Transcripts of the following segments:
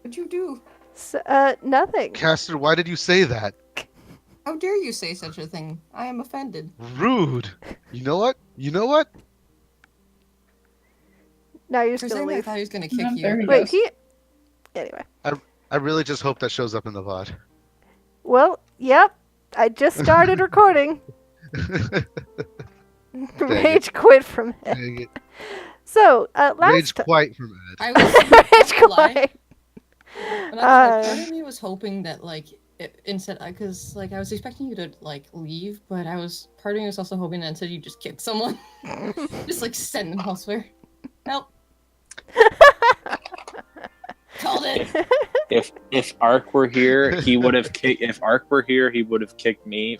What'd you do? Nothing. Caster, why did you say that? How dare you say such a thing? I am offended. Rude. You know what? You know what? Now you're For just a gonna second, I leave. thought he was gonna kick you. There he Wait, goes. he. Anyway. I I really just hope that shows up in the VOD. Well, yep. I just started recording. Dang it. Rage quit from it. Dang it. So, Rage last. quite from Ed. I was Rage not gonna lie. quit. But not gonna lie, part Uh, of me was hoping that like instead, because like I was expecting you to like leave, but part of me was also hoping that instead you just kick someone, just like send them elsewhere. Help! Called it. If Ark were here, he would have kicked. If Ark were here, he would have kicked me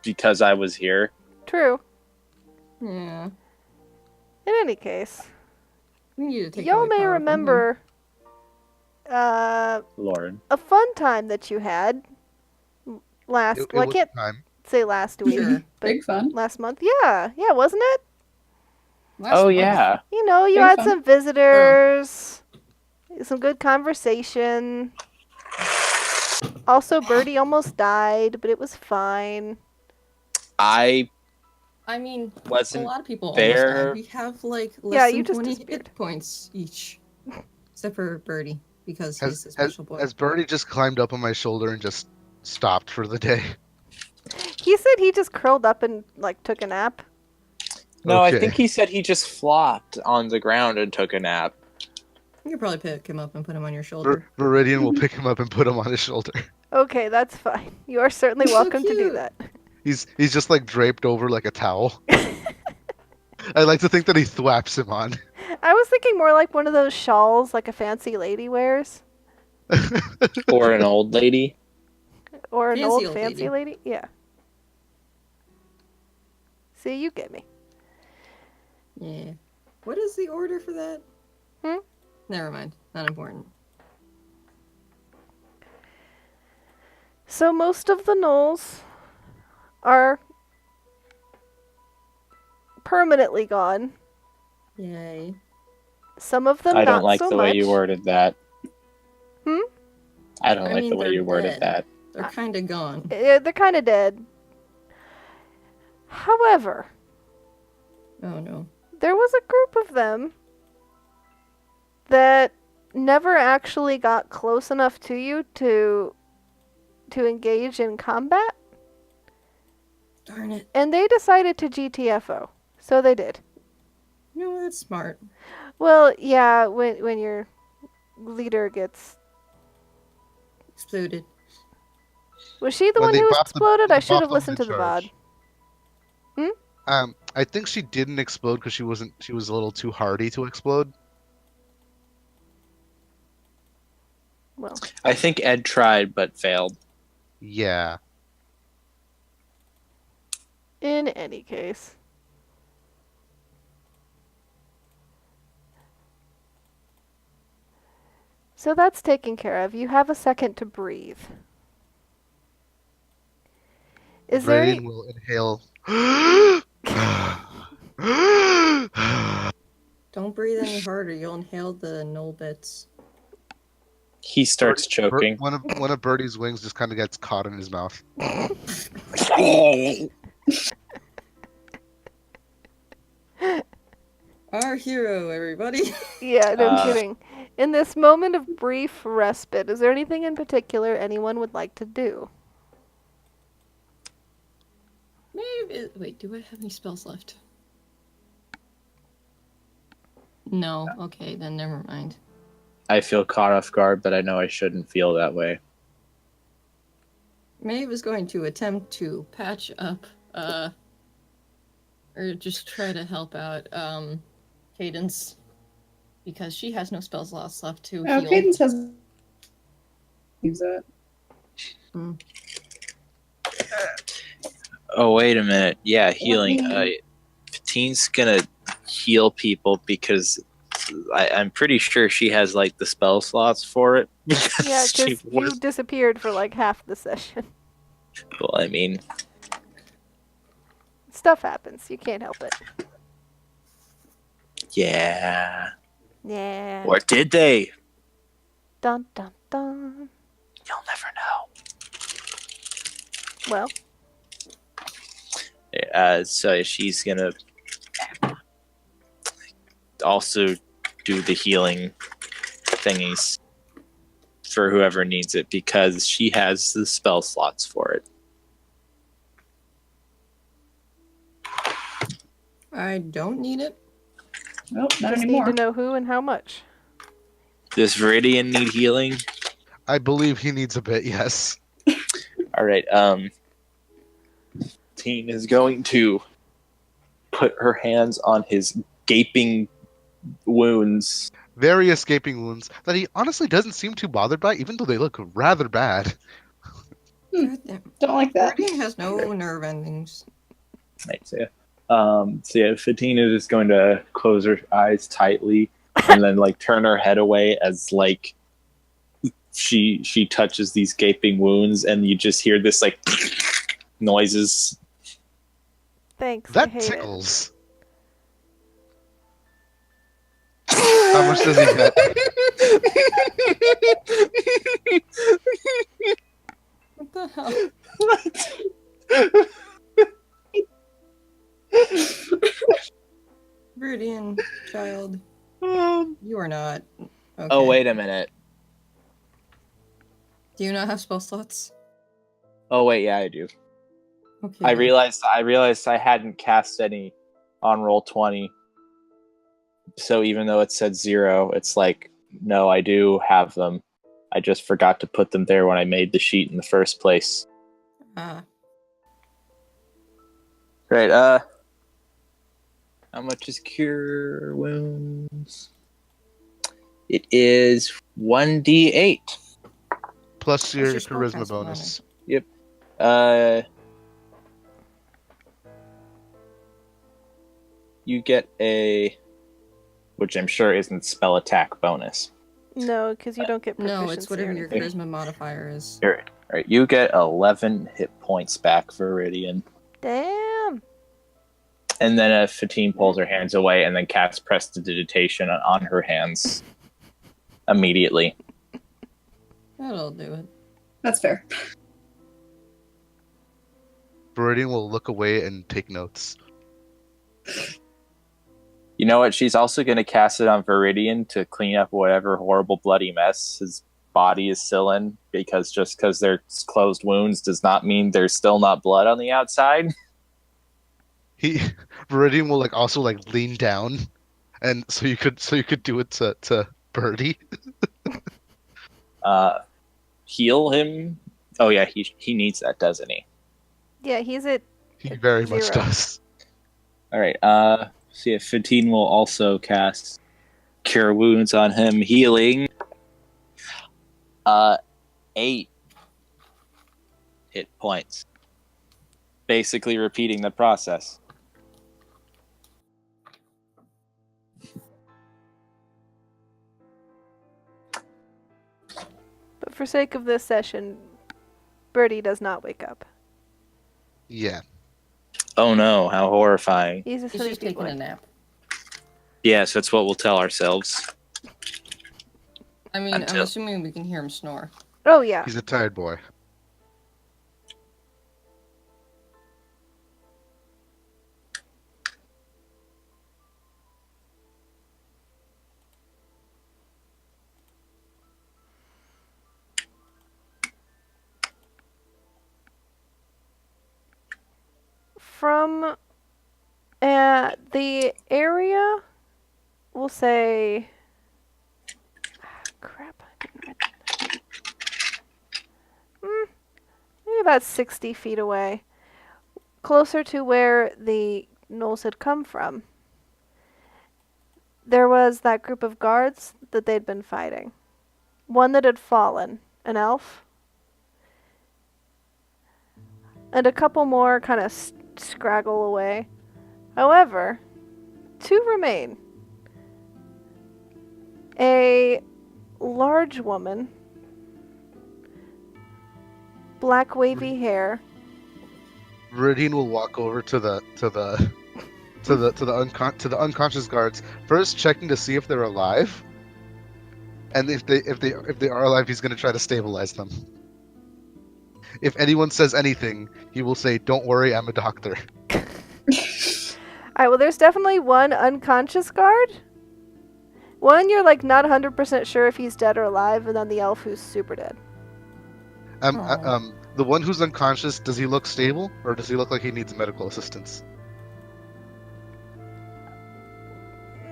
because I was here. True. Yeah, In any case, we need to take. y'all away may power from him. remember Lauren. a fun time that you had last. It Well, I was can't time. say last week, Sure. but Big fun. last month. Yeah, wasn't it? Last Oh month. yeah. You know, you Big had fun. some visitors, some good conversation. Also, Birdie almost died, but it was fine. I I mean, a wasn't lot of people there. almost died. We have like less Yeah, than you just 20 disappeared. hit points each, except for Birdie because he's a Has, special boy. has Birdie just climbed up on my shoulder and just stopped for the day? He said he just curled up and like took a nap. No, Okay. I think he said he just flopped on the ground and took a nap. You could probably pick him up and put him on your shoulder. Viridian will pick him up and put him on his shoulder. Okay, that's fine. You are certainly So welcome to do cute. that. He's just like draped over like a towel. I like to think that he thwaps him on. I was thinking more like one of those shawls like a fancy lady wears. Or an old lady. Or an Fancy old old fancy lady. Yeah. See, you get me. Yeah. What is the order for that? Hmm? Never mind. Not important. So most of the gnolls are permanently gone. Yay. Some of them I don't not like so the much. way you worded that. Hmm? I don't I like mean, the way they're you worded dead. that. They're kind of gone. They're kind of dead. However, Oh no. there was a group of them that never actually got close enough to you to engage in combat, Darn it. and they decided to GTFO. So they did. No, that's smart. Well, yeah, when your leader gets... Exploded. Was she the When one they who buffed the- exploded? they I should have buffed them listened to to the charge. VOD. I think she didn't explode because she was a little too hardy to explode. Well, I think Ed tried but failed. Yeah. in any case. So that's taken care of. You have a second to breathe. Is there any... Viridian will inhale. Don't breathe any harder. You'll inhale the null bits. He starts choking. One of Birdie's wings just kind of gets caught in his mouth. Our hero, everybody. Yeah, no Uh, kidding. In this moment of brief respite, is there anything in particular anyone would like to do? Maybe. Wait, do I have any spells left? No. Okay, then never mind. I feel caught off guard, but I know I shouldn't feel that way. Maeve is going to attempt to patch up, or just try to help out, Cadence. Because she has no spells lost left to Oh, heal. Cadence has use it. Oh, wait a minute. Yeah, healing. Patine's gonna heal people because I'm pretty sure she has like the spell slots for it. Because Yeah, she because you was. disappeared for like half the session. Well, I mean, Stuff happens. You can't help it. yeah. Yeah. Or did they? Dun dun dun. You'll never Well, know. So she's gonna also do the healing thingies for whoever needs it because she has the spell slots for it. I don't need it. Nope, not just anymore. need to know who and how much. Does Viridian need healing? I believe he needs a bit, yes. All right. Teen is going to put her hands on his gaping wounds. Various gaping wounds that he honestly doesn't seem too bothered by, even though they look rather bad. God damn. Don't like that. Meridian has no nerve endings. Right, so yeah, Fatina is going to close her eyes tightly and then like turn her head away as like she touches these gaping wounds, and you just hear this like noises. Thanks. I That hate tickles. How much does he get? What the hell? Meridian, child. You are not. Okay. Oh wait a minute. Do you not have spell slots? Oh wait, yeah, I do. Okay. I realized I hadn't cast any on roll 20. So even though it said 0, it's like, no, I do have them. I just forgot to put them there when I made the sheet in the first place. Right, how much is cure wounds? It is 1d8. Plus your your charisma spellcast bonus. You get a, which I'm sure isn't spell attack bonus. No, because you don't get proficiency. No, it's whatever or your anything. charisma modifier is. All right, you get 11 hit points back, Viridian. Damn. And then Fatine pulls her hands away and then casts Prestidigitation on her hands immediately. That'll do it. That's fair. Viridian will look away and take notes. You know what? She's also going to cast it on Viridian to clean up whatever horrible bloody mess his body is still in, because just because they're closed wounds does not mean there's still not blood on the outside. Viridian will also lean down, and so you could do it to Birdie. Heal him. Oh yeah, he needs that, doesn't he? Yeah, he's at He very 0. much does. All right. So yeah, Fatine will also cast Cure Wounds on him, healing 8 hit points. Basically repeating the process. But for sake of this session, Birdie does not wake up. Yeah. Oh no, how horrifying. He's a He's just sleepy taking a boy. nap. Yes, that's what we'll tell ourselves. I mean, I'm Until- assuming we can hear him snore. Oh, yeah. He's a tired boy. From the area, we'll say... crap. I didn't write that. Maybe about 60 feet away. Closer to where the gnolls had come from. There was that group of guards that they'd been fighting. One that had fallen, an elf. And a couple more kind of scraggle away. However, 2 remain. A large woman, black wavy hair. Viridian will walk over to the unconscious guards, first checking to see if they're alive, and if they are alive, he's gonna try to stabilize them. If anyone says anything, he will say, "Don't worry, I'm a doctor." Alright, well, there's definitely one unconscious guard. One, you're like not 100% sure if he's dead or alive, and then the elf who's super dead. The one who's unconscious, does he look stable, or does he look like he needs medical assistance?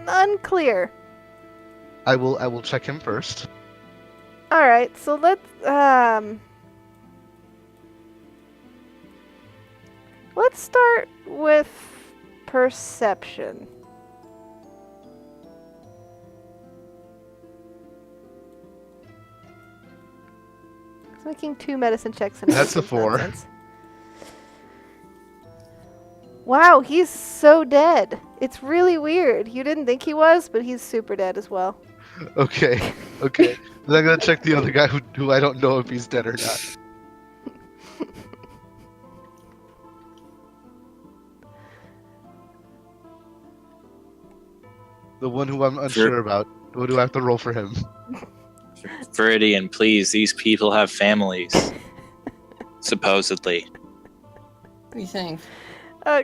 Unclear. I will check him first. Alright, so let's start with perception. He's making 2 medicine checks. And That's a 4. nonsense. Wow, he's so dead. It's really weird. You didn't think he was, but he's super dead as well. Okay. Then I'm gonna check the other guy who I don't know if he's dead or not. The one who I'm unsure about. What do I have to roll for him? Viridian, please, these people have families. Supposedly. What do you think?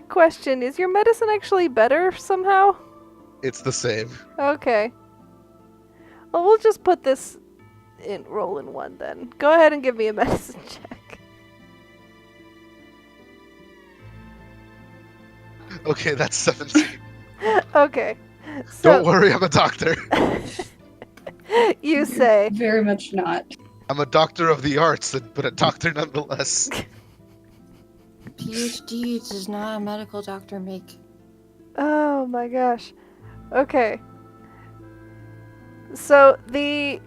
Question, is your medicine actually better somehow? It's the same. Okay. Well, we'll just put this in roll in 1 then. Go ahead and give me a medicine check. Okay, that's 17. Okay. Don't So, worry, I'm a doctor. you say, Very much not. I'm a doctor of the arts, but a doctor nonetheless. PhD does not a medical doctor make. oh my gosh. Okay. So, the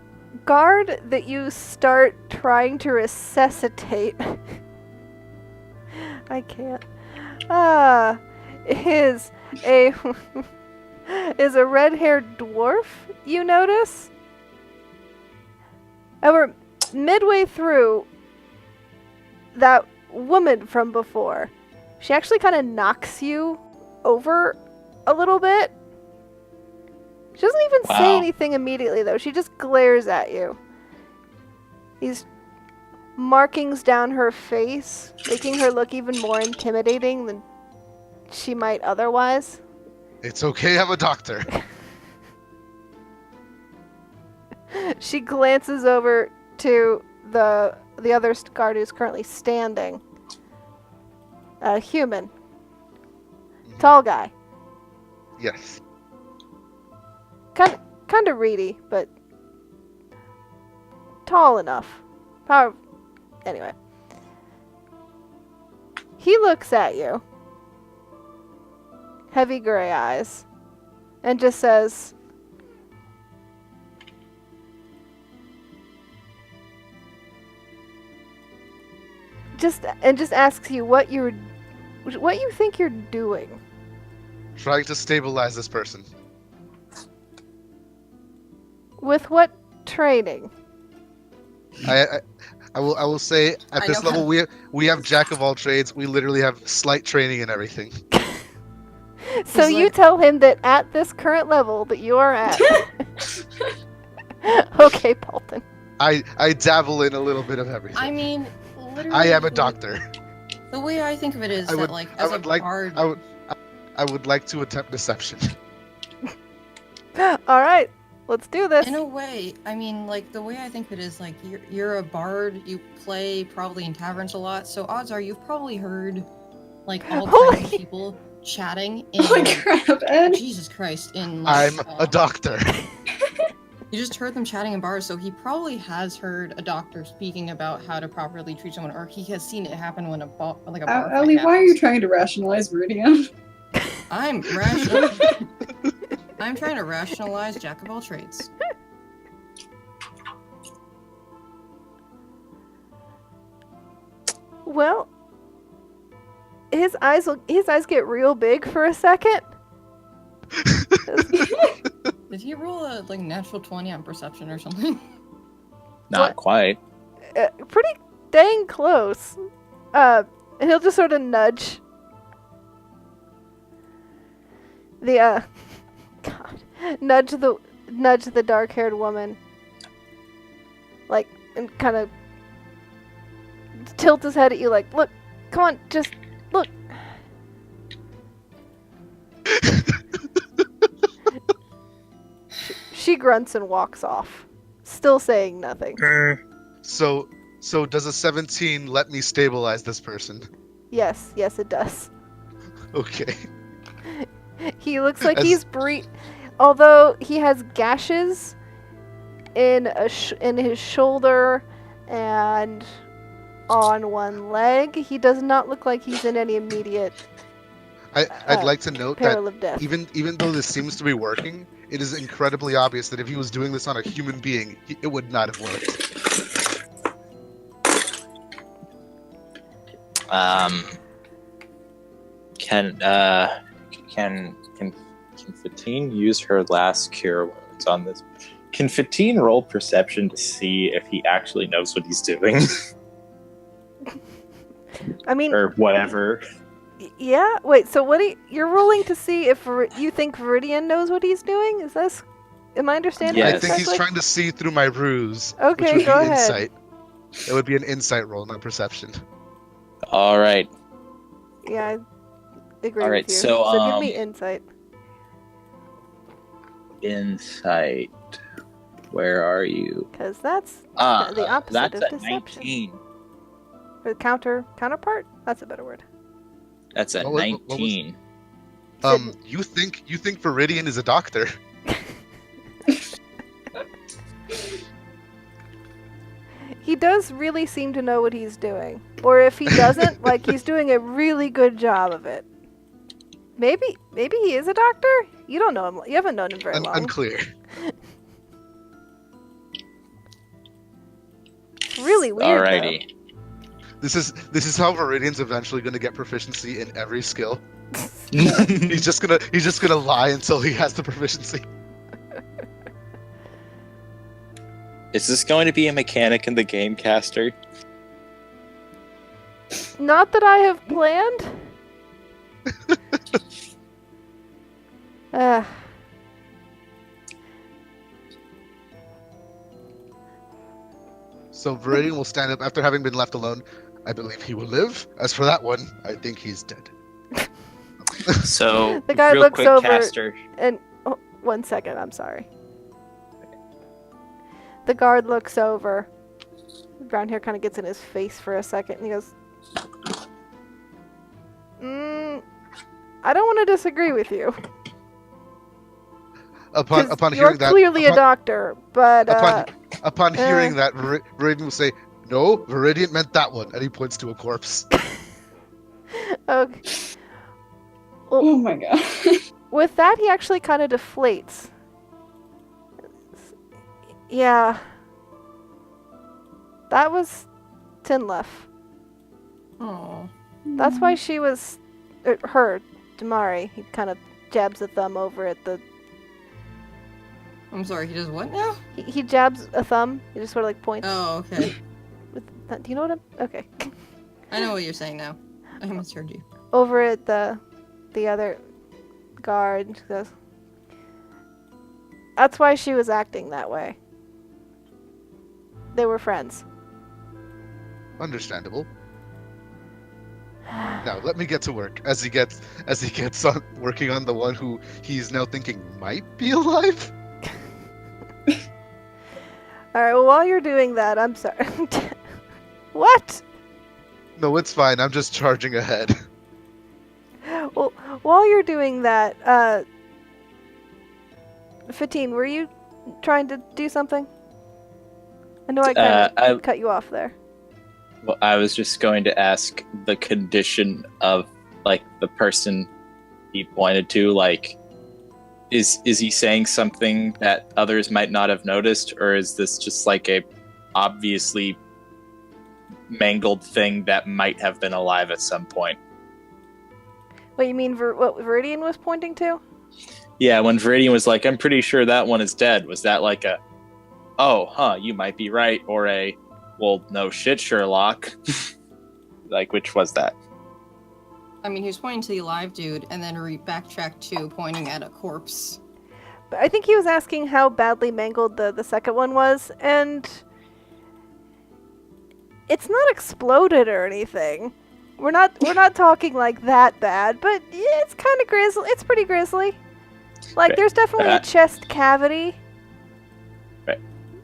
guard that you start trying to resuscitate. I can't. Is a is a red-haired dwarf, you notice? However, midway through, that woman from before, she actually kind of knocks you over a little bit. She doesn't even say Wow. anything immediately, though. She just glares at you. These markings down her face, making her look even more intimidating than she might otherwise. It's okay, I'm a doctor. She glances over to the other guard who's currently standing. A human. Tall guy. Yes. Kind of reedy, but tall enough. Anyway. He looks at you. Heavy gray eyes. And just says, just asks you what you think you're doing. Trying to stabilize this person. With what training? I will say at I this know level we have jack of all trades. We literally have slight training and everything. So He's you like- tell him that at this current level that you are at. Okay, Paulton. I dabble in a little bit of everything. I mean, literally. I am a doctor. The way I think of it is I would- that, like, I as a would like- bard, I would like to attempt deception. All right, let's do this. in a way, I mean, like, the way I think of it is, like, you're a bard, you play probably in taverns a lot, so odds are you've probably heard, like, all kinds of people chatting in. Holy crap, Ed. Jesus Christ, in, like, I'm a doctor. You just heard them chatting in bars, so he probably has heard a doctor speaking about how to properly treat someone, or he has seen it happen when a bar fight Ellie, why are you happens. trying to rationalize Viridian? I'm trying to rationalize jack of all trades. Well, his eyes get real big for a second. Did he roll a like natural 20 on perception or something? Not What? quite. Pretty dang close. And he'll just sort of nudge the nudge the dark-haired woman. like, and kind of tilt his head at you, like, look, come on, just look. She grunts and walks off, still saying nothing. So does a 17 let me stabilize this person? Yes, it does. Okay. He looks like As- he's although he has gashes in in his shoulder and on one leg, he does not look like he's in any immediate I'd like to note that peril of death. even though this seems to be working, it is incredibly obvious that if he was doing this on a human being, it would not have worked. Can Fatine use her last cure wounds on this? Can Fatine roll perception to see if he actually knows what he's doing? I mean, or whatever. Yeah. Wait. So you're rolling to see if you think Viridian knows what he's doing? Is this? Am I understanding? Yes. I think he's trying to see through my ruse. Okay, which would go be ahead. Insight. It would be an insight roll, not perception. All right. Yeah, I agree All right, with you. so, give me insight. Insight. Where are you? Because that's Ah, the opposite that's of a deception. 19. Or counterpart? That's a better word. That's a What was- 19. You think Viridian is a doctor? He does really seem to know what he's doing. Or if he doesn't, like, he's doing a really good job of it. Maybe he is a doctor? You don't know him. You haven't known him very long. Unclear. It's really weird. Alrighty. This is how Viridian's eventually going to get proficiency in every skill. He's just gonna lie until he has the proficiency. Is this going to be a mechanic in the game, Caster? Not that I have planned. Ah. So Viridian will stand up after having been left alone. I believe he will live. As for that one, I think he's dead. So, The guy real looks quick, over- Caster. And 1 second, I'm sorry. The guard looks over. Brown hair kind of gets in his face for a second, and he goes, I don't want to disagree with you. Upon 'Cause upon you're hearing that, clearly a doctor, but upon hearing that, Viridian will say, "No, Viridian meant that one," and he points to a corpse. okay. Oh my god. With that, he actually kind of deflates. Yeah. That was Tinlef. Oh. That's why she was... her, Damari. He kind of jabs a thumb over at the... I'm sorry, he does what now? He jabs a thumb. He just sort of like points. Oh, okay. With that. Do you know what I'm... Okay. I know what you're saying now. I misheard you. Over at the other guard. She goes, that's why she was acting that way. They were friends. Understandable. Now let me get to work. As he gets on working on the one who he's now thinking might be alive. Alright, well, while you're doing that, I'm sorry. What? No, it's fine. I'm just charging ahead. Well, while you're doing that, Fatine, were you trying to do something? I know I kind of cut you off there. Well, I was just going to ask the condition of, like, the person he pointed to. Like, is he saying something that others might not have noticed, or is this just like a obviously mangled thing that might have been alive at some point? What, you mean what Viridian was pointing to? Yeah, when Viridian was like, I'm pretty sure that one is dead, was that like a, oh, huh, you might be right, or a, well, no shit, Sherlock? Like, which was that? I mean, he was pointing to the alive dude, and then backtracked to pointing at a corpse. But I think he was asking how badly mangled the second one was, and It's not exploded or anything. We're not talking like that bad, but yeah, it's kind of grisly. It's pretty grisly. Like, there's definitely a chest cavity.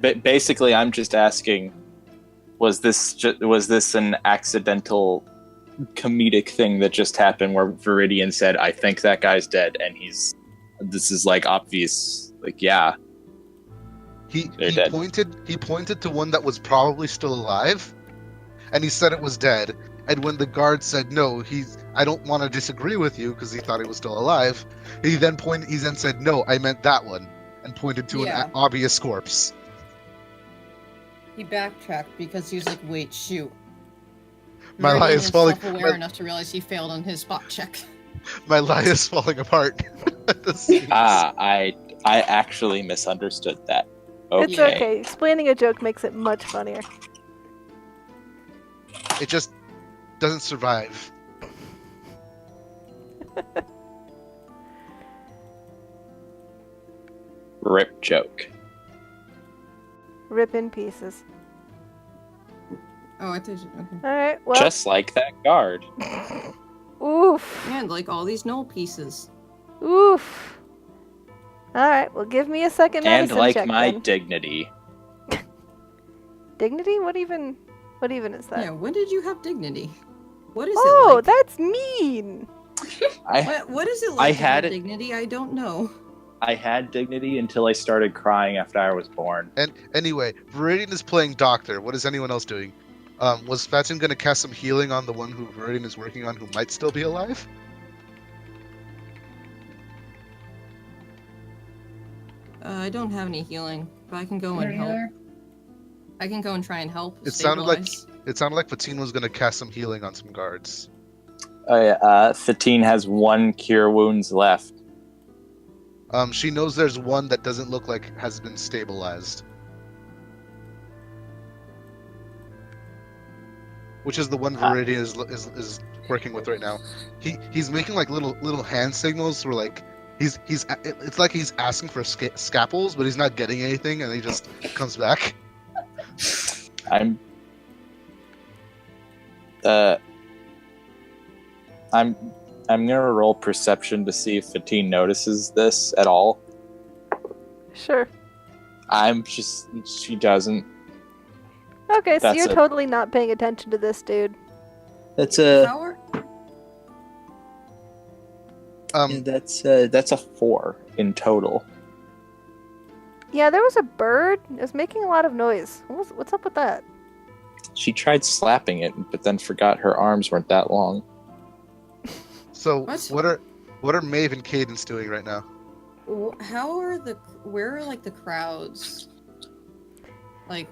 But basically, I'm just asking: was this an accidental comedic thing that just happened, where Viridian said, "I think that guy's dead," and this is like obvious, like yeah, He dead. pointed to one that was probably still alive, and he said it was dead. And when the guard said no, I don't want to disagree with you because he thought he was still alive. He then said no, I meant that one, and pointed to Yeah. an obvious corpse. He backtracked because he was like, wait, shoot. My lie is falling. Self-aware enough to realize he failed on his spot check. My lie is falling apart. at the seams. I actually misunderstood that. Okay. It's okay. Explaining a joke makes it much funnier. It just doesn't survive. Rip joke. Rip in pieces. Oh, I thought you... Okay. Alright, well. Just like that guard. Oof. And like all these Gnoll pieces. Oof. Alright, well, give me a second And medicine like check, my then. dignity. Dignity? What even is that? Yeah, when did you have dignity? What is Oh, it like? that's mean! What is it like I to had have it- dignity? I don't know. I had dignity until I started crying after I was born. And anyway, Viridian is playing doctor. What is anyone else doing? Was Fatson going to cast some healing on the one who Viridian is working on who might still be alive? I don't have any healing, but I can go and help. I can go and try and help. It sounded like stabilize. Fatine was going to cast some healing on some guards. Oh yeah, Fatine has 1 cure wounds left. She knows there's one that doesn't look like has been stabilized. Which is the one Viridian is working with right now. He's making like little hand signals where like it's like he's asking for scalpels, but he's not getting anything, and he just comes back. I'm gonna roll perception to see if Fatine notices this at all. Sure. She doesn't. Okay, so That's you're it. totally not paying attention to this dude. That's a Power? that's a 4 in total. Yeah, there was a bird. It was making a lot of noise. What's up with that? She tried slapping it, but then forgot her arms weren't that long. So What? what are Maeve and Cadence doing right now? Where are like the crowds? Like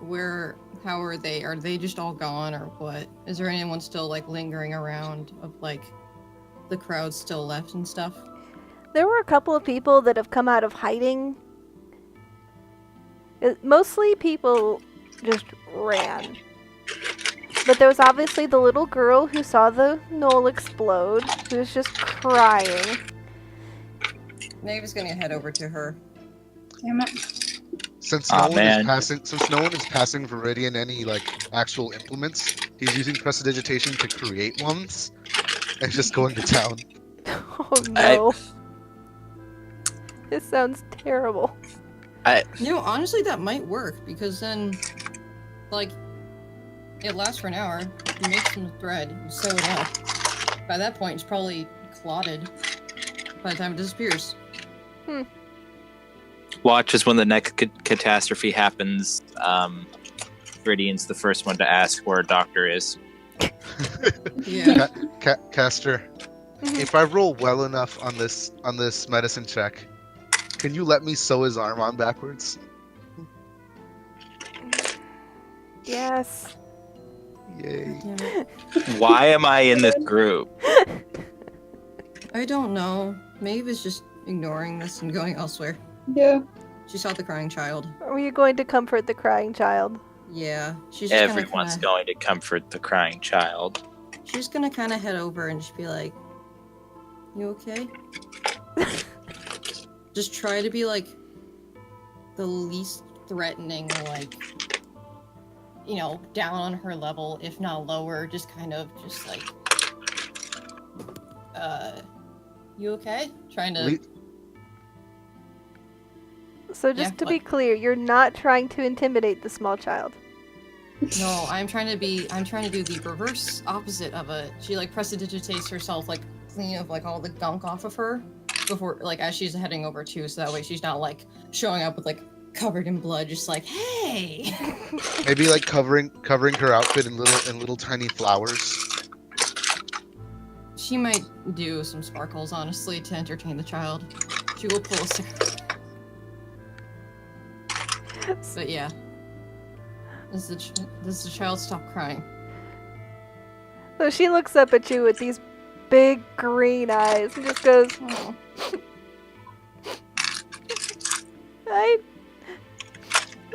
how are they? Are they just all gone or what? Is there anyone still like lingering around of like the crowd still left and stuff? There were a couple of people that have come out of hiding. Mostly people just ran. But there was obviously the little girl who saw the Gnoll explode, who was just crying. Maeve's gonna head over to her. Damn it. Since Aw, no one man. is passing Viridian any like actual implements, he's using prestidigitation to create ones, and just going to town. Oh no. This sounds terrible. Honestly, that might work because then, like, it lasts for an hour. You make some thread, you sew it up. By that point, it's probably clotted by the time it disappears. Watch as when the next catastrophe happens, Viridian's the first one to ask where a doctor is. Yeah. Caster, if I roll well enough on this medicine check, can you let me sew his arm on backwards? Yes. Yay. Damn it. Why am I in this group? I don't know. Maeve is just ignoring this and going elsewhere. Yeah. She saw the crying child. Are you going to comfort the crying child? Yeah. She's just Everyone's going to comfort the crying child. She's gonna kind of head over and just be like, "You okay?" Just try to be like the least threatening, like you know, down on her level, if not lower, just like, you okay? Trying to... So just to be clear, you're not trying to intimidate the small child. No, I'm trying to do the reverse opposite of it. She, like, prestidigitates herself, like, clean of, like, all the gunk off of her before, like, as she's heading over too, so that way she's not, like, showing up with, like, covered in blood, just like, hey! Maybe, like, covering her outfit in little tiny flowers. She might do some sparkles, honestly, to entertain the child. She will pull a cigarette. But yeah. Does the child stop crying? So she looks up at you with these big green eyes and just goes, Oh.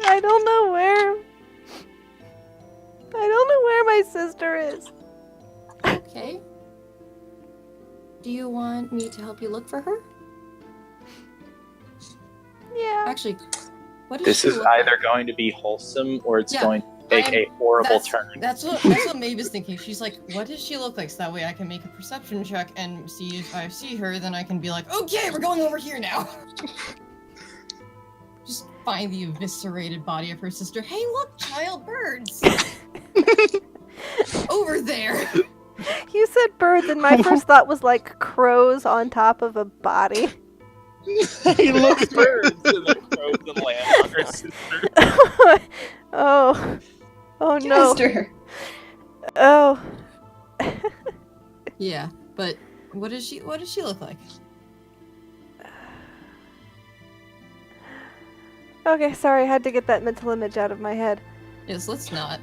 I don't know where my sister is. Okay. Do you want me to help you look for her? Yeah. Actually, what does This she is look either like? going to be wholesome or it's Yeah, going to take a horrible turn. That's what Maeve is thinking. She's like, what does she look like? So that way I can make a perception check and see if I see her, then I can be like, okay, we're going over here now. Just find the eviscerated body of her sister. Hey, look, child, birds! Over there! You said birds, and my first thought was like crows on top of a body. He looks birds and then crows and land on her sister. Oh no. Jester. Oh. Yeah, but what does she look like? Okay, sorry, I had to get that mental image out of my head. Yes, let's not.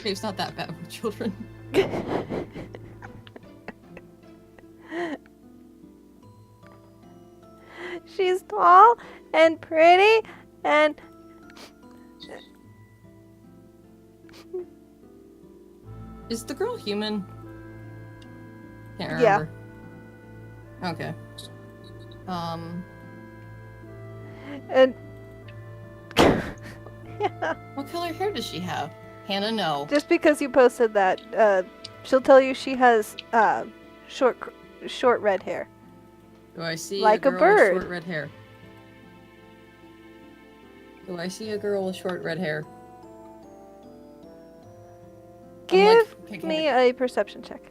Maeve's not that bad with children. She's tall and pretty and Is the girl human? Can't Yeah. remember. Okay. and yeah. What color hair does she have? Hannah, no. Just because you posted that, she'll tell you she has short red hair. Do I see Like a a girl bird. with short red hair? Do I see a girl with short red hair? Give picking me a- a perception check.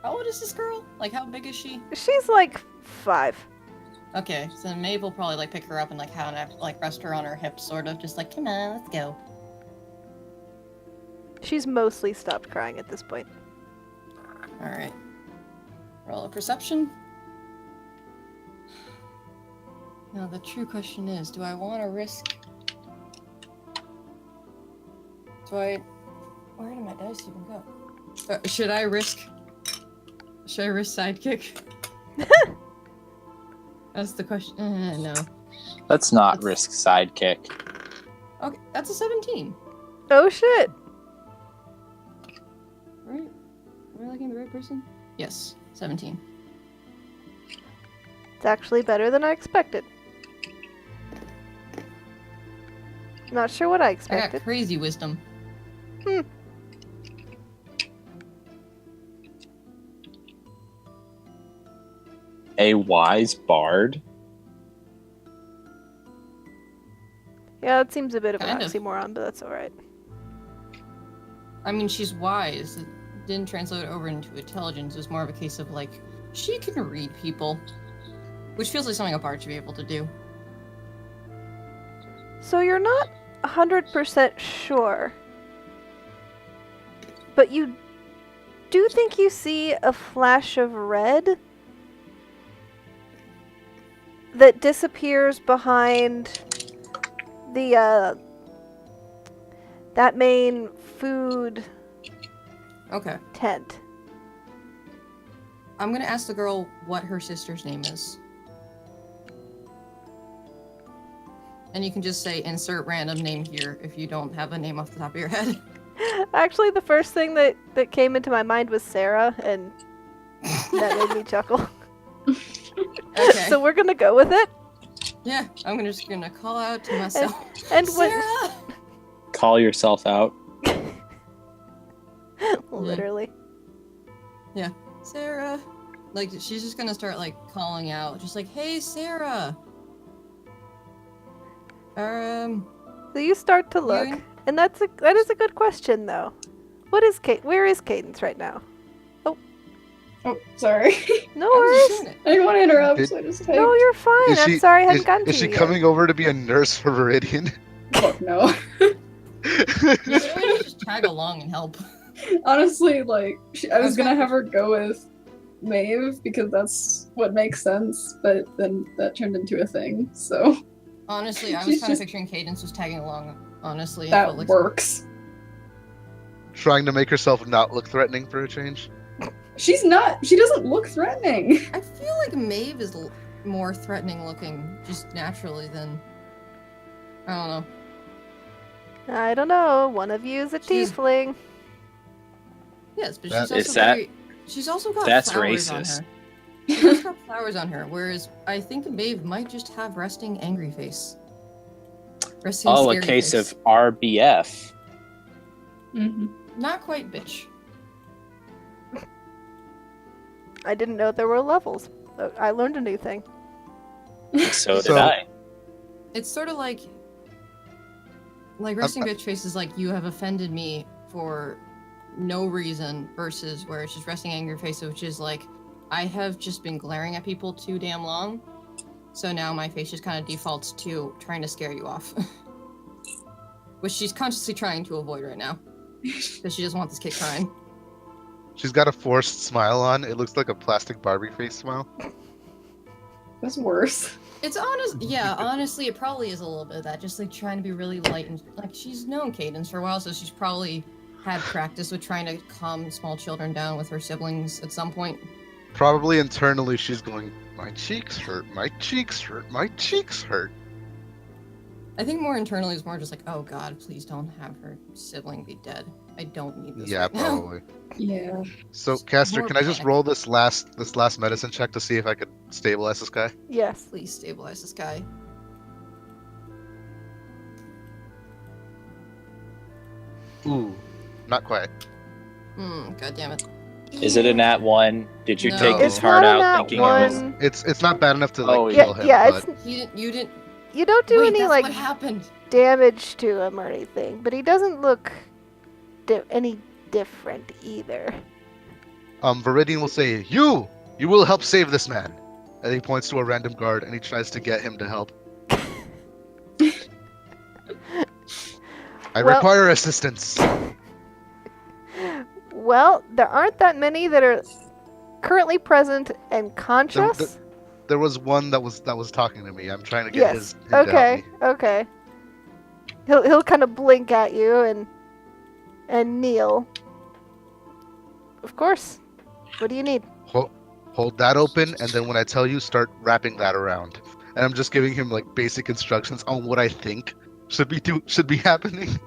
How old is this girl? Like, how big is she? She's like 5. Okay, so Maeve will probably, like, pick her up and, like, rest her on her hips, sort of. Just like, come on, let's go. She's mostly stopped crying at this point. Alright. Roll a perception. Now, the true question is, do I want to risk... Where did my dice even go? Should I risk sidekick? That's the question. No. Let's not risk sidekick. Okay, that's a 17. Oh shit! Right? Am I looking at the right person? Yes, 17. It's actually better than I expected. Not sure what I I expected. got crazy wisdom. A wise bard? Yeah, it seems a bit of an Kind of. oxymoron, but that's alright. I mean, she's wise. It didn't translate over into intelligence. It was more of a case of, like, she can read people. Which feels like something a bard should be able to do. So you're not 100% sure, but you do think you see a flash of red that disappears behind the, that main food Okay. tent. I'm gonna ask the girl what her sister's name is. And you can just say insert random name here if you don't have a name off the top of your head. Actually, the first thing that came into my mind was Sarah, and that made me chuckle. Okay. So we're gonna go with it. Yeah, just gonna call out to myself. And when Sarah! Call yourself out. Literally. Sarah. Like, she's just gonna start, like, calling out. Just like, hey, Sarah! So you start to look, You- and that is a good question, though. Where is Cadence right now? Oh, sorry. No I was worries. just doing it. I didn't want to interrupt, Did- so I just No, you're fine. Is I'm she- sorry I hadn't gotten to Is she you yet. coming over to be a nurse for Viridian? Fuck no. You should really just tag along and help. Honestly, like, I was Okay. gonna have her go with Maeve because that's what makes sense, but then that turned into a thing, so Honestly, I was She's kind of just- picturing Cadence just tagging along. Honestly, it that felt like works. Trying to make herself not look threatening for a change? She doesn't look threatening. I feel like Maeve is more threatening looking, just naturally than. I don't know. I don't know. One of you is a She's- tiefling. Yes, but That- she's also Is that- She's also got That's flowers on racist. her. She's also got flowers on her, whereas I think Maeve might just have resting angry face. Resting Oh, a scary case face. of RBF. Mm-hmm. Not quite bitch. I didn't know there were levels. I learned a new thing. So did So- I. It's sort of like resting bitch face is like you have offended me for no reason versus where it's just resting angry face, which is like I have just been glaring at people too damn long, so now my face just kind of defaults to trying to scare you off, which she's consciously trying to avoid right now because she doesn't want this kid crying. She's got a forced smile on. It looks like a plastic Barbie face smile. That's worse. It's honest, yeah. Honestly, it probably is a little bit of that, just like trying to be really light and like she's known Cadence for a while, so she's probably had practice with trying to calm small children down with her siblings at some point. Probably internally she's going, my cheeks hurt, my cheeks hurt, my cheeks hurt. I think more internally is more just like, oh god, please don't have her sibling be dead. I don't need this. Yeah, right now. probably. Yeah. So, Caster, More can I just panic. roll this last medicine check to see if I could stabilize this guy? Yes. Please stabilize this guy. Ooh, not quite. God damn it. Is it a nat 1? Did you No. take his It's heart not a out nat thinking it was... one. It's not bad enough to like Oh, kill Yeah, him, yeah. but It's You didn't. you don't do Wait, any that's like what happened. damage to him or anything, but he doesn't look any different either. Viridian will say, You will help save this man. And he points to a random guard and he tries to get him to help. I Well- require assistance. Well, there aren't that many that are currently present and conscious. There was one that was talking to me. I'm trying to get Yes. him to help Okay. me. Okay. He'll kind of blink at you and kneel. Of course. What do you need? Hold that open, and then when I tell you, start wrapping that around. And I'm just giving him like basic instructions on what I think should be happening.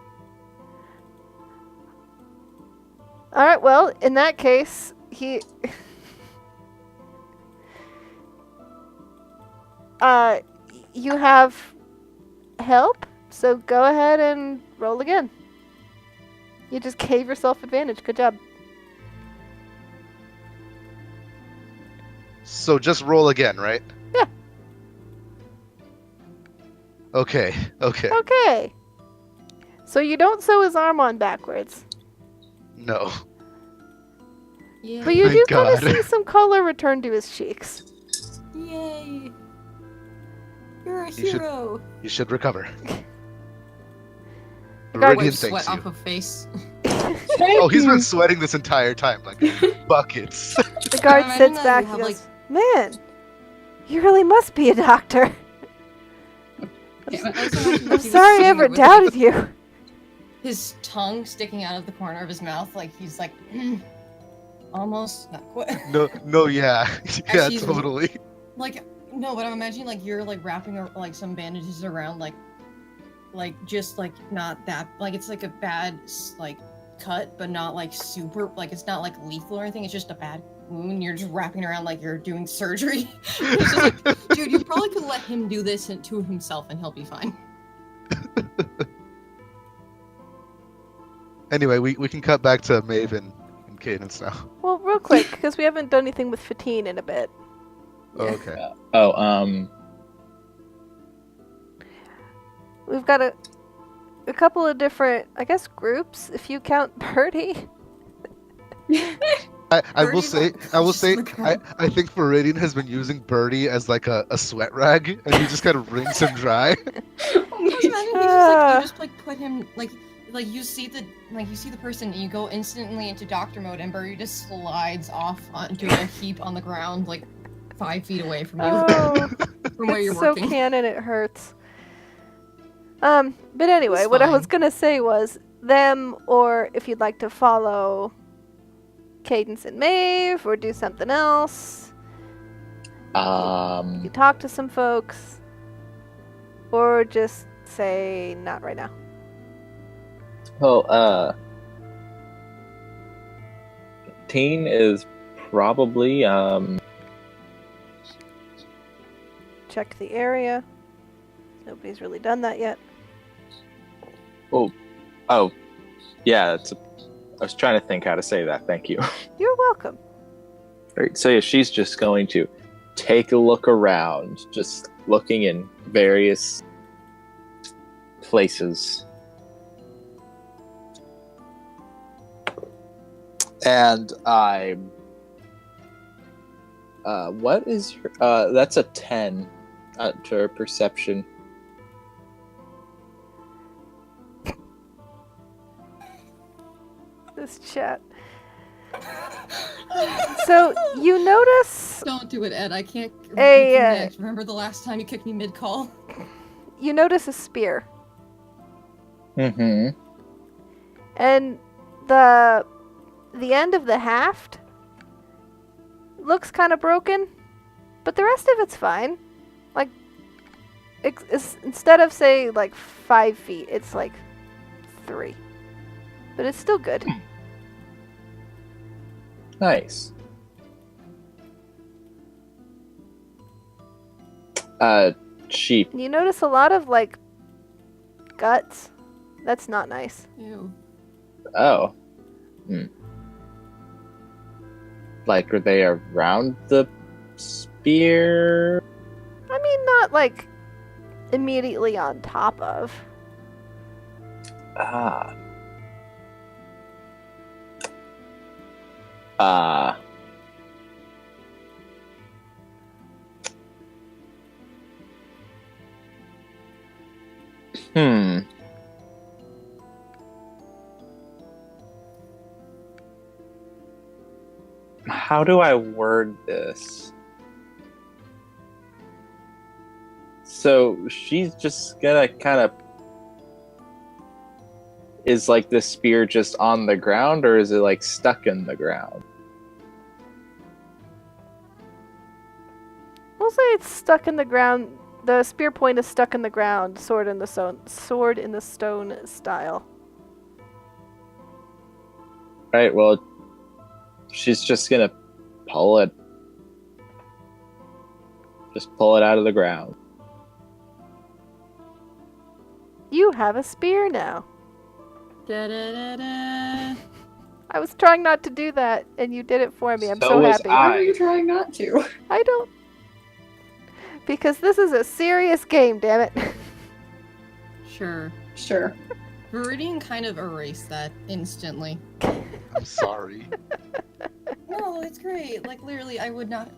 All right. Well, in that case, he. You have help, so go ahead and roll again. You just gave yourself advantage. Good job. So just roll again, right? Yeah. Okay. Okay. So you don't sew his arm on backwards, No. Yeah. but you Thank do kind of God. see some color return to his cheeks. Yay! You're a You should- hero. You should recover. Guard- Viridian Wipe thanks sweat you. off of face. Oh, he's been sweating this entire time, like buckets. The guard Imagine sits that back you and have, goes, "Man, you really must be a doctor. Damn it. I just imagine, like, I'm he was sorry I sitting ever there with, doubted you." his tongue sticking out of the corner of his mouth, like he's like, almost, not quite. No, yeah, yeah, she's- totally. Like, no, but I'm imagining like you're like wrapping like some bandages around like just like not that, like it's like a bad like cut, but not like super, like it's not like lethal or anything. It's just a bad wound. You're just wrapping around like you're doing surgery. It's just like, dude, you probably could let him do this to himself and he'll be fine. Anyway, we can cut back to Maeve and Cadence now. Well, real quick, because we haven't done anything with Fatine in a bit. Oh, okay. We've got a couple of different, I guess, groups, if you count Birdie. I will say, Just look around. I think Viridian has been using Birdie as like a sweat rag, and he just kind of wrings him dry. Just imagine you just like put him like you see the person and you go instantly into doctor mode and Birdie just slides off onto a heap on the ground like 5 feet away from you Oh, from where you're it's so working. canon it hurts. But anyway, It's what I was fine. gonna say was them, or if you'd like to follow Cadence and Maeve, or do something else. You talk to some folks, or just say not right now. Well, Teen is probably Check the area. Nobody's really done that yet. oh yeah. I was trying to think how to say that. Thank you. You're welcome. Right, so yeah, she's just going to take a look around, just looking in various places. And what is your, that's a 10 to her perception. This chat. So you notice Don't do it, Ed. I can't Hey, reconnect. Remember the last time you kicked me mid-call? a spear, Mm-hmm. and the end of the haft looks kind of broken, but the rest of it's fine. Like, it's instead of say like 5 feet, it's like 3, but it's still good. Nice. Sheep. You notice a lot of like guts. That's not nice. Ew. Oh. Like, are they around the spear? I mean, not like immediately on top of. Ah. Hmm. How do I word this? So she's just gonna kind of. Is like the spear just on the ground, or is it like stuck in the ground? We'll say it's stuck in the ground. The spear point is stuck in the ground, sword in the stone style. Right, well, she's just gonna pull it. Just pull it out of the ground. You have a spear now. Da-da-da-da. I was trying not to do that, and you did it for me. I'm So so was happy. Why were you trying not to? I don't. Because this is a serious game, damn it. Sure. Sure. Viridian kind of erased that instantly. I'm sorry. No, it's great. Like, literally, I would not...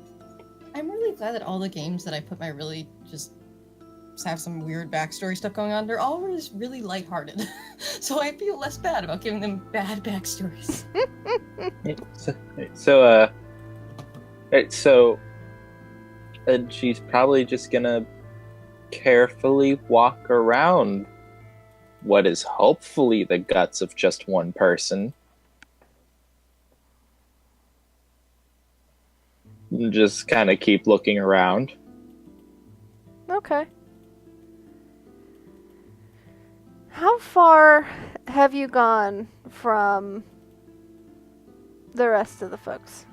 I'm really glad that all the games that I put my really just have some weird backstory stuff going on, they're all really lighthearted. So I feel less bad about giving them bad backstories. So, and she's probably just gonna carefully walk around what is hopefully the guts of just one person. And just kind of keep looking around. Okay. How far have you gone from the rest of the folks?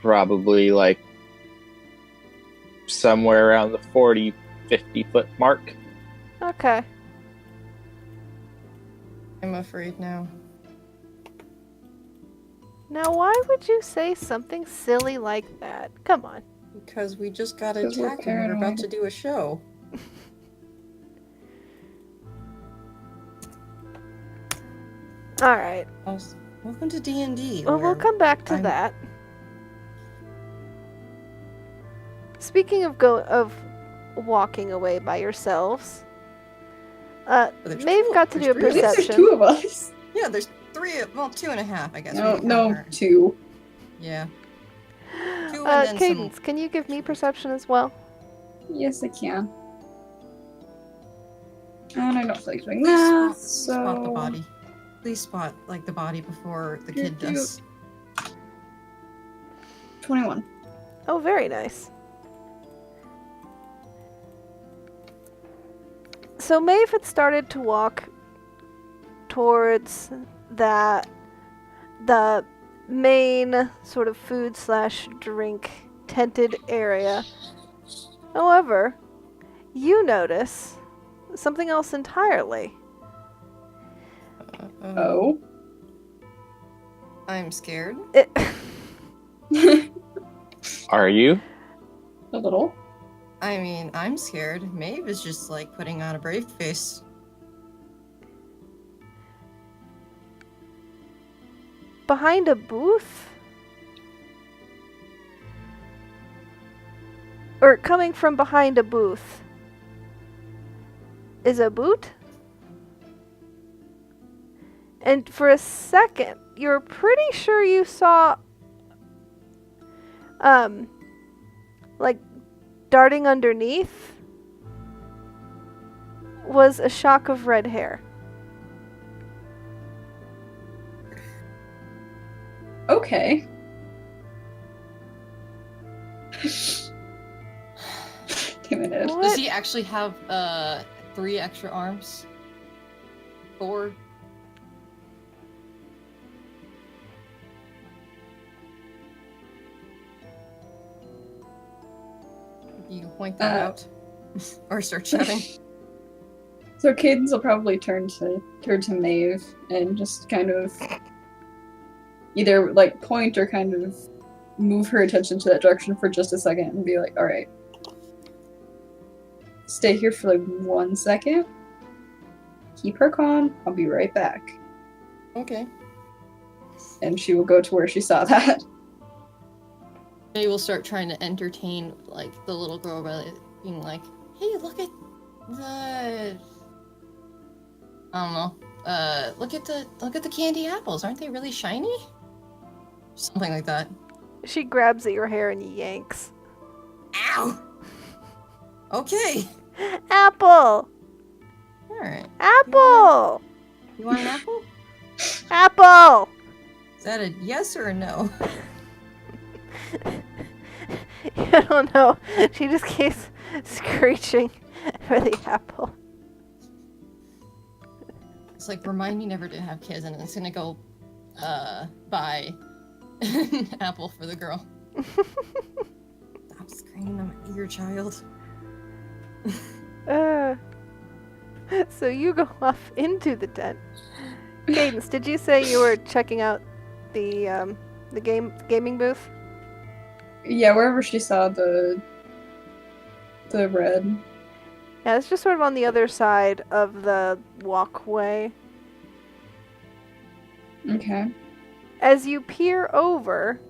Probably like somewhere around the 40, 50 foot mark. Okay. I'm afraid now. Now, why would you say something silly like that? Come on. Because we just got 'Cause we're attacked and we're about paranoid. to do a show. Alright. Welcome to D&D. Well, we'll come back to that. Speaking of walking away by yourselves, there's Maeve two- got to do a there's three At least there's perception. 2 of us. Yeah, there's 3, well, 2.5, I guess. We No, didn't count no, her. 2. Yeah. 2 and then Cadence, can you give me perception as well? Yes, I can. And I don't feel like doing Please math, spot the so... body. Please spot, like, the body before the kid Do- does. 21. Oh, very nice. So Maeve had started to walk towards the main sort of food/drink tented area. However, you notice something else entirely. Oh. I'm scared. Are you? A little. I mean, I'm scared. Maeve is just, like, putting on a brave face. Behind a booth? Or coming from behind a booth is a boot? And for a second, you're pretty sure you saw, like, darting underneath was a shock of red hair. Okay. Damn it, Ed. What? Does he actually have 3 extra arms? 4? You point that out, or start shouting. So Cadence will probably turn to Maeve and just kind of either like point or kind of move her attention to that direction for just a second and be like, alright. Stay here for like 1 second. Keep her calm. I'll be right back. Okay. And she will go to where she saw that. They will start trying to entertain, like, the little girl by being like, "Hey, look at the, I don't know, look at the candy apples. Aren't they really shiny?" Something like that. She grabs at your hair and yanks. Ow. Okay. Apple! All right. Apple! You want an apple? Apple! Is that a yes or a no? I don't know. She just keeps screeching for the apple. It's like, remind me never to have kids, and it's gonna go buy an apple for the girl. Stop screaming in my ear, child. So you go off into the tent. Cadence, did you say you were checking out the gaming booth? Yeah, wherever she saw the red. Yeah, it's just sort of on the other side of the walkway. Okay. As you peer over,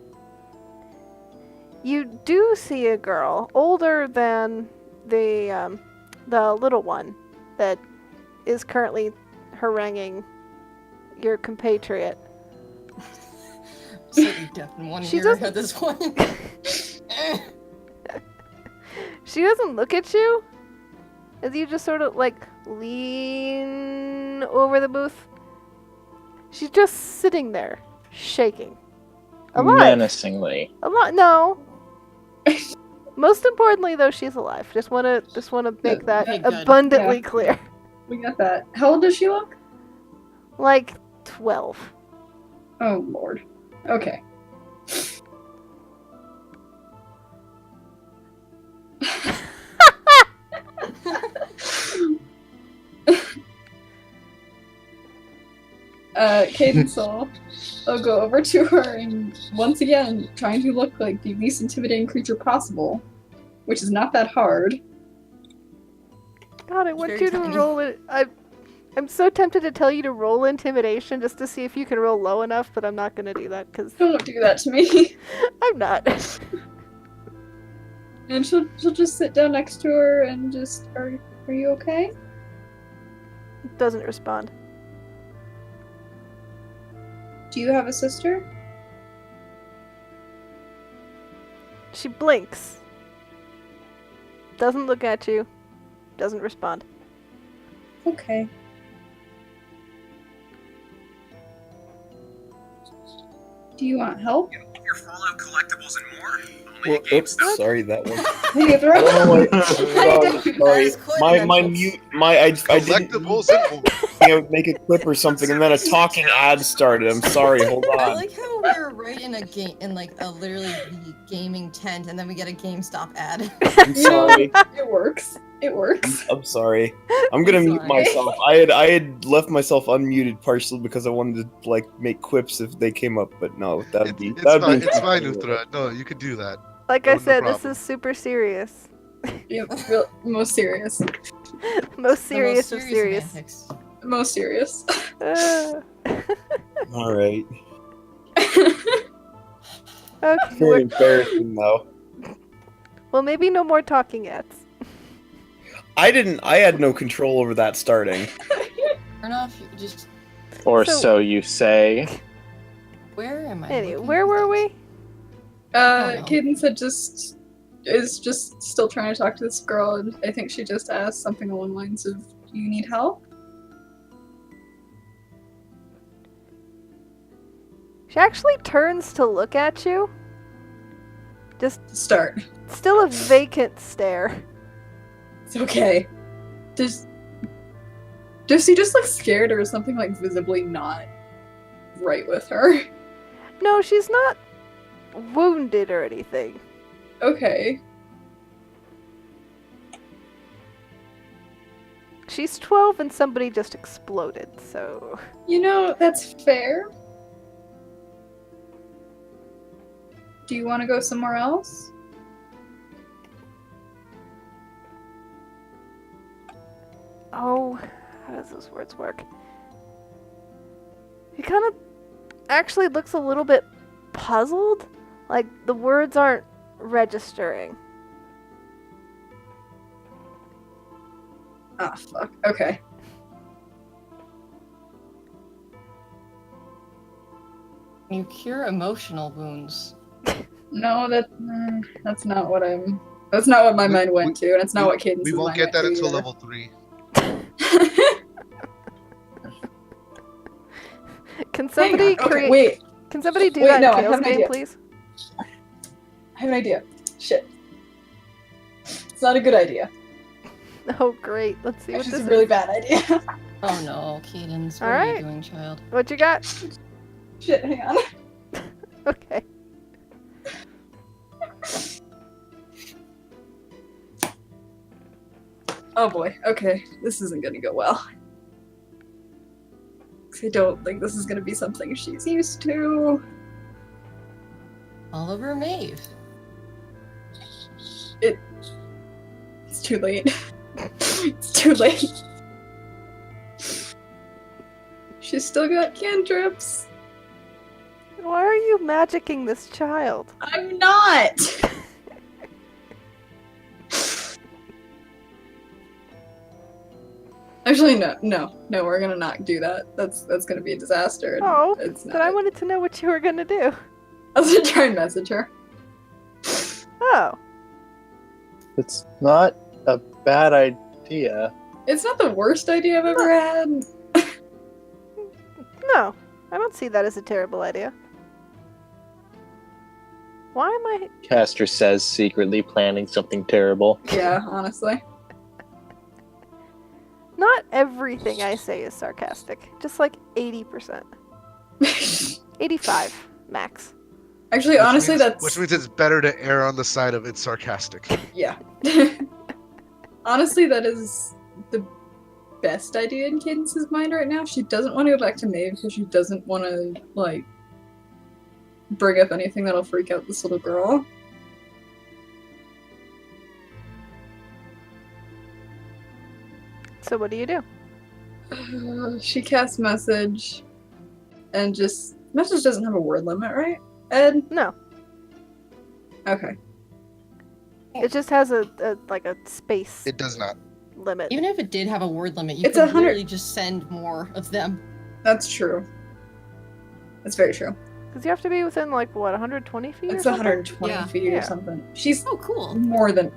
you do see a girl older than the little one that is currently haranguing your compatriot. Slightly deaf in one She ear doesn't- at this point. She doesn't look at you as you just sort of like lean over the booth. She's just sitting there, shaking. Alive. Menacingly. No. Most importantly, though, she's alive. Just wanna make that Okay, good. abundantly Yeah. clear. We got that. How old does she look? Like 12. Oh lord. Okay. Cadence will go over to her and once again trying to look like the least intimidating creature possible, which is not that hard. God, I want Very you to tiny. roll it. I'm so tempted to tell you to roll intimidation just to see if you can roll low enough, but I'm not gonna do that because Don't do that to me. I'm not. And she'll just sit down next to her and just, are you okay? Doesn't respond. Do you have a sister? She blinks. Doesn't look at you. Doesn't respond. Okay. Do you want help? Your Fallout collectibles and more. Only Well, at GameStop. oops, sorry, that one. Hey, throw Sorry. That is quite My mental. mute, I didn't Collectibles and more. make a clip or something, and then a talking ad started. I'm sorry, hold I on. like how we're right in a game, in like a literally the gaming tent, and then we get a GameStop ad. I'm sorry. It works. It works. I'm sorry. I'm gonna It's mute fine. myself. I had left myself unmuted partially because I wanted to like make quips if they came up, but no, that'd be It's that'd fine, be it's fine, Uthra. No, you could do that. Like No, I no said, this problem. is super serious. Yep, most serious. Most The serious most of serious. antics. Most serious. Uh, all right. okay. Very embarrassing though. Well, maybe no more talking ads. I had no control over that starting. Turn off. Just Or So- so you say. where am I? Anyway, looking where for were this? we? no. Cadence is just still trying to talk to this girl, and I think she just asked something along the lines of, "Do you need help?" She actually turns to look at you. Just Start. still a vacant stare. It's okay. Does she just look scared, or is something like visibly not right with her? No, she's not wounded or anything. Okay. She's 12 and somebody just exploded, so... You know, that's fair. Do you want to go somewhere else? Oh, how does those words work? He kind of actually looks a little bit puzzled. Like, the words aren't registering. Ah, fuck. Okay. You cure emotional wounds. No, that's not what I'm. That's not what my mind went to, and it's not what Cadence's We won't mind get that went to until either. level 3. Can somebody Hang on. Okay, create... wait. Can somebody do Wait, that no, in I have Kale's an game, idea. please? I have an idea. Shit. It's not a good idea. Oh, great. Let's see what Actually, this it's a really is. bad idea. Oh no, Cadence, what All are right. you doing, child? What you got? Shit, hang on. Okay. Oh boy. Okay, this isn't gonna go well. 'Cause I don't think this is gonna be something she's used to. Oliver Maeve. It's too late. It's too late. She's still got cantrips. Why are you magicking this child? I'm not. Actually, no. We're gonna not do that. That's gonna be a disaster. and Oh, it's not. but I wanted to know what you were gonna do. I was gonna try and message her. Oh. It's not a bad idea. It's not the worst idea I've ever had. No, I don't see that as a terrible idea. Why am I... Caster says, secretly planning something terrible. Yeah, honestly. Not everything I say is sarcastic. Just like 80%. 85, max. Actually, honestly, Which means it's better to err on the side of it's sarcastic. yeah. Honestly, that is the best idea in Cadence's mind right now. She doesn't want to go back to Maeve because she doesn't want to, like, bring up anything that'll freak out this little girl. So what do you do? She casts message, and just message doesn't have a word limit, right, Ed? No. Okay. It just has a like a space It does not. limit. Even if it did have a word limit, you It's could 100 literally just send more of them. That's true. That's very true. Because you have to be within like what, 120 feet? It's or something? 120 Yeah. feet Yeah. or something. She's Oh, cool.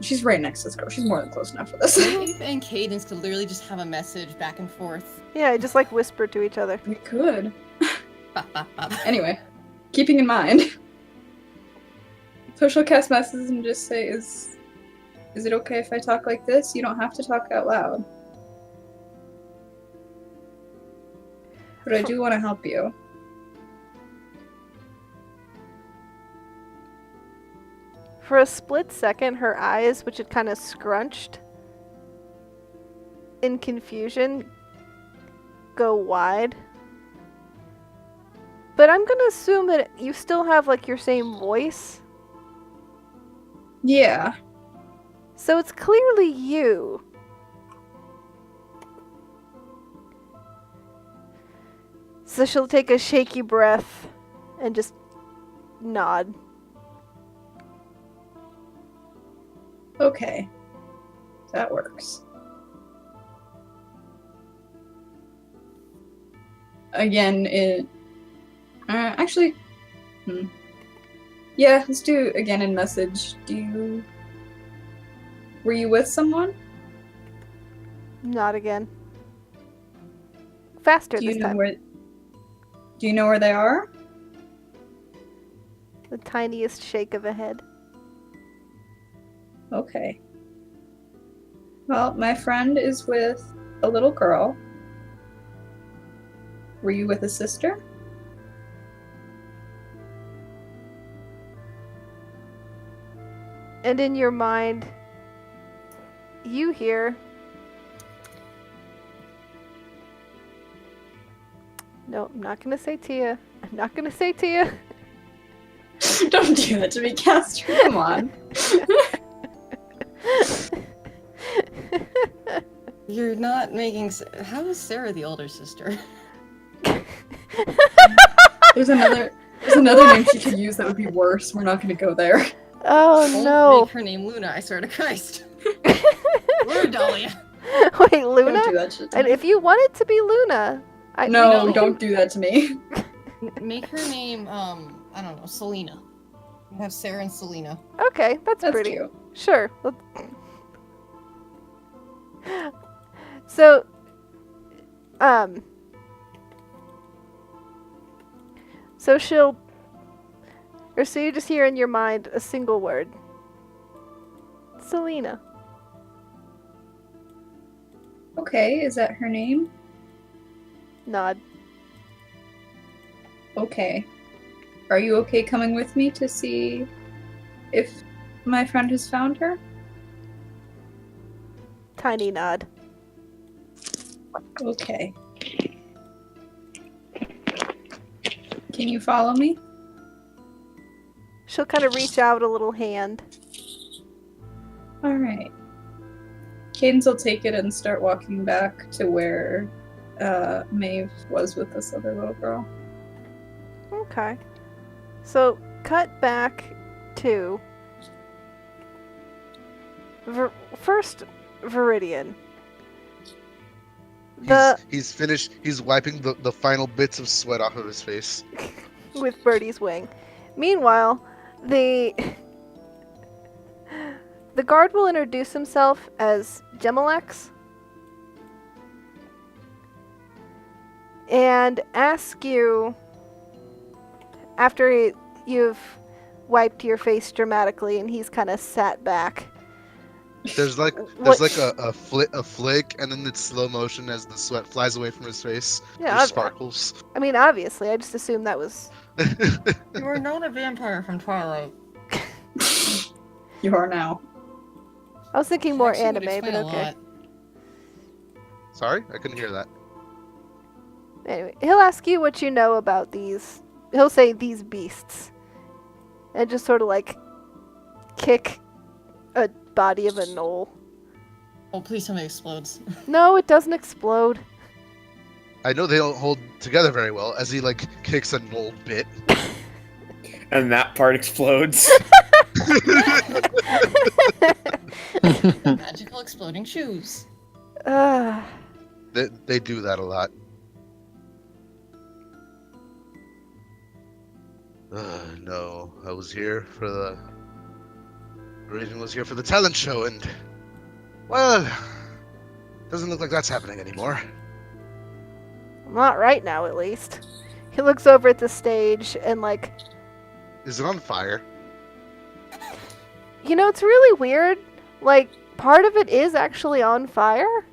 she's right next to this girl. She's more than close enough for this. Maeve and Cadence could literally just have a message back and forth. Yeah, just like whisper to each other. We could. Bop, bop, bop. Anyway, keeping in mind, so she'll cast messages and just say, "Is it okay if I talk like this? You don't have to talk out loud, but I do want to help you." For a split second, her eyes, which had kind of scrunched in confusion, go wide. But I'm gonna assume that you still have like your same voice. Yeah. So it's clearly you. So she'll take a shaky breath and just nod. Okay. That works. Again, it. Actually. Yeah, let's do again in message. Were you with someone? Not again. Faster Do this you know time. where they are? The tiniest shake of a head. Okay. Well, my friend is with a little girl. Were you with a sister? And in your mind, you hear. No, I'm not gonna say Tia. I'm not gonna say Tia. Don't do that to me, Castor. Come on. You're not making. How is Sarah the older sister? There's another name she could use that would be worse. We're not going to go there. Oh Don't no! make her name Luna, I swear to Christ. Or Dahlia. Wait, Luna? Don't do that shit to And me. if you want it to be Luna, No, we can- don't do that to me. Make her name, I don't know, Selena. You have Sarah and Selena. Okay, that's That's pretty. cute. Sure. So, so she'll, or so you just hear in your mind a single word. Selena. Okay, is that her name? Nod. Okay. Are you okay coming with me to see if my friend has found her? Tiny nod. Okay. Can you follow me? She'll kind of reach out a little hand. Alright. Cadence will take it and start walking back to where Maeve was with this other little girl. Okay. So, cut back to first Viridian. He's finished. He's wiping the final bits of sweat off of his face. With Birdie's wing. Meanwhile, the guard will introduce himself as Gemelex and ask you, after you've wiped your face dramatically and he's kind of sat back. There's like a flick, and then it's slow motion as the sweat flies away from his face. Yeah, There's sparkles. I mean, obviously, I just assumed that was. You are not a vampire from Twilight. You are now. I was thinking more Actually would anime, but explain a okay. lot. Sorry, I couldn't hear that. Anyway, he'll ask you what you know about these. He'll say these beasts. And just sort of like kick a body of a gnoll. Oh, please tell me it explodes. No, it doesn't explode. I know they don't hold together very well, as he like kicks an old bit. And that part explodes. Magical exploding shoes. They do that a lot. No, I was here for the Reason was here for the talent show, and well, doesn't look like that's happening anymore. Not right now, at least. He looks over at the stage and like, Is it on fire? you know, it's really weird. Like, part of it is actually on fire.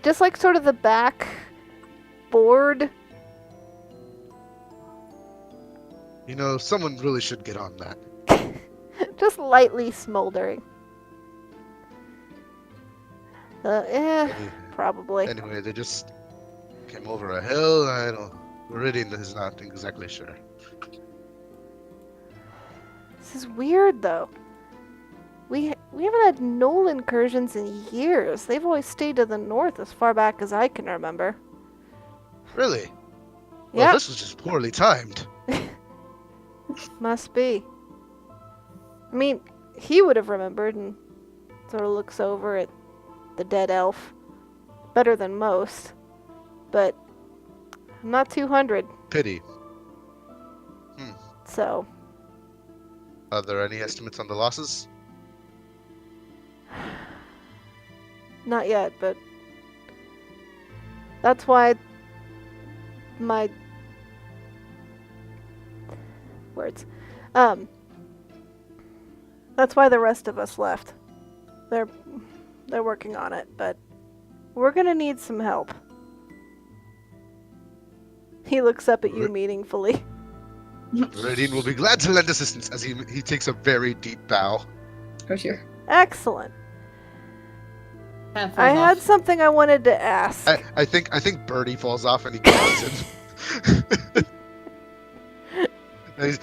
Just like sort of the back board. You know, someone really should get on that. Just lightly smoldering. Probably. Anyway, they just came over a hill. I don't. Meridian is not exactly sure. This is weird, though. We haven't had Gnoll incursions in years. They've always stayed to the north as far back as I can remember. Really? Well, Yeah, this was just poorly timed. must be. I mean, he would have remembered and sort of looks over at the dead elf. Better than most. But I'm not 200, Pity. so... Are there any estimates on the losses? Not yet, but that's why my words. That's why the rest of us left. They're working on it, but we're gonna need some help. He looks up at you meaningfully. Meridian will be glad to lend assistance as he takes a very deep bow. Oh dear. Excellent. Hat falls I had off. something I wanted to ask. I think Birdie falls off and he catches him.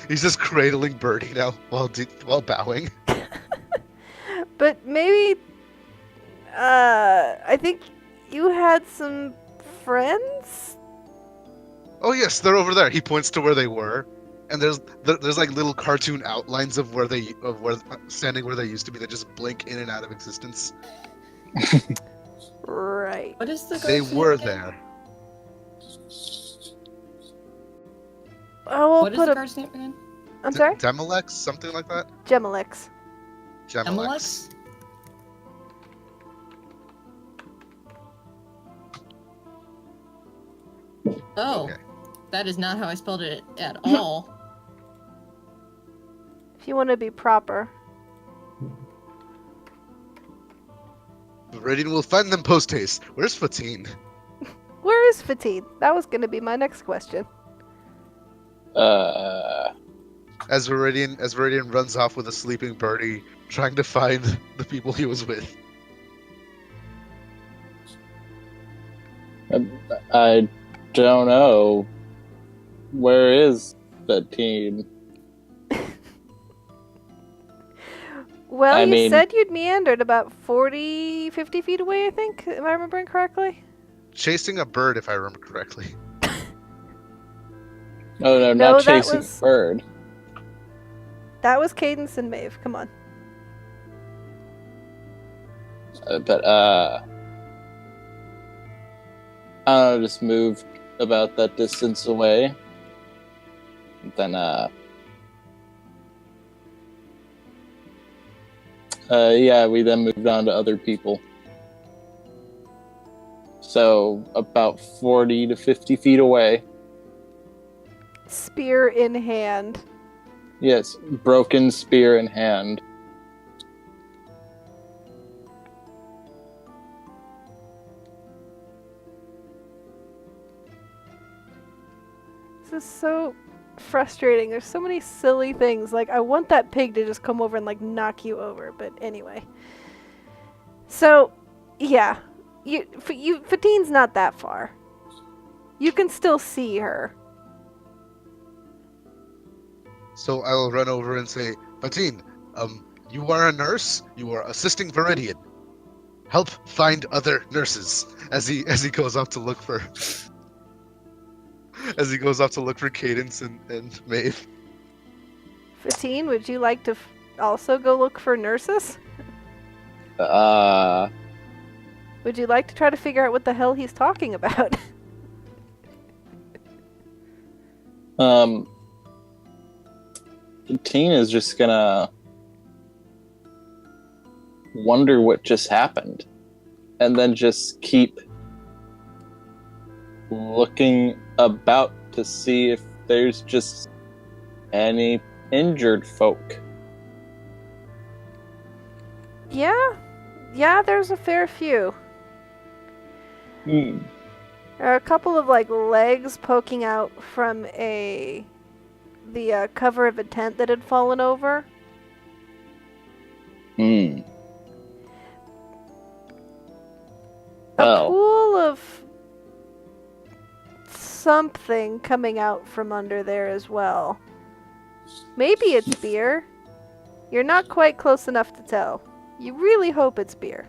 He's just cradling Birdie now while bowing. But maybe, I think you had some friends? Oh yes, they're over there. He points to where they were, and there's like little cartoon outlines of where standing where they used to be. They just blink in and out of existence. Right. What is the They guy's were name again? there. I will What is put the a... guard's name again? I'm sorry? Demalex, something like that. Gemelix. Gemalex. MLS? Oh, Okay. that is not how I spelled it at all. If you want to be proper. Meridian will find them post haste. Where's Fatine? Where is Fatine? That was going to be my next question. As Meridian runs off with a sleeping Birdie, trying to find the people he was with. I don't know. Where is the team? Well, I you mean- said you'd meandered about 40, 50 feet away, I think. Am I remembering correctly? Chasing a bird, if I remember correctly. Oh no, No, not that chasing was- a bird. That was Cadence and Maeve. Come on. But I don't know, just moved about that distance away. Then yeah, we then moved on to other people. So about 40 to 50 feet away. Spear in hand. Yes, broken spear in hand. This is so frustrating. There's so many silly things. Like, I want that pig to just come over and, like, knock you over. But anyway. So, yeah. Fatine's not that far. You can still see her. So I'll run over and say, Patine, you are a nurse. You are assisting Viridian. Help find other nurses as he goes off to look for Cadence and Maeve. Fatine, would you like to also go look for nurses? Would you like to try to figure out what the hell he's talking about? Tina's just gonna wonder what just happened, and then just keep looking about to see if there's just any injured folk. Yeah, there's a fair few. Hmm. There are a couple of legs poking out from the cover of a tent that had fallen over. Hmm. A pool of something coming out from under there as well. Maybe it's beer. You're not quite close enough to tell. You really hope it's beer.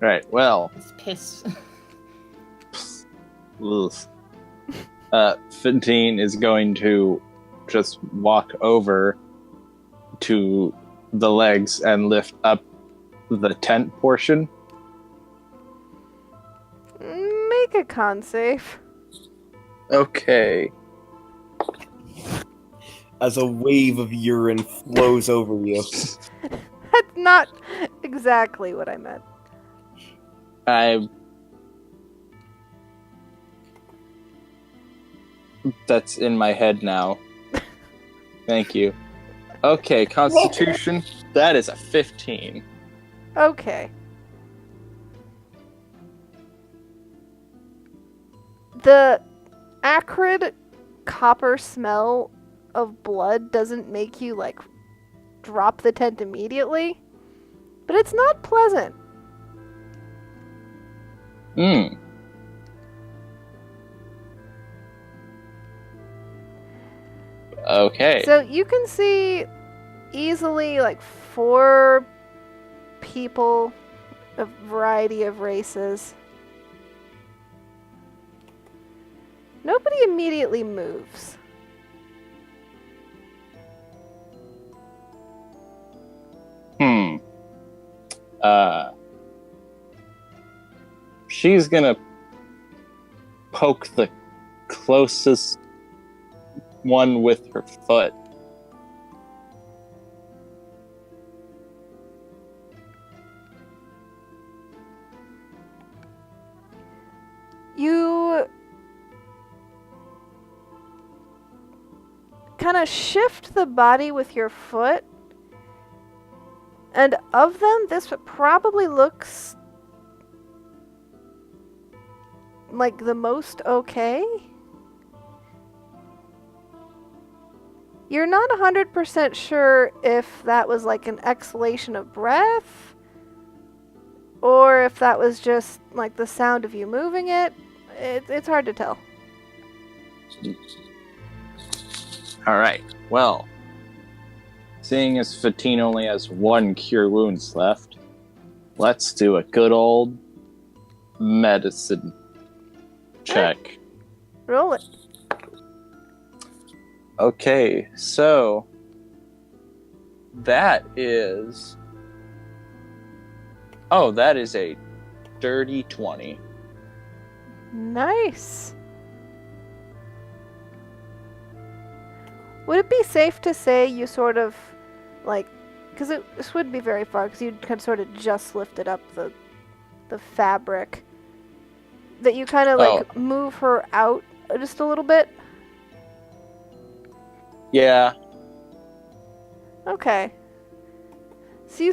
Right, well. It's piss. Fantine is going to just walk over to the legs and lift up the tent portion. Make a con save. Okay. As a wave of urine flows over you. That's not exactly what I meant. That's in my head now. Thank you. Okay, Constitution. That is a 15. Okay. The acrid copper smell of blood doesn't make you drop the tent immediately, but it's not pleasant. Okay. So you can see easily 4 people, a variety of races. Nobody immediately moves. She's gonna poke the closest one with her foot. You kind of shift the body with your foot, and of them, this probably looks like the most okay. You're not 100% sure if that was an exhalation of breath, or if that was just the sound of you moving it. It's hard to tell. Alright, well, seeing as Fatine only has 1 cure wounds left, let's do a good old medicine check. Roll it. Okay, so that is a dirty 20. Nice. Would it be safe to say you sort of because this wouldn't be very far because you could sort of just lifted up the fabric, that you kind of move her out just a little bit? Yeah. Okay. So you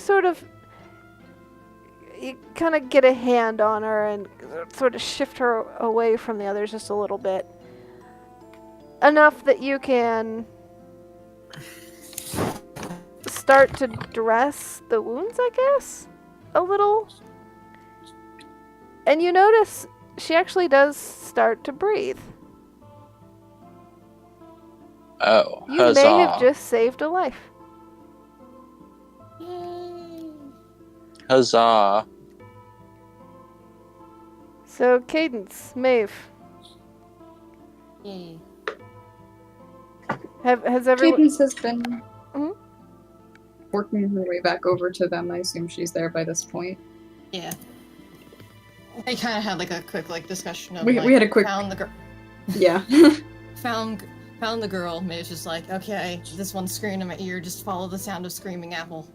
kind of get a hand on her and sort of shift her away from the others just a little bit. Enough that you can start to dress the wounds, I guess? A little? And you notice she actually does start to breathe. Oh, You huzzah. may have just saved a life. Huzzah. So, Cadence, Maeve, Yay. has everyone... Cadence has been Mhm. working her way back over to them. I assume she's there by this point. Yeah. They kind of had like a quick like discussion of We like, had a quick- found the girl. Yeah. Found the girl. Maeve's just like, okay, this one's screaming in my ear. Just follow the sound of screaming apple.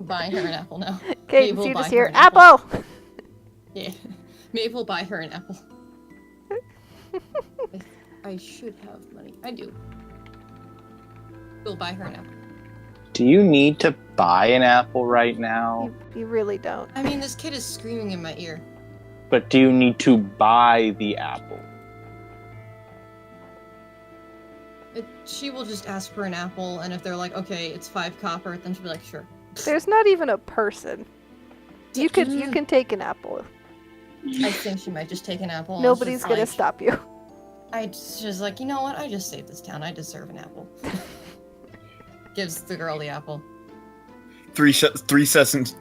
Buying her an apple now. Cadence, will you buy just her hear, an apple. apple! Yeah. Maeve will buy her an apple. I should have money. I do. We'll buy her an apple. Do you need to buy an apple right now? You really don't. I mean, this kid is screaming in my ear. But do you need to buy the apple? She will just ask for an apple, and if they're like, okay, it's 5 copper, then she'll be like, sure. There's not even a person. You can take an apple. I think she might just take an apple. and Nobody's just gonna like, stop you. She's like, you know what? I just saved this town. I deserve an apple. Gives the girl the apple. 3 sessions.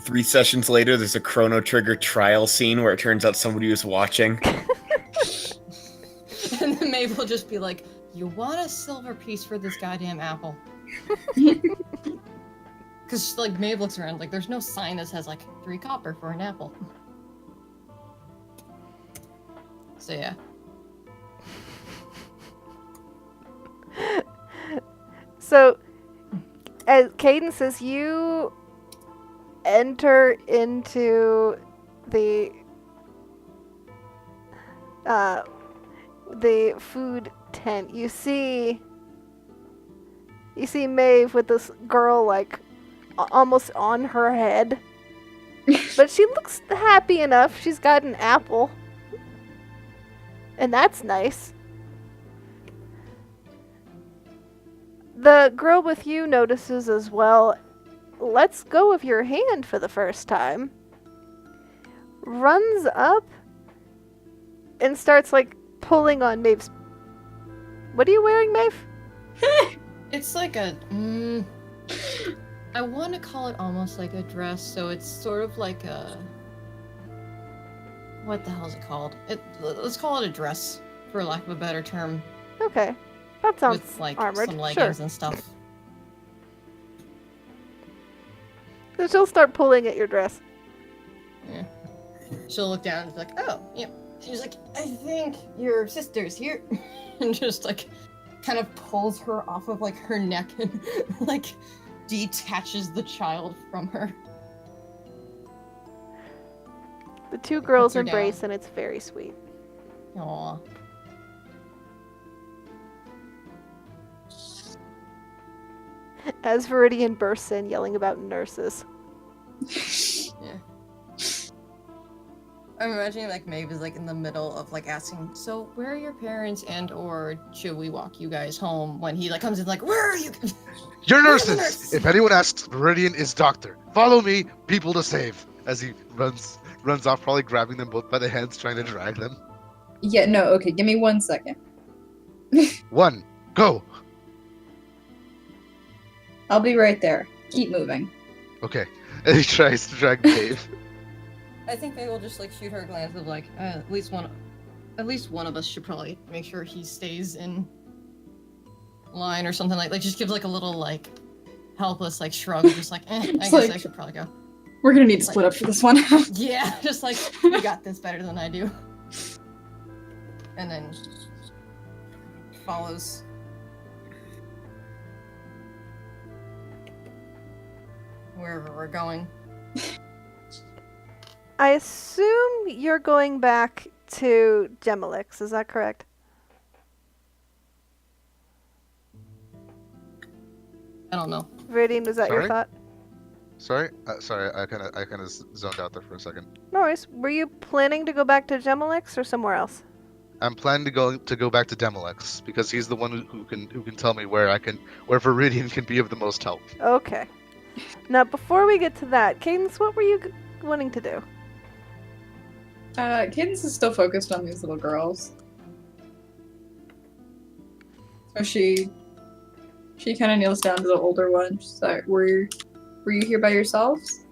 3 sessions later, there's a Chrono Trigger trial scene where it turns out somebody was watching. And then Maeve will just be like, you want a silver piece for this goddamn apple? Because, like, Maeve looks around, like, there's no sign that says, like, 3 copper for an apple. So, yeah. So, as Cadence, as you enter into the food tent, you see Maeve with this girl like almost on her head, but she looks happy enough. She's got an apple, and that's nice. The girl with you notices as well, lets go of your hand for the first time, runs up, and starts like pulling on Maeve's... What are you wearing, Maeve? It's like a... I want to call it almost like a dress, so it's sort of like a... What the hell is it called? Let's call it a dress, for lack of a better term. Okay. That sounds With, like, armored. some leggings Sure. and stuff. So she'll start pulling at your dress. Yeah. She'll look down and be like, oh, yeah. She's like, I think your sister's here. And just, like, kind of pulls her off of, like, her neck and, like, detaches the child from her. The two girls her down. embrace, and it's very sweet. Aww. As Viridian bursts in, yelling about nurses. Yeah. I'm imagining like Maeve is like in the middle of like asking, so where are your parents and or should we walk you guys home, when he like comes in like, where are you? Your Where's the nurses! nurse? If anyone asks, Viridian is doctor. Follow me, people to save. As he runs off, probably grabbing them both by the hands, trying to drag them. Yeah, no, okay, give me 1 second. 1, go! I'll be right there. Keep moving. Okay. And he tries to drag Dave. I think they will just like shoot her a glance of like, at least one of us should probably make sure he stays in line or something like just gives like a little like helpless like shrug, just like, I guess like- I should probably go. We're gonna need to split up for this one. Yeah, just like, you got this better than I do. And then follows. Wherever we're going. I assume you're going back to Gemelix, is that correct? I don't know. Viridian, was that your Sorry? thought? Sorry, I kind of zoned out there for a second. No worries. Were you planning to go back to Gemelix or somewhere else? I'm planning to go back to Demelex because he's the one who can tell me where Viridian can be of the most help. Okay. Now, before we get to that, Cadence, what were you wanting to do? Cadence is still focused on these little girls. So she kind of kneels down to the older one. She's like, were you here by yourselves?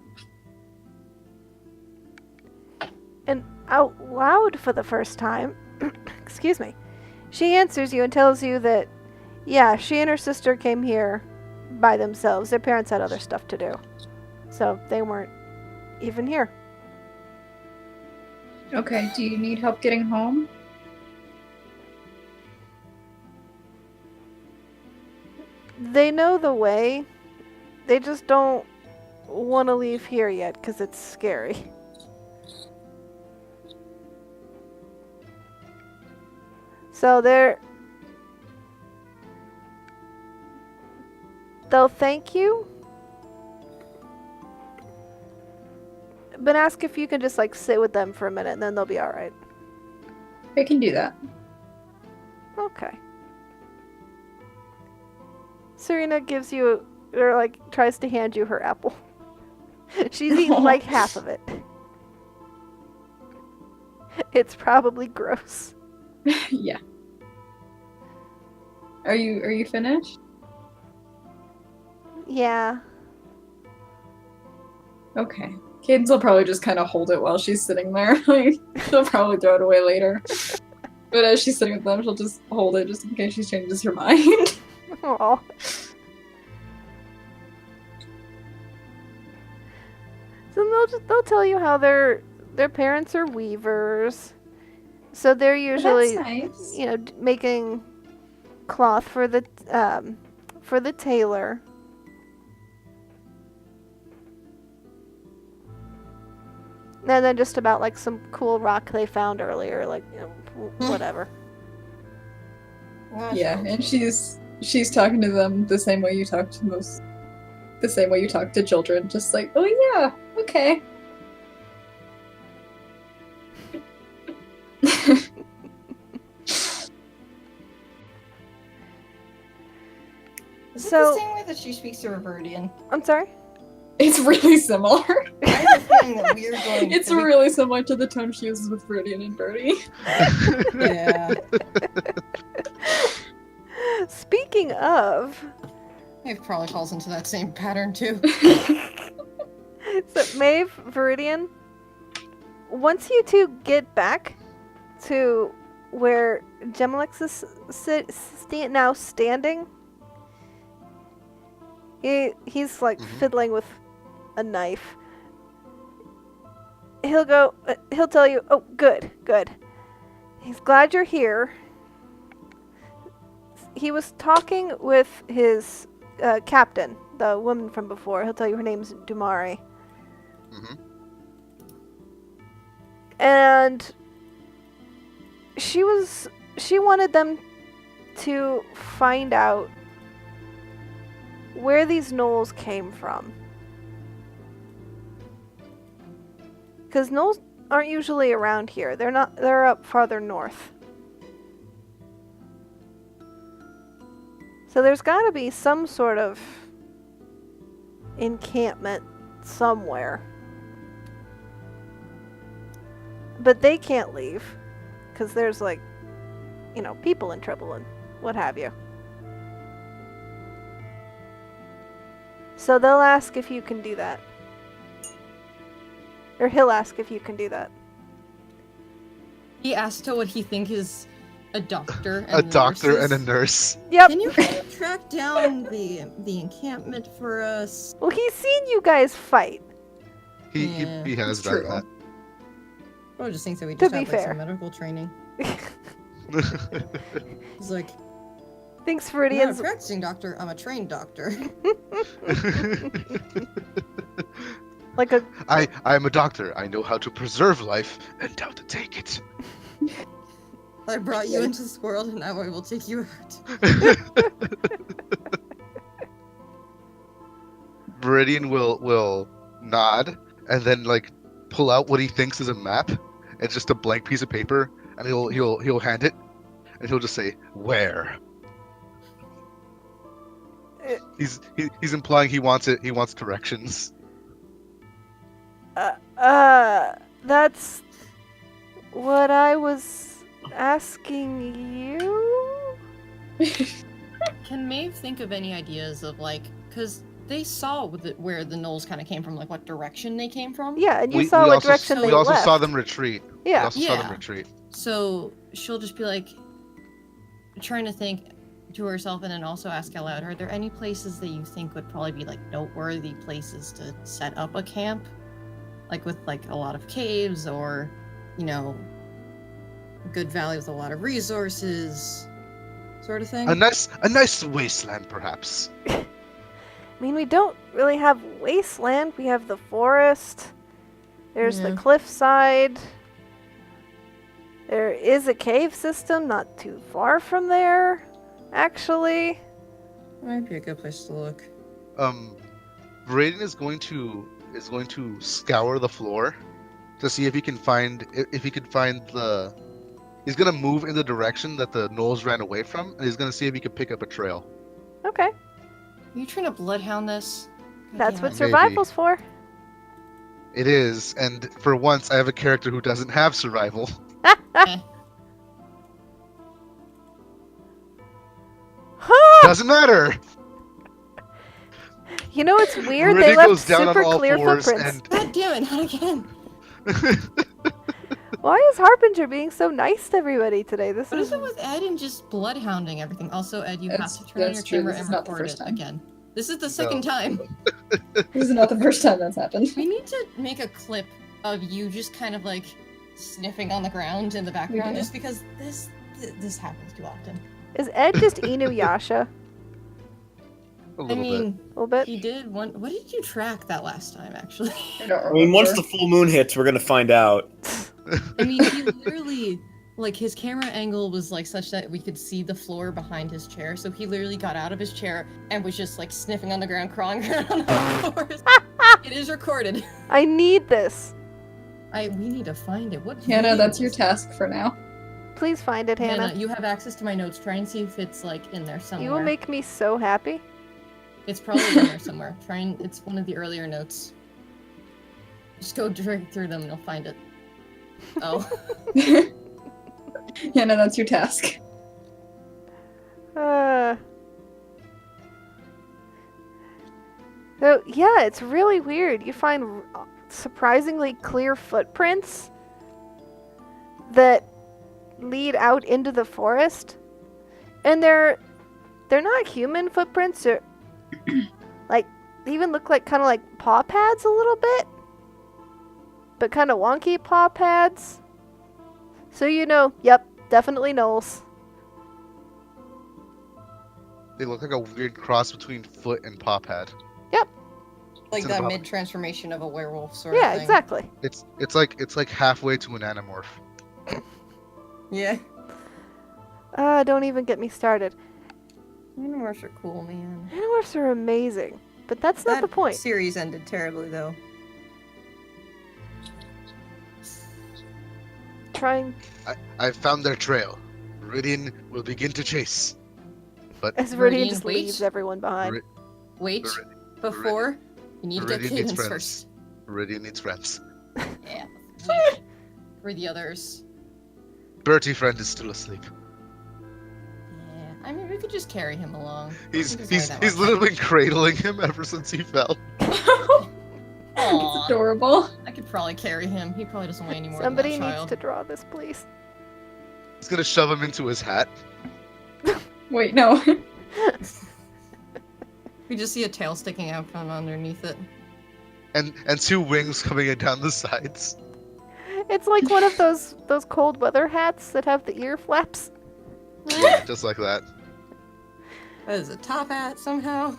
And out loud for the first time, excuse me, she answers you and tells you that, yeah, she and her sister came here by themselves. Their parents had other stuff to do. So they weren't even here. Okay, do you need help getting home? They know the way. They just don't want to leave here yet because it's scary. So they'll thank you, but ask if you can just like sit with them for a minute and then they'll be alright. I can do that. Okay. Serena gives you, or like tries to hand you her apple. She's eaten like half of it. It's probably gross. Yeah. Are you finished? Yeah. Okay. Cadence will probably just kind of hold it while she's sitting there. Like, she'll probably throw it away later. But as she's sitting with them, she'll just hold it just in case she changes her mind. Aw. So they'll tell you how their parents are weavers. So they're usually That's nice. making cloth for the tailor. And then just about like some cool rock they found earlier, like whatever. Yeah, and she's talking to them the same way you talk to children, just like, oh yeah, okay. Is it So- the same way that she speaks to Reverdian? I'm sorry? It's really similar. I have a feeling that we're going. It's really similar to the tone she uses with Viridian and Birdie. Yeah. Speaking of, It probably falls into that same pattern too. so Maeve, Viridian, once you two get back to where Gemilix is now standing, he's like fiddling with a knife. He'll tell you, oh, good. He's glad you're here. He was talking with his captain, the woman from before. He'll tell you her name's Dumari. Mhm. And she wanted them to find out where these gnolls came from. Because gnolls aren't usually around here. They're up farther north. So there's got to be some sort of encampment somewhere. But they can't leave because there's like, people in trouble and what have you. So they'll ask if you can do that. Or he'll ask if you can do that. He asked her what he think is a doctor and A doctor nurses. and a nurse. Yep. Can you track down the encampment for us? Well, he's seen you guys fight. He Yeah, has it's done true. that. I just think that we To just be have like fair. some medical training. He's like, Thanks, I'm not a Viridians. practicing doctor, I'm a trained doctor. Like a I am a doctor. I know how to preserve life and how to take it. I brought you into this world and now I will take you out. Viridian will nod and then like pull out what he thinks is a map. It's just a blank piece of paper, and he'll hand it, and he'll just say, "Where?" He's implying he wants it. He wants directions. that's what I was asking you? Can Maeve think of any ideas of like, because they saw where the gnolls kind of came from, like what direction they came from? Yeah, and you saw what direction they we also left. saw them retreat. We Yeah. also saw them retreat. So she'll just be like, trying to think to herself and then also ask out loud, are there any places that you think would probably be like noteworthy places to set up a camp? Like with like a lot of caves or, you know, a good valley with a lot of resources, sort of thing? A nice wasteland, perhaps. I mean, we don't really have wasteland. We have the forest. There's the Yeah. cliffside. There is a cave system not too far from there, actually. Might be a good place to look. Raiden is going to scour the floor to see if he can find the. He's gonna move in the direction that the gnolls ran away from, and he's gonna see if he can pick up a trail. Okay. Are you trying to bloodhound this? That's God what damn it. survival's for. It is, and for once, I have a character who doesn't have survival. Doesn't matter. You know, it's weird. Raiden They left goes down on super all clear fours footprints. God damn it, not again. Why is Harbinger being so nice to everybody today? This What is is it with Ed and just bloodhounding everything? Also, Ed, you have That's- to turn on your that's true. camera This and is not the record first it time. again. This is the second time. This is not the first time that's happened. We need to make a clip of you just kind of like sniffing on the ground in the background, do. just because this happens too often. Is Ed just Inuyasha? A I little mean, A little bit. he did one. What did you track that last time, actually? I don't I mean, once remember. the full moon hits, we're gonna find out. I mean, he literally, like, his camera angle was like such that we could see the floor behind his chair. So he literally got out of his chair and was just like sniffing on the ground, crawling around on the floors. It is recorded. I need this. We need to find it. What? Hannah, video that's your was task for now. Please find it, it? Hannah. You have access to my notes. Try and see if it's like in there somewhere. You will make me so happy. It's probably in there somewhere. Try and it's one of the earlier notes. Just go direct through them and you'll find it. Oh. Hannah, that's your task. So yeah, it's really weird. You find surprisingly clear footprints that lead out into the forest, and they're not human footprints. They're like they even look like kind of like paw pads a little bit, but kind of wonky paw pads. So you know, yep, definitely gnolls. They look like a weird cross between foot and paw pad. Like It's that about- mid-transformation of a werewolf sort of Yeah, thing. exactly. It's like halfway to an animorph. Yeah. Don't even get me started. Animorphs are cool, man. Animorphs are amazing, but that's not the point. Series ended terribly, though. Trying I found their trail. Viridian will begin to chase. But as Viridian Viridian just waits. leaves everyone behind. Vir- Wait, Viridian- before, you need to get Viridian needs Cadence friends. first. Viridian needs friends. Yeah. For the others. Bertie friend is still asleep. Yeah. I mean, we could just carry him along. He's He doesn't weigh that much. literally been cradling him ever since he fell. It's Aw, adorable. I could probably carry him. He probably doesn't weigh any more Somebody than that needs child. to draw this, please. He's gonna shove him into his hat. Wait, no. We just see a tail sticking out from underneath it. And two wings coming in down the sides. It's like one of those cold weather hats that have the ear flaps. Yeah, just like that. That is a top hat somehow.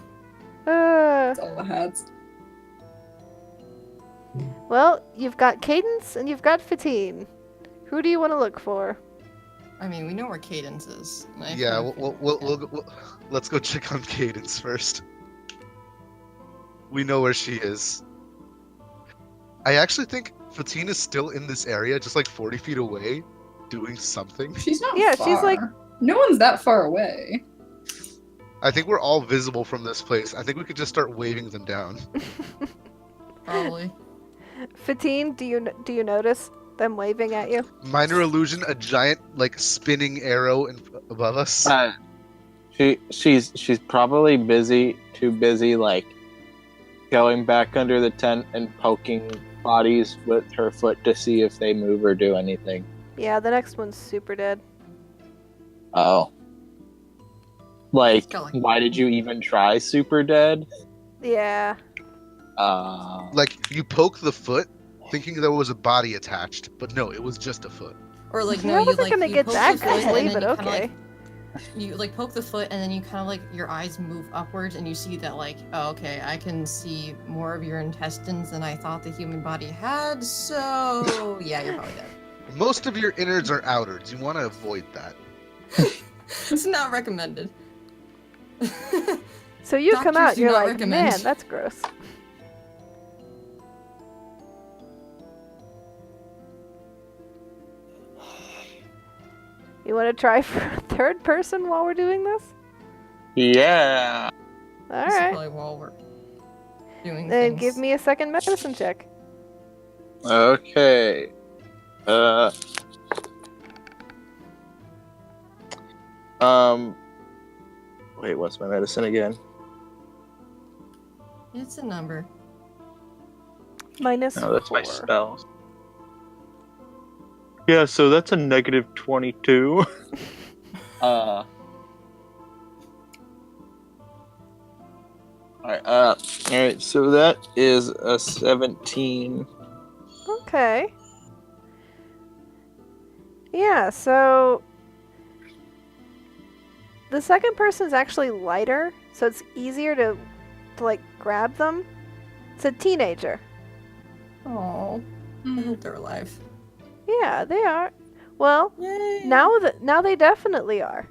Uh, That's all the hats. well, you've got Cadence and you've got Fatine. Who do you want to look for? I mean, we know where Cadence is. and I Yeah, think- we'll let's go check on Cadence first. We know where she is. I actually think Fatine is still in this area, just like 40 feet away, doing something. She's not Yeah, far. she's like- No one's that far away. I think we're all visible from this place. I think we could just start waving them down. Probably. Fatine, do you notice Them waving at you. Minor illusion, a giant like spinning arrow above us. She's probably too busy like going back under the tent and poking bodies with her foot to see if they move or do anything. Yeah, the next one's super dead. Oh. Like, Got, like- why did you even try super dead? Yeah. Like you poke the foot, thinking there was a body attached, but no, it was just a foot. Or like I no, you wasn't like gonna you get poke that the foot and grisly, then but you kinda, okay. like, you like poke the foot and then you kind of like your eyes move upwards and you see that like, oh, okay, I can see more of your intestines than I thought the human body had. So yeah, you're probably dead. Most of your innards are outwards. You want to avoid that. It's not recommended. So you come Doctors out, do you're not like, recommend. man, that's gross. You want to try for a third person while we're doing this? Yeah. All This is right. probably while we're doing Then things. give me a second medicine check. Okay. Wait, what's my medicine again? It's a number. Minus Oh, that's my 4. spells. Yeah, so that's a negative 22. Alright, so that is a 17. Okay. Yeah, so the second person's actually lighter, so it's easier to like grab them. It's a teenager. Oh, I hope they're alive. Yeah, they are. Well, Yay! now they definitely are.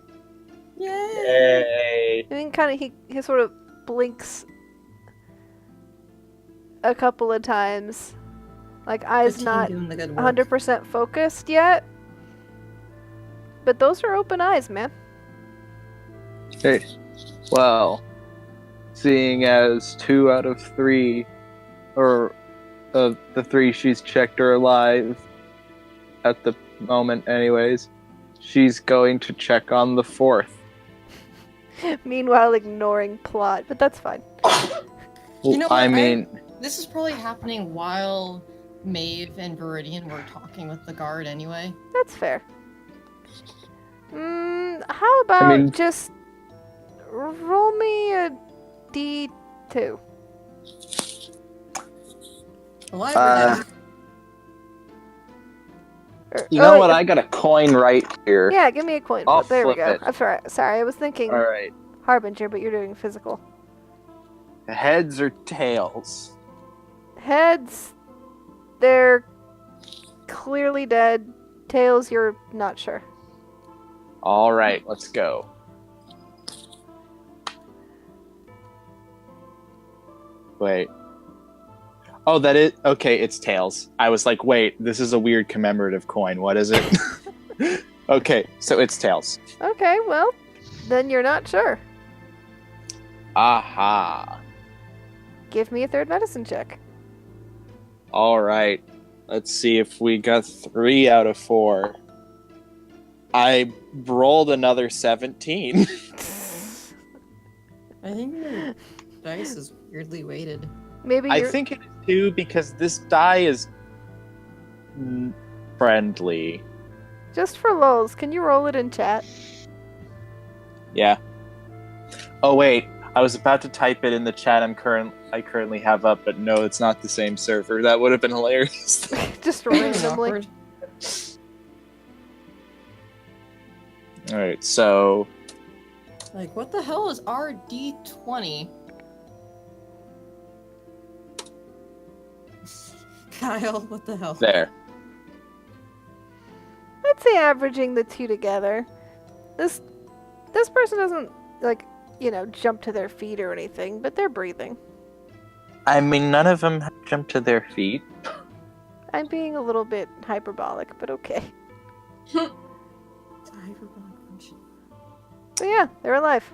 Yay! I mean, kind of he sort of blinks a couple of times, like eyes The team not doing the good work. 100% focused yet. But those are open eyes, man. Hey, well, seeing as 2 out of 3, or of the 3 she's checked are alive at the moment anyways, she's going to check on the 4th. Meanwhile, ignoring plot, but that's fine. You know what, I mean, This is probably happening while Maeve and Viridian were talking with the guard anyway. That's fair. How about just roll me a D2? Alive or dead? you know what? I got a coin right here. Yeah, give me a coin. I'll There we flip go. it. I'm sorry, I was thinking Alright. Harbinger, but you're doing physical. Heads or tails? Heads, they're clearly dead. Tails, you're not sure. Alright, let's go. Wait. Oh, that is... Okay, it's tails. I was like, wait, this is a weird commemorative coin. What is it? Okay, so it's tails. Okay, well, then you're not sure. Aha. Give me a third medicine check. Alright. Let's see if we got 3 out of 4. I rolled another 17. I think your dice is weirdly weighted. Maybe I you're... think it is too because this die is friendly. Just for lulz, can you roll it in chat? Yeah. Oh wait, I was about to type it in the chat I currently have up, but no, it's not the same server. That would have been hilarious. Just Really randomly. awkward. Alright, so Like, what the hell is RD20? Kyle, what the hell? there. Let's say averaging the two together. This person doesn't, like, jump to their feet or anything, but they're breathing. I mean, none of them have jumped to their feet. I'm being a little bit hyperbolic, but okay. But yeah, they're alive.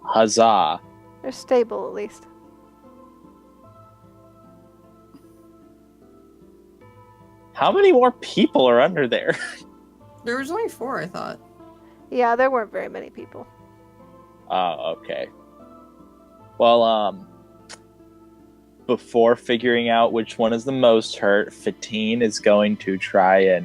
Huzzah. They're stable, at least. How many more people are under there? There was only 4, I thought. Yeah, there weren't very many people. Oh, okay. Well, before figuring out which one is the most hurt, Fatine is going to try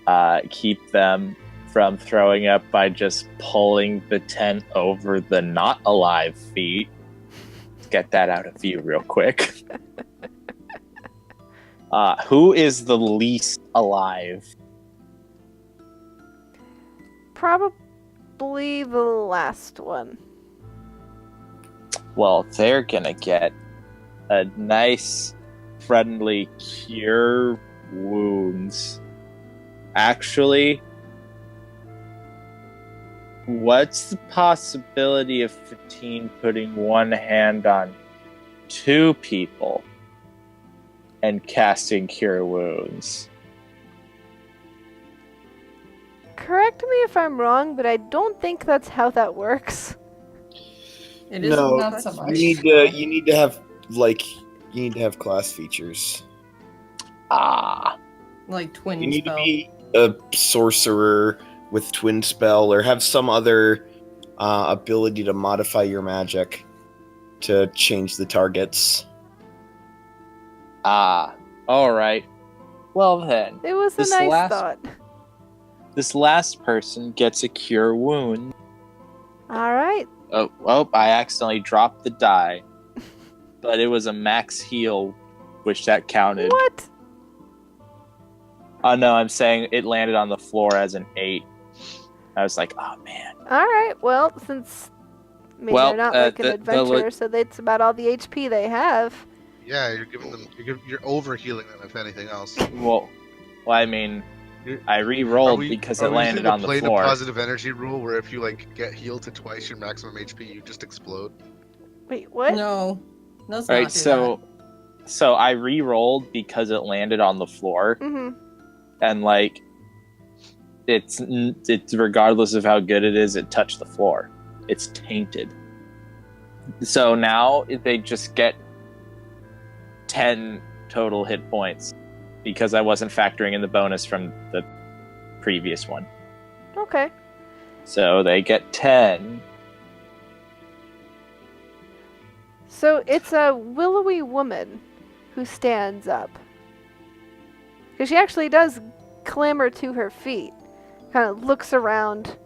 and keep them from throwing up by just pulling the tent over the not alive feet. Let's get that out of view real quick. Who is the least alive? Probably the last one. Well, they're gonna get a nice, friendly cure wounds. Actually, what's the possibility of Fatine putting one hand on 2 people and casting cure wounds? Correct me if I'm wrong, but I don't think that's how that works. It is No, not so much. You need to have class features. Ah, like twin You need spell. to be a sorcerer with twin spell, or have some other ability to modify your magic to change the targets. all right. Well then, It was a This nice last- thought. this last person gets a cure wound. All right. Oh, I accidentally dropped the die. But it was a max heal, which that counted. What? Oh no, I'm saying it landed on the floor as an 8. I was like, oh man. All right. Well, since Well, they're not like an the adventurer, so that's about all the HP they have. Yeah, you're giving them. You're overhealing them, if anything else. Well, I mean, You're- I Are re-rolled we- because are it we landed using on the plane floor. of positive energy rule, where if you get healed to twice your maximum HP, you just explode. Wait, what? No. Let's All not right, do so I re-rolled because it landed on the floor, Mm-hmm. and like, it's regardless of how good it is, it touched the floor. It's tainted. So now they just get 10 total hit points because I wasn't factoring in the bonus from the previous one. Okay. So they get 10. So it's a willowy woman who stands up. Because she actually does clamber to her feet. Kind of looks around.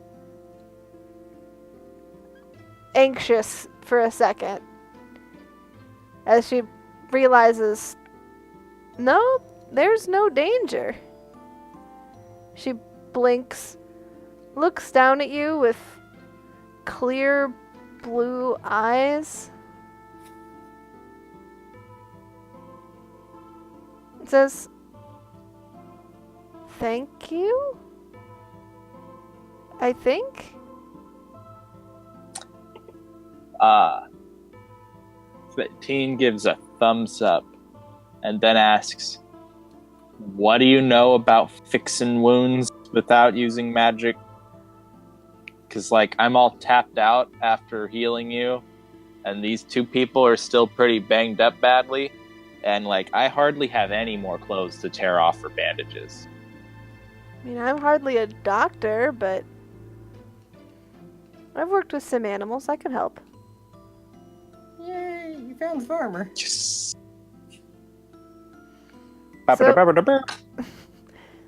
Anxious for a second. As she realizes, no, there's no danger. She blinks, looks down at you with clear blue eyes. It says, "Thank you?" I think? Teen gives a thumbs up and then asks, what do you know about fixing wounds without using magic? Because, like, I'm all tapped out after healing you, and these 2 people are still pretty banged up badly, and, like, I hardly have any more clothes to tear off for bandages. I mean, I'm hardly a doctor, but I've worked with some animals. I can help. Yay, you found the farmer. Yes.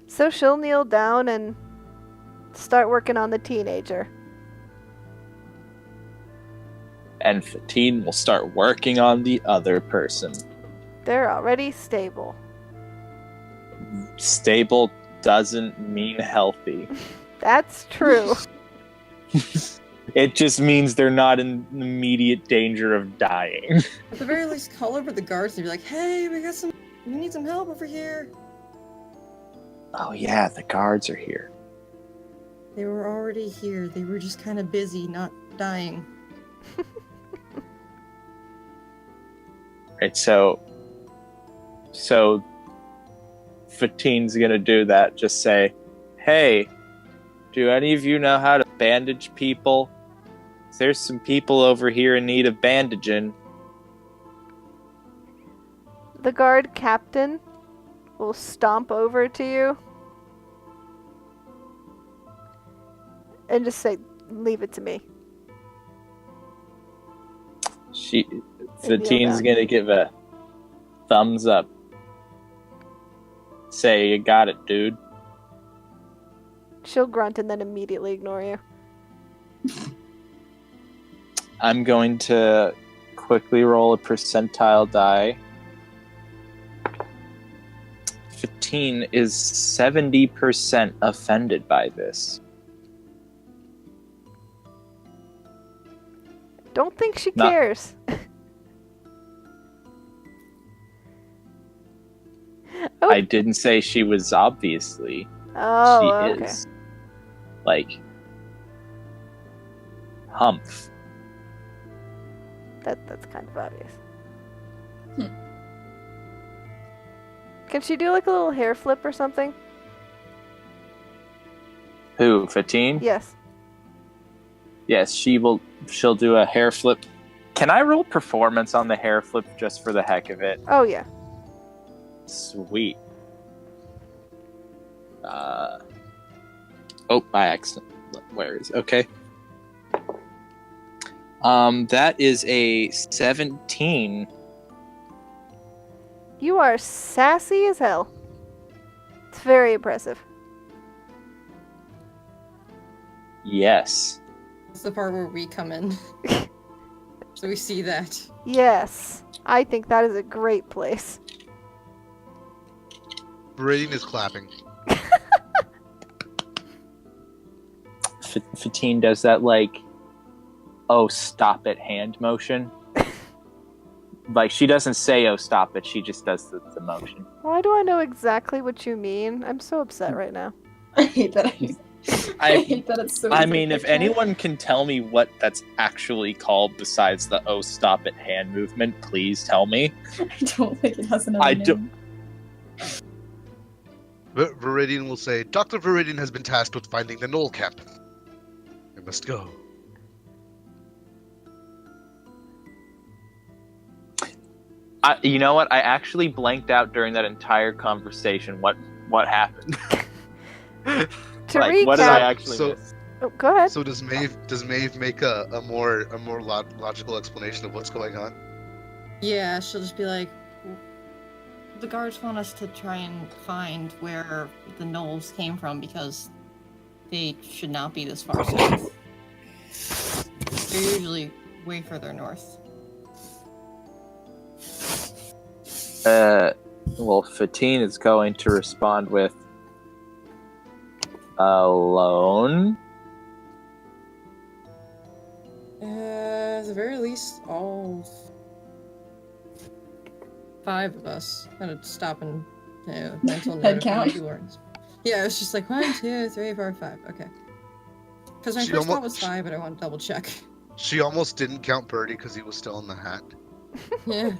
So she'll kneel down and start working on the teenager. And Fatine will start working on the other person. They're already stable. Stable doesn't mean healthy. That's true. It just means they're not in immediate danger of dying. At the very least, call over the guards and be like, hey, we need some help over here. Oh yeah, the guards are here. They were already here. They were just kind of busy, not dying. Right, so Fatine's gonna do that. Just say, hey, do any of you know how to bandage people? There's some people over here in need of bandaging. The guard captain will stomp over to you and just say, "Leave it to me." Fatine's gonna give a thumbs up. Say, you got it, dude. She'll grunt and then immediately ignore you. I'm going to quickly roll a percentile die. 15 is 70% offended by this. Don't think she Not- cares. Oh. I didn't say she was obviously. Oh, She okay. is. Like, humph. That's kind of obvious. Hmm. Can she do like a little hair flip or something? Who, Fatine? Yes. Yes, she'll do a hair flip. Can I roll performance on the hair flip just for the heck of it? Oh yeah. Sweet. Oh, by accident. Where is it? Okay. That is a 17. You are sassy as hell. It's very impressive. Yes. That's the part where we come in. So we see that. Yes. I think that is a great place. Viridian is clapping. Fatine does that, like, oh, stop it hand motion. Like, she doesn't say, oh, stop it. She just does the motion. Why do I know exactly what you mean? I'm so upset right now. I hate that. I hate that it's so. I easy to mean, if picture. anyone can tell me what that's actually called besides the oh, stop it hand movement, please tell me. I don't think it has another I name. don't- Viridian will say, Dr. Viridian has been tasked with finding the Gnoll camp. We must go. You know what? I actually blanked out during that entire conversation. What happened? To Like, what did I recap, actually So- miss? oh, go ahead. So does Maeve make a more logical explanation of what's going on? Yeah, she'll just be like, the guards want us to try and find where the Gnolls came from because they should not be this far south. They're usually way further north. Well, Fatine is going to respond with alone. At the very least, all 5 of us had to stop and mental note Head of how many count? people were. Yeah, it was just like 1, 2, 3, 4, 5. Okay. Because my She first thought almo- was 5, but I want to double check. She almost didn't count Birdie because he was still in the hat. Yeah.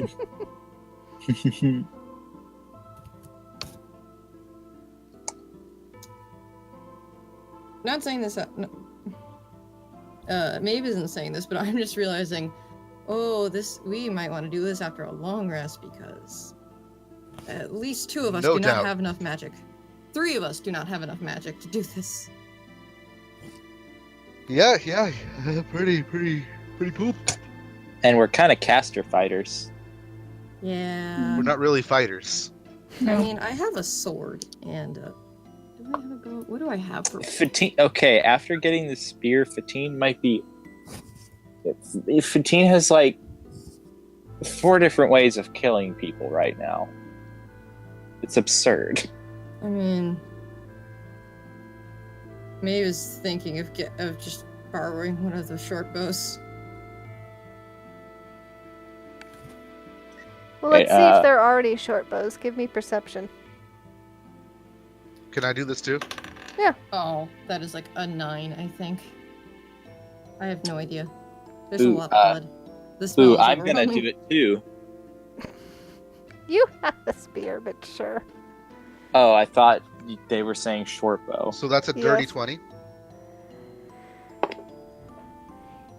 Not saying this. No. Maeve isn't saying this, but I'm just realizing. Oh, we might want to do this after a long rest because at least 2 of us No do doubt. not have enough magic. 3 of us do not have enough magic to do this. Yeah, pretty poop. And we're kind of caster fighters. Yeah. We're not really fighters. I No. mean, I have a sword and. Do I have a bow? What do I have for? Fatine. Okay, after getting the spear, Fatine might be. If Fatine has like 4 different ways of killing people right now. It's absurd. I mean, Maeve is thinking of just borrowing one of the short bows. Well, let's see Hey, if they're already short bows. Give me perception. Can I do this too? Oh, that is like a 9, I think. I have no idea. There's a Ooh, lot of blood. This smell Ooh, is I'm gonna overwhelming. do it too. You have a spear, but sure. Oh, I thought they were saying short bow. So that's a dirty Yes. 20.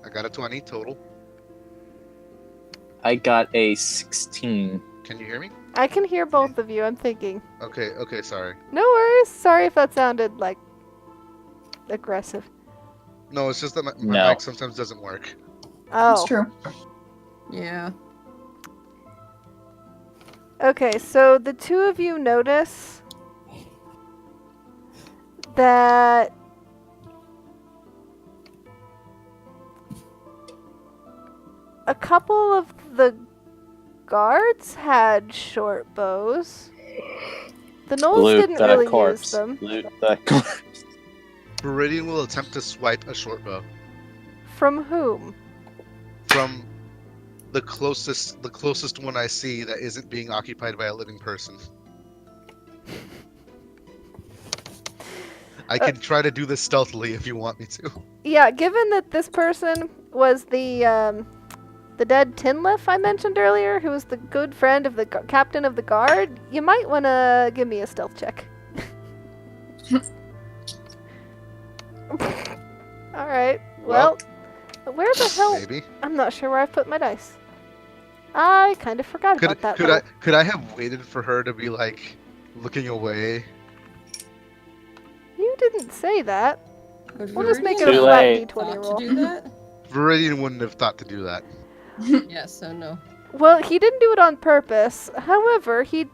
I got a 20 total. I got a 16. Can you hear me? I can hear both of you. I'm thinking. Okay, sorry. No worries. Sorry if that sounded like aggressive. No, it's just that my No. mic sometimes doesn't work. That's Oh. true. Yeah. Okay, so the two of you notice that a couple of the guards had short bows. The Knolls Loot didn't the really corpse. use them. Loot the corpse. Viridian will attempt to swipe a short bow From whom? from the closest one I see that isn't being occupied by a living person. I can try to do this stealthily if you want me to. Yeah, given that this person was the dead Tinliff I mentioned earlier, who was the good friend of the captain of the guard, you might want to give me a stealth check. Alright, well, where the hell? Maybe. I'm not sure where I put my dice. I kind of forgot about that. Could I have waited for her to be like looking away? You didn't say that. Would We'll just make it Too a flat late. d20 thought roll. to do that? Viridian wouldn't have thought to do that. Yeah, so no. Well, he didn't do it on purpose. However, he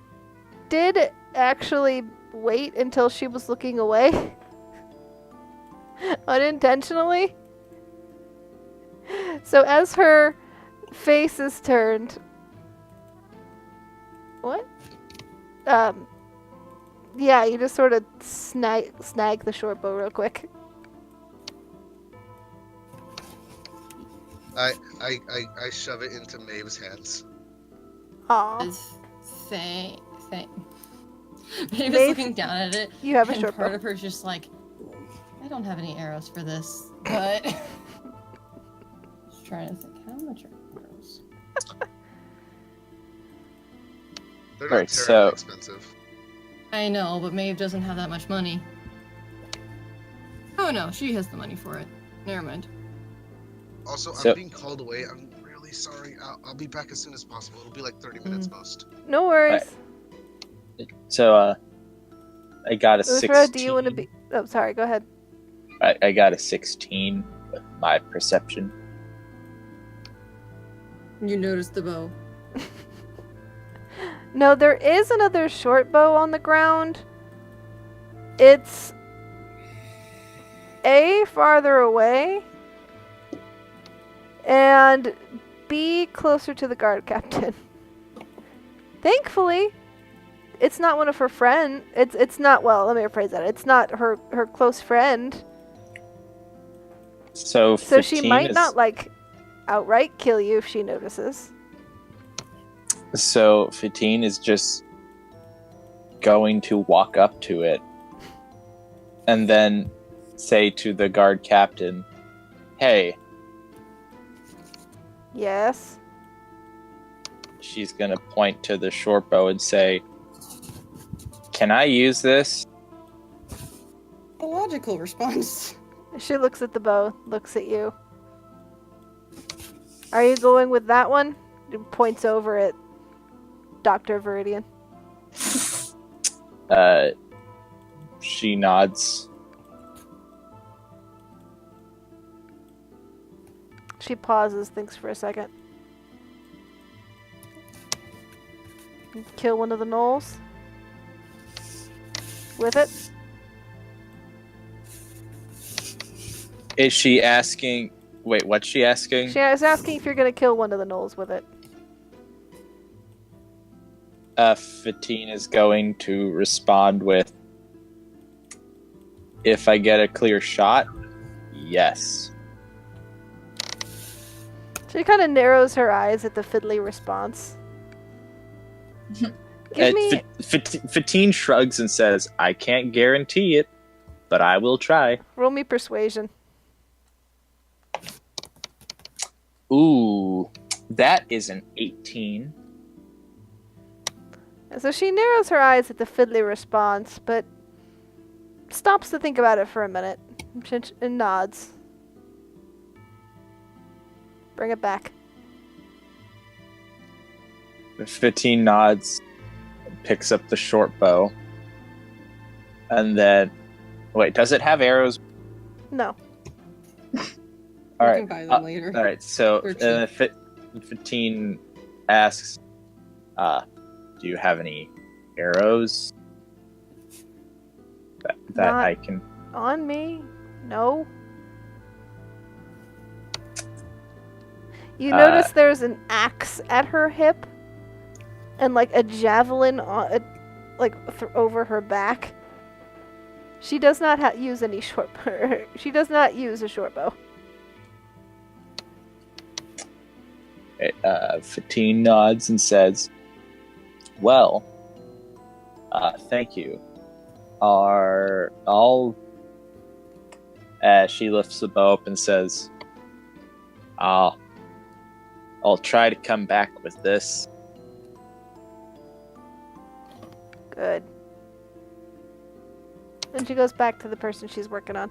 did actually wait until she was looking away. Unintentionally. So as her face is turned... What? Yeah, you just sort of snag the short bow real quick. I shove it into Maeve's hands. Aw. Thank. Maeve Maeve, is looking down at it, You have a and short part bow. of her's just like, I don't have any arrows for this, but... Just trying to think, how much are arrows? They're Right, not terribly so- expensive. I know, but Maeve doesn't have that much money. Oh no, she has the money for it. Never mind. Also, So- I'm being called away. I'm really sorry. I'll be back as soon as possible. It'll be like 30 minutes most. No worries. So, I got a Uzra, 16. do you want to be... Oh, sorry, go ahead. I got a 16 with my perception. You noticed the bow. No, there is another short bow on the ground. It's A, farther away, and B, closer to the guard captain. Thankfully, it's not one of her friends. It's not, well, let me rephrase that. It's not her close friend. So she 15 might is, not, like, outright kill you if she notices. So 15 is just going to walk up to it and then say to the guard captain, "Hey." Yes. She's gonna point to the short bow and say, "Can I use this?" A logical response. She looks at the bow, looks at you. Are you going with that one? And points over at Dr. Viridian. She nods. She pauses, thinks for a second. Kill one of the gnolls. With it. Is she asking? Wait, what's she asking? She is asking if you're going to kill one of the gnolls with it. 15 is going to respond with, "If I get a clear shot, yes." She kind of narrows her eyes at the fiddly response. Give me... 15 shrugs and says, "I can't guarantee it, but I will try." Roll me persuasion. Ooh, that is an 18. So she narrows her eyes at the fiddly response, but stops to think about it for a minute and nods. Bring it back. 15 nods picks up the short bow. And then, wait, does it have arrows? No. All We right. can buy them later. All right. So, They're cheap. 15 asks, "Do you have any arrows that Not- I can?" On me? No. You notice there's an axe at her hip, and like a javelin on, over her back. She does not use any short. She does not use a short bow. 15 nods and says, "Well, thank you. I'll." She lifts the bow up and says, I'll try to come back with this." Good. And she goes back to the person she's working on.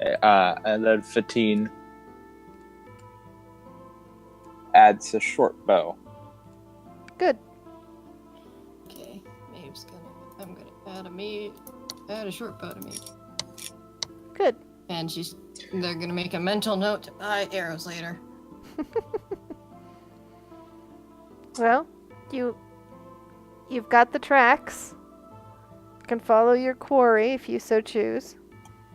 And then 15 adds a short bow. Good. Okay, I'm gonna add a short bow to me. Good. And they're gonna make a mental note to buy arrows later. Well, you've got the tracks. You can follow your quarry if you so choose.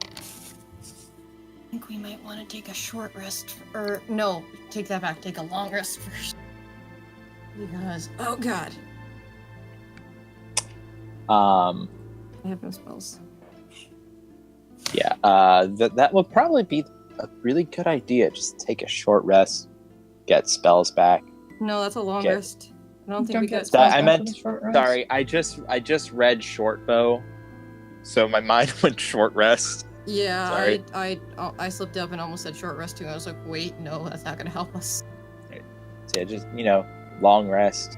I think we might want to take a short rest, or no, take that back. Take a long rest first. Because, oh god, Um, I have no spells. yeah, that would probably be a really good idea. Just take a short rest, get spells back. No, that's a long Okay. rest. I don't think Don't we get got spells I back meant- with a short rest. Sorry, I just read short bow, so my mind went short rest. Yeah, Sorry. I slipped up and almost said short rest too. I was like, wait, no, that's not gonna help us. So yeah, just long rest.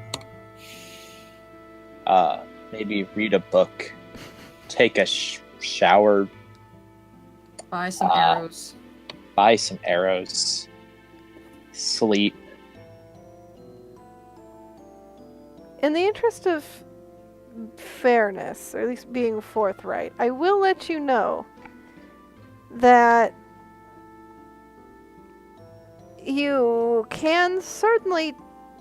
Maybe read a book, take a shower, Buy some Ah. arrows. buy some arrows, sleep. In the interest of fairness, or at least being forthright, I will let you know that you can certainly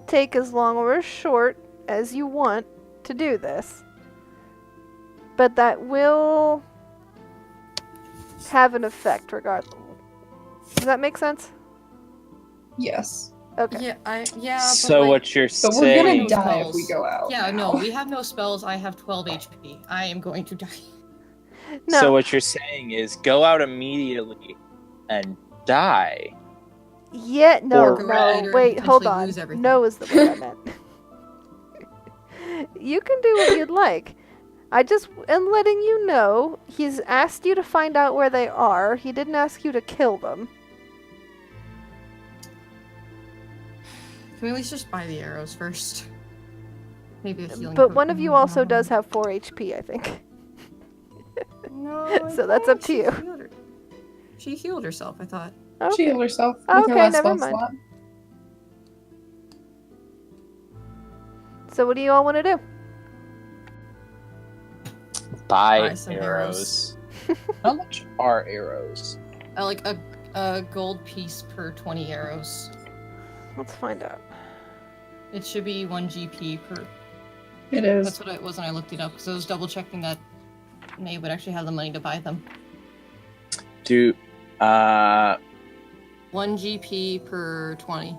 take as long or as short as you want to do this. But that will have an effect regardless. Does that make sense? Yes. Okay. Yeah, So but what you're But we're saying? gonna die if spells. we go out. Yeah, now. no, we have no spells. I have 12 HP. I am going to die. No. So what you're saying is go out immediately and die. Yeah, no, Or no, later wait, and hold potentially on. lose everything. No is the word I meant. You can do what you'd like. I just am letting you know he's asked you to find out where they are. He didn't ask you to kill them. Can we at least just buy the arrows first? Maybe a healing But potion one of you would also help. does have 4 HP, I think. No, So that's up to she you. She healed herself, I thought. She Okay. healed herself with Okay, her last never spell mind. slot. So what do you all want to do? Buy some arrows. How much are arrows? Like a gold piece per 20 arrows. Let's find out. It should be 1 GP per. It is. That's what it was when I looked it up, because I was double checking that they would actually have the money to buy them. Do 1 GP per 20.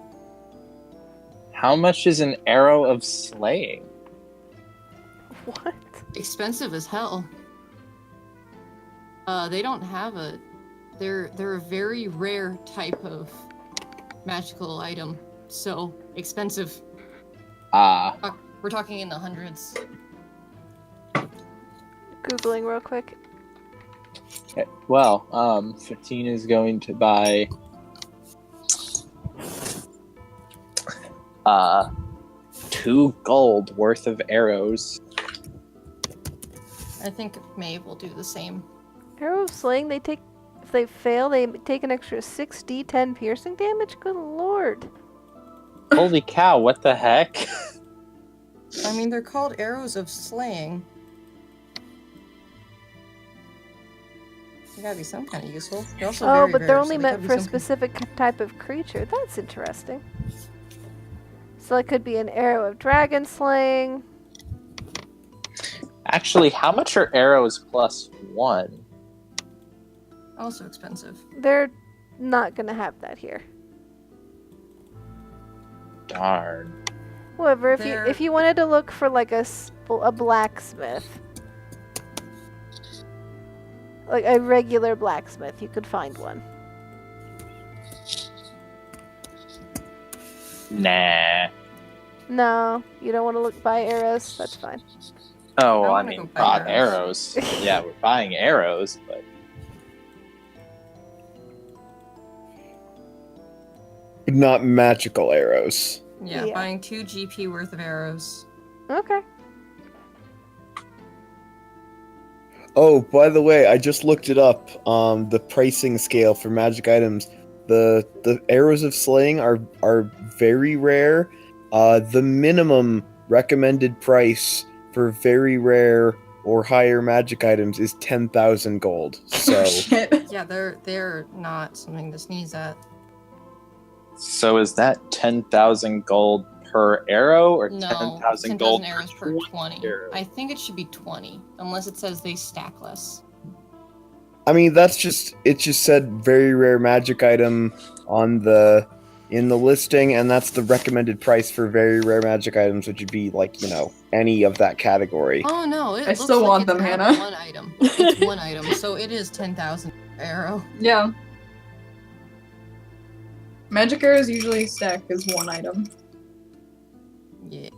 how much is an arrow of slaying? What? Expensive as hell. They don't have a. They're a very rare type of magical item, so expensive. We're talking in the hundreds. Googling real quick. Okay, well, 15 is going to buy 2 gold worth of arrows. I think Maeve will do the same. Arrow of slaying, if they fail, they take an extra 6d10 piercing damage? Good lord. Holy cow, what the heck? I mean, they're called arrows of slaying. They gotta be some kind of useful. They're also Oh, very but they're rare, only so they meant gotta be for a some kind- specific type of creature. That's interesting. So it could be an arrow of dragon slaying. Actually, how much are arrows plus 1? Also expensive. They're not gonna have that here. Darn. However, They're- if you wanted to look for like a blacksmith, like a regular blacksmith, you could find one. Nah. No, you don't want to look by arrows. That's fine. Oh, I I wanna mean, go buy bought arrows. arrows. Yeah, we're buying arrows, but Not magical arrows. Yeah, Yeah. buying 2 GP worth of arrows. Okay. Oh, by the way, I just looked it up. The pricing scale for magic items. The arrows of slaying are very rare. The minimum recommended price for very rare or higher magic items is 10,000 gold. So Shit. Yeah, they're not something to sneeze at. so is that 10,000 gold per arrow or No, 10,000 gold 10,000 arrows per 20. arrow? I think it should be 20, unless it says they stack less. I mean, it just said very rare magic item in the listing, and that's the recommended price for very rare magic items, which would be like, any of that category. Oh no, it I looks still like want it's them, out of Hannah. one item. It's one item, so it is 10,000 arrow. Yeah. Magic arrows usually stack as one item. Yeah.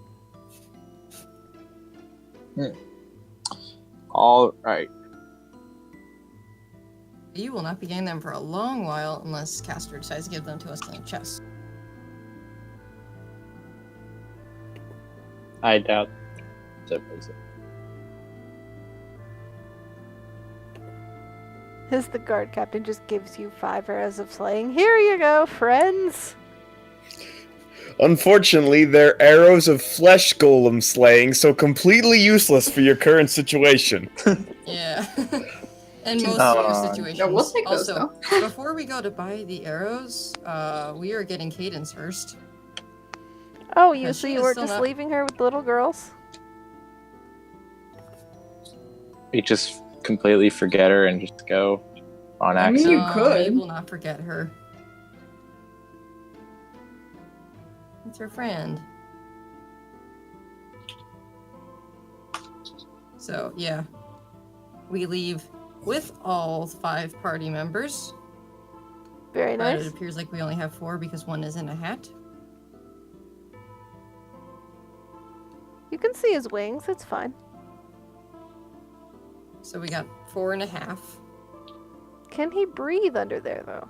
All right. You will not be getting them for a long while unless Castor decides to give them to us in a chest. I doubt that was it. As the guard captain just gives you 5 arrows of slaying. Here you go, friends. Unfortunately, they're arrows of flesh golem slaying, so completely useless for your current situation. Yeah. And most Oh, serious situations. Yeah, we'll take those, also, before we go to buy the arrows, we are getting Cadence first. Oh, Yeah, so she you is were still just not- leaving her with little girls? We just completely forget her and just go on I mean, accident. you No, could. We will not forget her. It's her friend. So, yeah. We leave with all 5 party members. Very But nice. it appears like we only have 4 because one is in a hat. You can see his wings, it's fine. So we got 4.5. Can he breathe under there, though?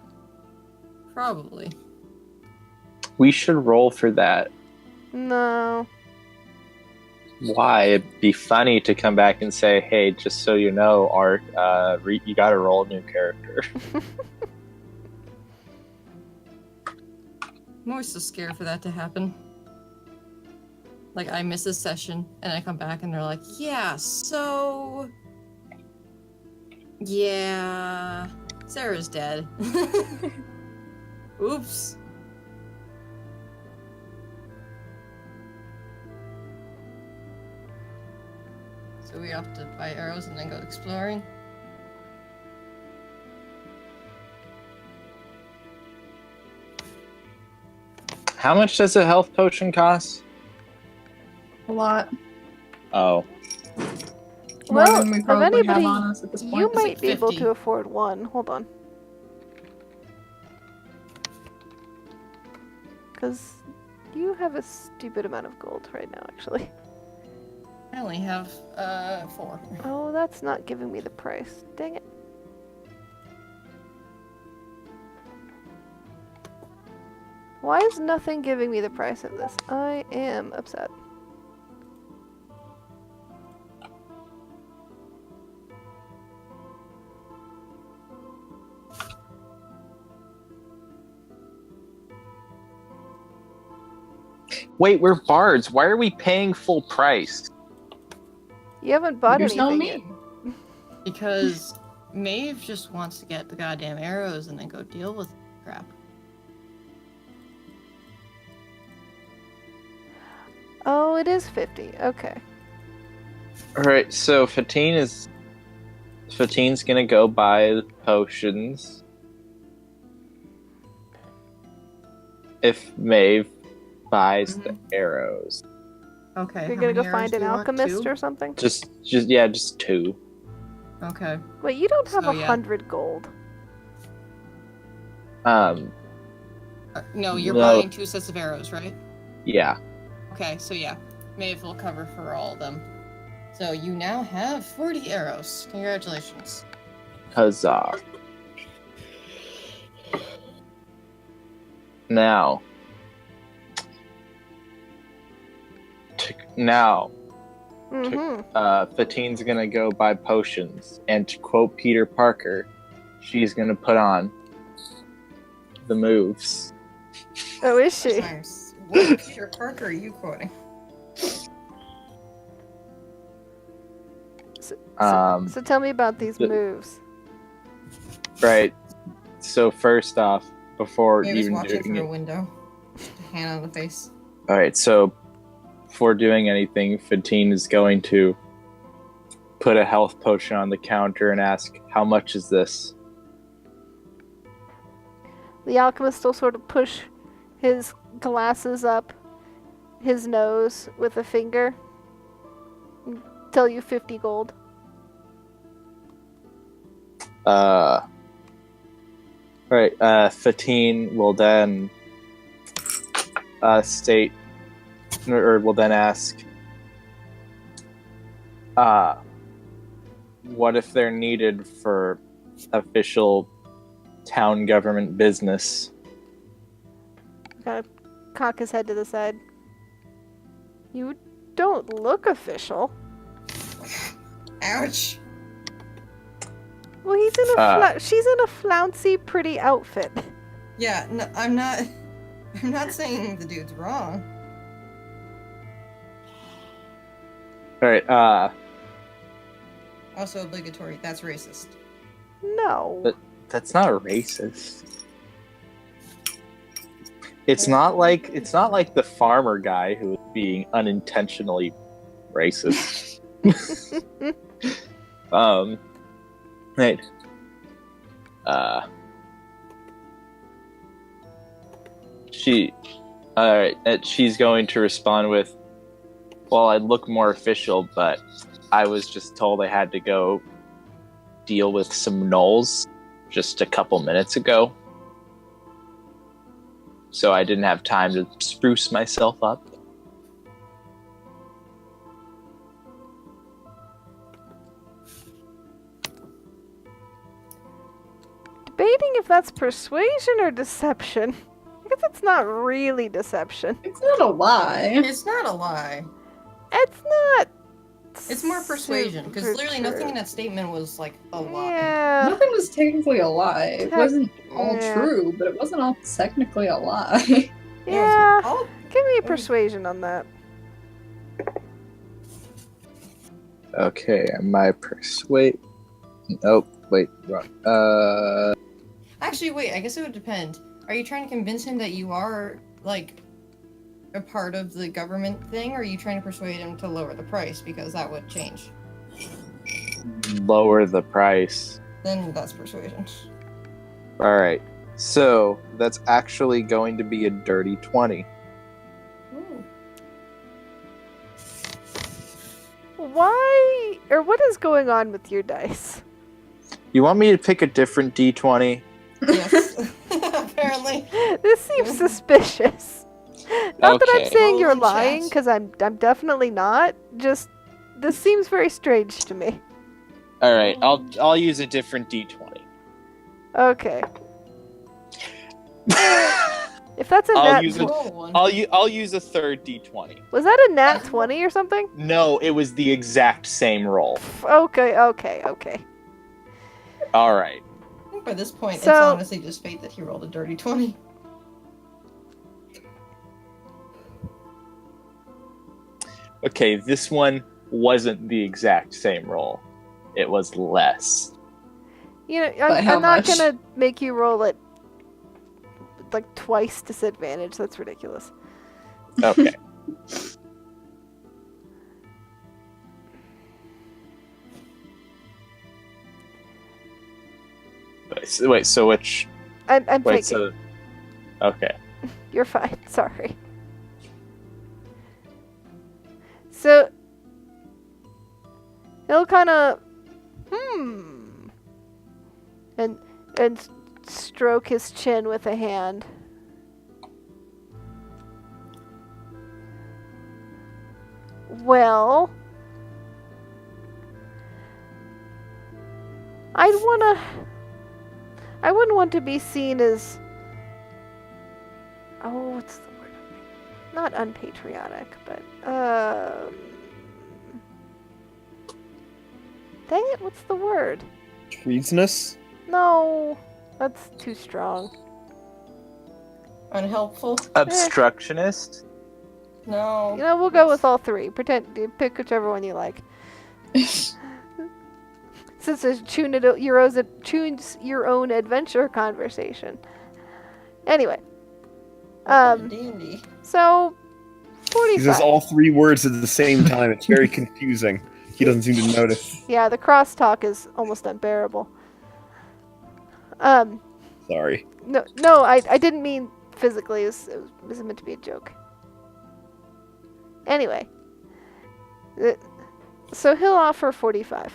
Probably. We should roll for that. No. Why? It'd be funny to come back and say, "Hey, just so you know, Art, you got to roll a new character." I'm always so scared for that to happen. Like, I miss a session, and I come back, and they're like, yeah, so... Yeah... Sarah's dead. Oops. So we have to buy arrows and then go exploring? How much does a health potion cost? A lot. Oh, More Well, than we of probably anybody, have on us at this point. you It's might like be able 50. to afford one. Hold on. Because you have a stupid amount of gold right now, actually. I only have, 4. Oh, that's not giving me the price. Dang it. Why is nothing giving me the price of this? I am upset. Wait, we're bards. Why are we paying full price? You haven't bought You tell anything yet. me. Because Maeve just wants to get the goddamn arrows and then go deal with crap. Oh, it is 50. Okay. Alright, so Fatine's gonna go buy the potions. If Maeve buys the arrows. Okay. You're how gonna go many arrows find an do you want? alchemist 2? or something? Just 2. Okay. Wait, you don't have So, yeah. 100 gold. No, you're No. buying 2 sets of arrows, right? Yeah. Okay, so yeah. Maeve will cover for all of them. So you now have 40 arrows. Congratulations. Huzzah. Now. Fatine's gonna go buy potions, and to quote Peter Parker, she's gonna put on the moves. Oh, is she? Nice. What Peter Parker are you quoting? So tell me about these the- moves. Right. So first off, before Maeve's even watching doing through a it, window. Hand on the face. all right. So before doing anything, Fatine is going to put a health potion on the counter and ask, "How much is this?" The alchemist will sort of push his glasses up his nose with a finger. And tell you 50 gold. Right. Fatine will then state, or will then ask, what if they're needed for official town government business? Kind of cock his head to the side. You don't look official. Ouch. Well, he's in a she's in a flouncy, pretty outfit. Yeah, no, I'm not. I'm not saying the dude's wrong. All right. Also obligatory. That's racist. No. That's not racist. It's not like the farmer guy who is being unintentionally racist. Right. She's going to respond with, "Well, I'd look more official, but I was just told I had to go deal with some gnolls just a couple minutes ago. So I didn't have time to spruce myself up." Debating if that's persuasion or deception. I guess it's not really deception. It's not a lie. It's not a lie. It's not. It's more persuasion, because super literally true. nothing in that statement was like a lie. Yeah. Nothing was technically a lie. It wasn't all Yeah. true, but it wasn't all technically a lie. Yeah. Oh, Give me a persuasion on that. Okay, my persuade. Oh, wait, wrong. actually, wait. I guess it would depend. Are you trying to convince him that you are like a part of the government thing, or are you trying to persuade him to lower the price because that would change? Lower the price. Then that's persuasion. All right. So that's actually going to be a dirty 20. Ooh. Why? Or what is going on with your dice? You want me to pick a different D20? Yes. Apparently. This seems suspicious. Not that I'm Okay. saying you're Roll in lying, chat. because I'm definitely not. Just this seems very strange to me. All right, I'll use a different D20. Okay. If that's a I'll nat, use it. Roll one. I'll use a third D20. was that a nat 20 or something? No, it was the exact same roll. Okay. All right. I think by this point, it's So- honestly just fate that he rolled a dirty 20. Okay, this one wasn't the exact same roll. It was less. You know, By how I'm not much? gonna make you roll it like twice disadvantage. That's ridiculous. Okay. Wait, so which... I'm Wait, thinking. so... Okay. You're fine. Sorry. So he'll kind of and stroke his chin with a hand. Well, I wouldn't want to be seen as, oh, what's the word? Not unpatriotic, but dang it, what's the word? Treasonous? No, that's too strong. Unhelpful? Obstructionist? No. You know, we'll go with all three. Pick whichever one you like. Since it's choose your own adventure conversation. Anyway, D&D. so He 45. says all three words at the same time. It's very confusing. He doesn't seem to notice. Yeah, the crosstalk is almost unbearable. Sorry. No, I didn't mean physically. It was meant to be a joke. Anyway, so he'll offer 45.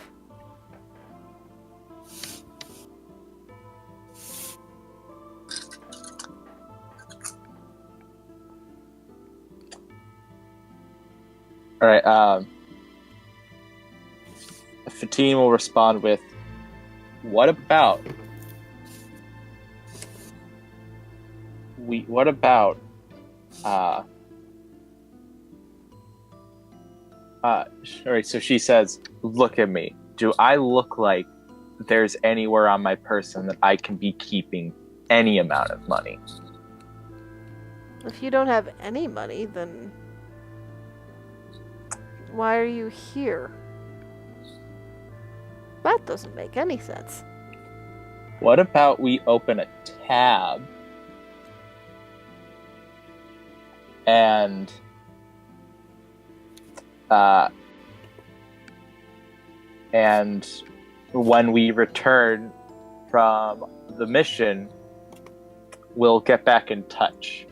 All right. Fatine will respond with, "What about What about all right, so she says, "Look at me. Do I look like there's anywhere on my person that I can be keeping any amount of money?" If you don't have any money, then why are you here? That doesn't make any sense. What about we open a tab and when we return from the mission, we'll get back in touch.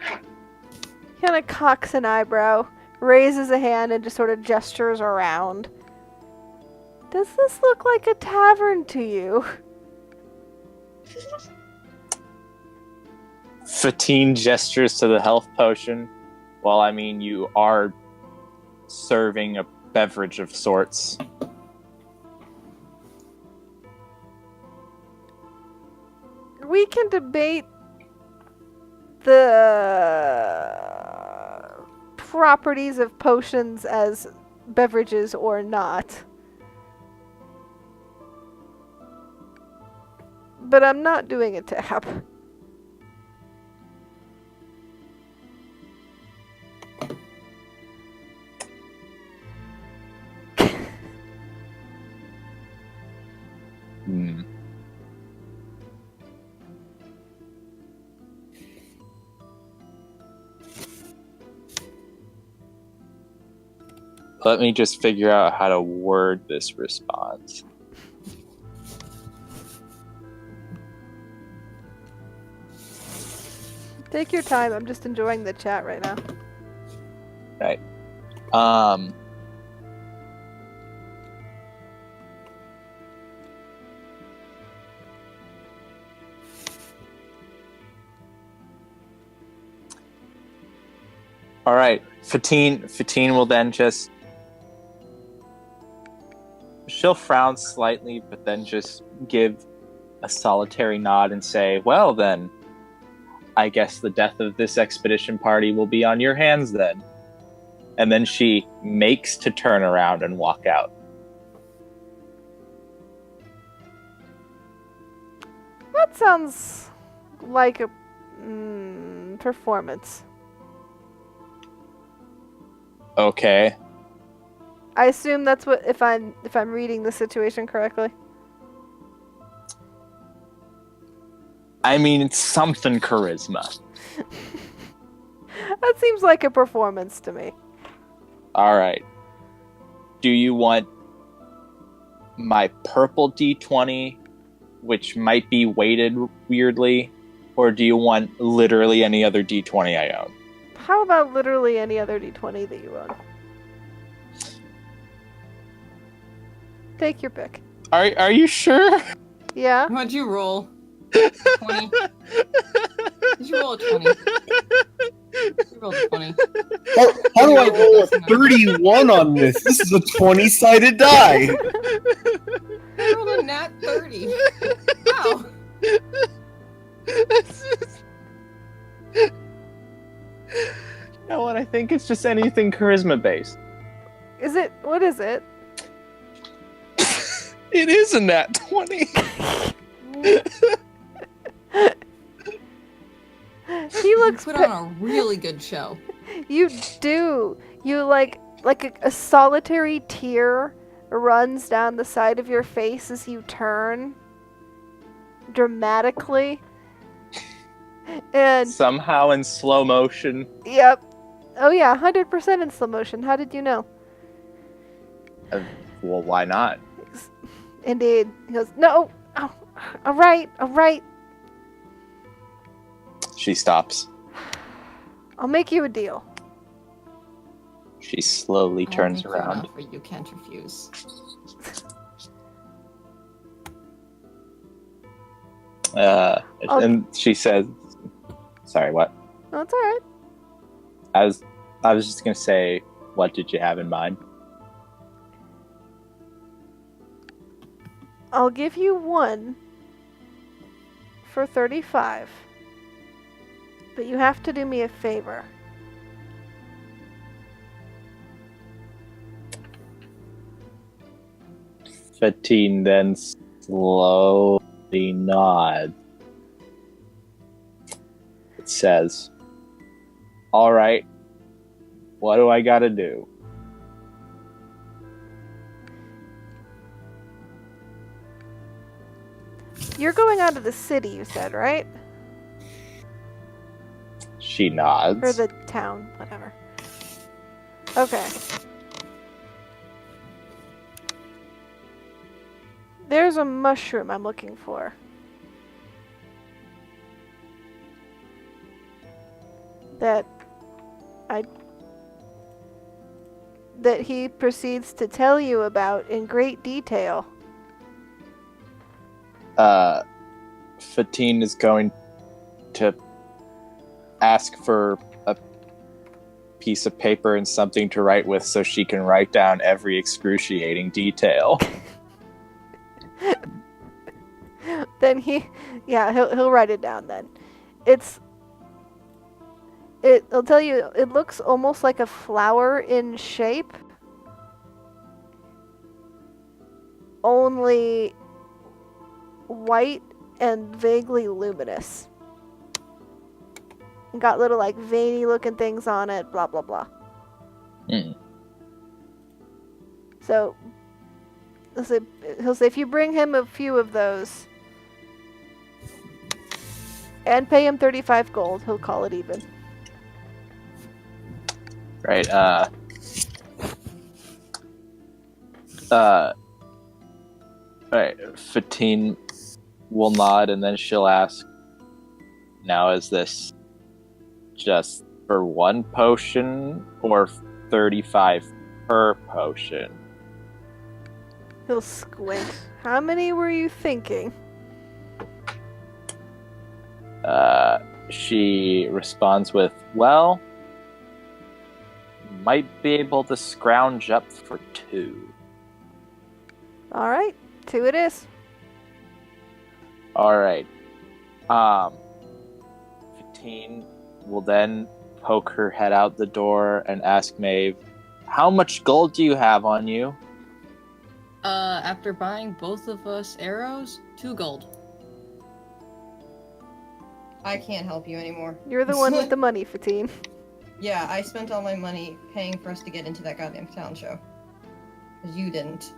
He kind of cocks an eyebrow, raises a hand, and just sort of gestures around. Does this look like a tavern to you? Fatine gestures to the health potion. Well, I mean, you are serving a beverage of sorts. We can debate the properties of potions as beverages or not. But I'm not doing a tab. Let me just figure out how to word this response. Take your time. I'm just enjoying the chat right now. Right. All right. Fatine will then just... She'll frown slightly, but then just give a solitary nod and say, "Well, then, I guess the death of this expedition party will be on your hands then." And then she makes to turn around and walk out. That sounds like a performance. Okay. I assume that's what if I'm reading the situation correctly. I mean, it's something charisma. That seems like a performance to me. All right. Do you want my purple D20, which might be weighted weirdly, or do you want literally any other D20 I own? How about literally any other D20 that you own? Take your pick. Are you sure? Yeah? What'd you roll? 20? Did you roll a 20? You rolled a 20. How do I roll a 31 on this? This is a 20-sided die. I rolled a nat 30. Wow. You know what? I think it's just anything charisma based. Is it? What is it? It is a nat 20. He looks Put on a really good show. You do. You like a solitary tear runs down the side of your face as you turn dramatically. And Somehow in slow motion. yep. Oh yeah, 100% in slow motion. How did you know? Well, why not? Indeed. He goes, "No. Oh, all right. All right. She stops. I'll make you a deal." She slowly I turns think you're around. not, but you can't refuse. And she says, "Sorry, what?" Oh, it's all right. I was just gonna say, what did you have in mind? I'll give you one for 35. But you have to do me a favor. Fatine then slowly nods. It says, "All right, what do I gotta do?" You're going out of the city, you said, right? She nods. Or the town, whatever. Okay. There's a mushroom I'm looking for. That he proceeds to tell you about in great detail. Fatine is going to ask for a piece of paper and something to write with so she can write down every excruciating detail. Then he'll write it down then. I'll tell you, it looks almost like a flower in shape. Only white and vaguely luminous. And got little like veiny looking things on it, blah blah blah. Mm. So he'll say if you bring him a few of those and pay him 35 gold, he'll call it even. Right, Alright, Fatine will nod and then she'll ask, "Now is this just for one potion or 35 per potion?" He'll squint. How many were you thinking? She responds with, "Well, might be able to scrounge up for 2. Alright, 2 it is. Alright. Fatine will then poke her head out the door and ask Maeve, "How much gold do you have on you?" After buying both of us arrows, 2 gold. I can't help you anymore. You're the one with the money, Fatine. Yeah, I spent all my money paying for us to get into that goddamn town show. Because you didn't.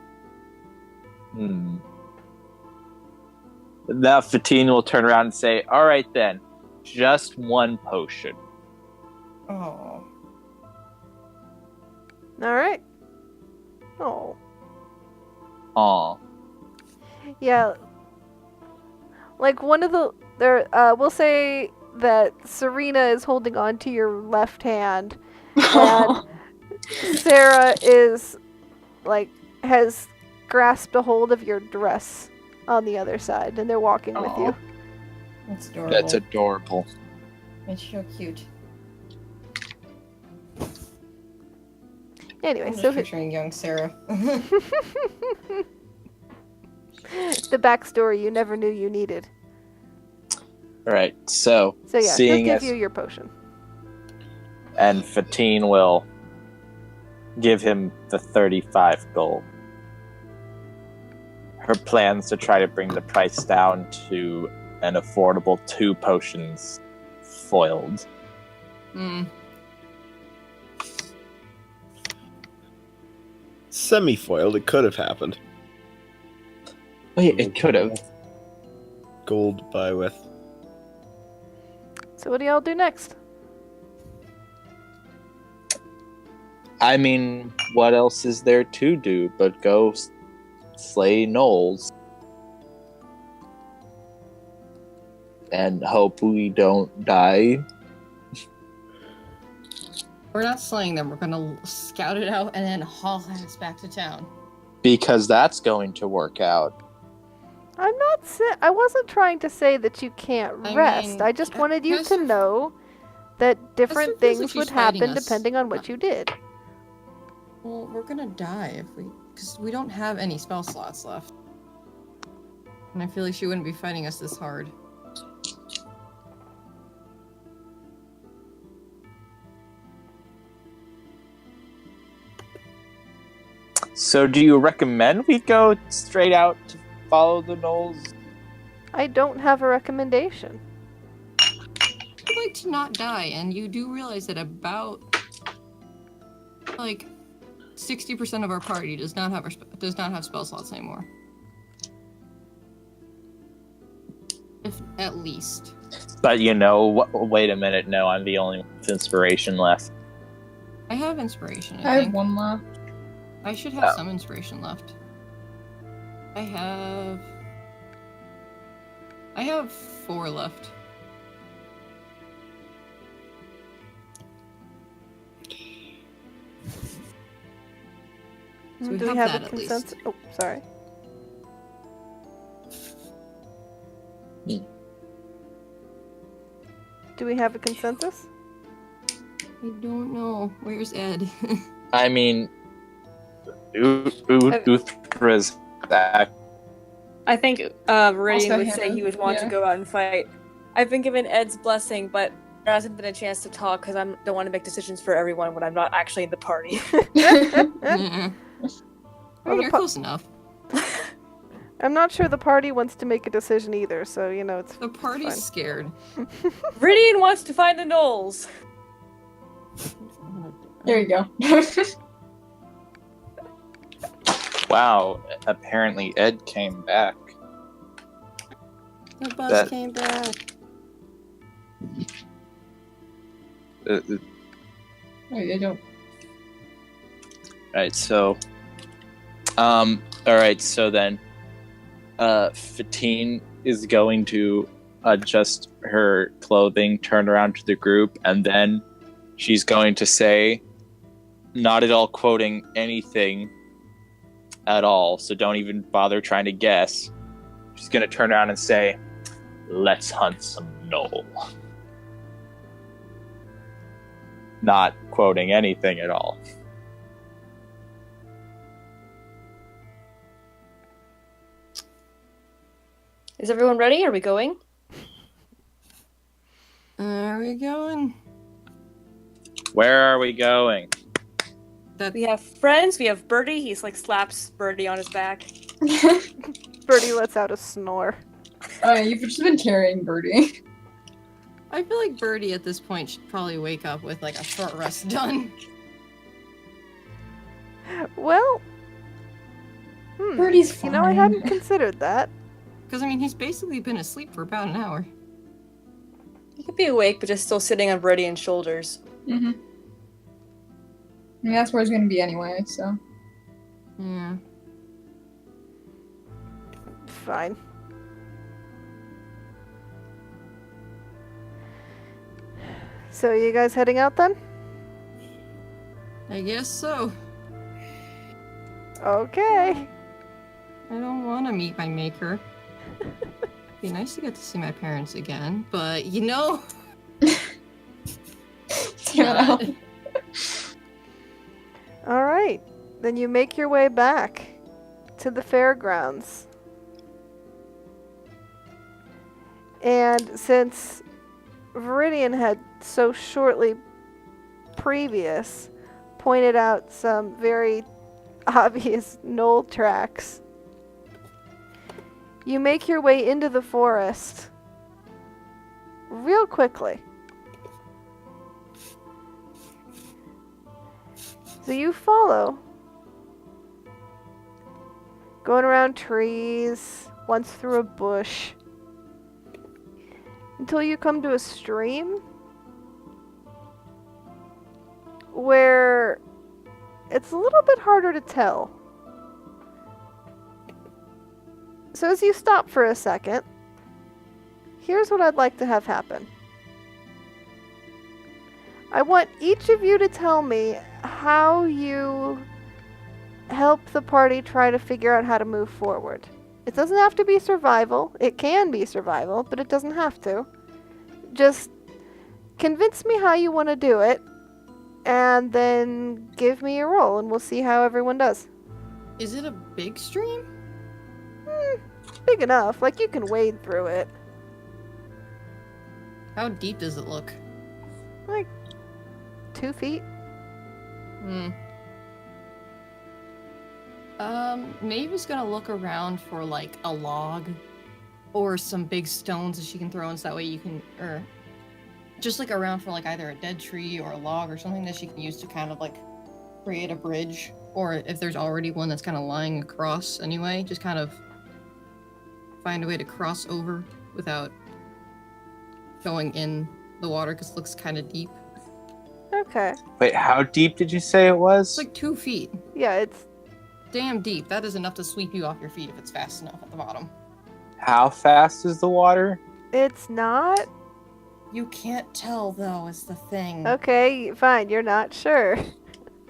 Now Fatine will turn around and say, "All right then, just one potion." Oh. All right. Oh. Aw. Yeah. Like one of the there we'll say that Serena is holding on to your left hand and Sarah is like has grasped a hold of your dress on the other side and they're walking with you. That's adorable. That's adorable. It's so cute. Anyway, I'm so just picturing young Sarah. the backstory you never knew you needed. All right, so So yeah, he'll seeing give as you your potion. and Fatine will give him the 35 gold. Her plans to try to bring the price down to an affordable 2 potions foiled. Hmm. Semi-foiled, it could have happened. Wait, it could have. Gold to buy with. So what do y'all do next? I mean, what else is there to do but go slay gnolls and hope we don't die? We're not slaying them. We're gonna scout it out and then haul ass back to town. Because that's going to work out. I'm not I wasn't trying to say that you can't I rest. mean, I just wanted you to Hester- know that different Hester feels like things she's would fighting happen us. depending on what you did. Well, we're gonna die if because we don't have any spell slots left. And I feel like she wouldn't be fighting us this hard. So do you recommend we go straight out to follow the gnolls? I don't have a recommendation. I'd like to not die, and you do realize that about like 60% of our party does not have spell slots anymore. If at least. But you know, wait a minute, no, I'm the only one with inspiration left. I have inspiration, I I have think. one left. I should have some inspiration left. I have 4 left. So we do we have have that a at least. consensus? Oh, sorry. Do we have a consensus? I don't know. Where's Ed? I mean, Uthra's back. I think Viridian Also would him, say he would want yeah. to go out and fight. I've been given Ed's blessing, but there hasn't been a chance to talk because I don't want to make decisions for everyone when I'm not actually in the party. Yeah. Well, the You're pu- close enough. I'm not sure the party wants to make a decision either, so you know it's The party's fine. scared. Viridian wants to find the gnolls. There you go. Wow, apparently Ed came back. The bus That- came back. I don't. Right, so alright, so then Fatine is going to adjust her clothing, turn around to the group, and then she's going to say, not at all quoting anything at all, so don't even bother trying to guess. She's going to turn around and say, "Let's hunt some gnoll." Not quoting anything at all. Is everyone ready? Are we going? Are we going? Where are we going? That We have friends. We have Birdie. He's like slaps Birdie on his back. Birdie lets out a snore. Oh, yeah, you've just been carrying Birdie. I feel like Birdie at this point should probably wake up with like a short rest done. Well, Birdie's fine. you know, I hadn't considered that. Because I mean, he's basically been asleep for about an hour. He could be awake, but just still sitting on Viridian's shoulders. Mm-hmm. I mean, that's where he's going to be anyway, so. Yeah. Fine. So, you guys heading out then? I guess so. Okay. I don't want to meet my maker. Be nice to get to see my parents again, but you know. God. All right. Then you make your way back to the fairgrounds. And since Viridian had so shortly previous pointed out some very obvious Gnoll tracks, you make your way into the forest real quickly. So you follow, going around trees, once through a bush, until you come to a stream where it's a little bit harder to tell. So as you stop for a second, here's what I'd like to have happen. I want each of you to tell me how you help the party try to figure out how to move forward. It doesn't have to be survival. It can be survival, but it doesn't have to. Just convince me how you want to do it, and then give me a roll, and we'll see how everyone does. Is it a big stream? Big enough. Like, you can wade through it. How deep does it look? Like, 2 feet. Maeve's gonna look around for like a log or some big stones that she can throw in, so that way you can, or just like around for like either a dead tree or a log or something that she can use to kind of like create a bridge, or if there's already one that's kind of lying across anyway, just kind of find a way to cross over without going in the water because it looks kind of deep. Okay. Wait, how deep did you say it was? It's like 2 feet. Yeah, it's... Damn deep. That is enough to sweep you off your feet if it's fast enough at the bottom. How fast is the water? It's not? You can't tell, though, is the thing. Okay, fine. You're not sure.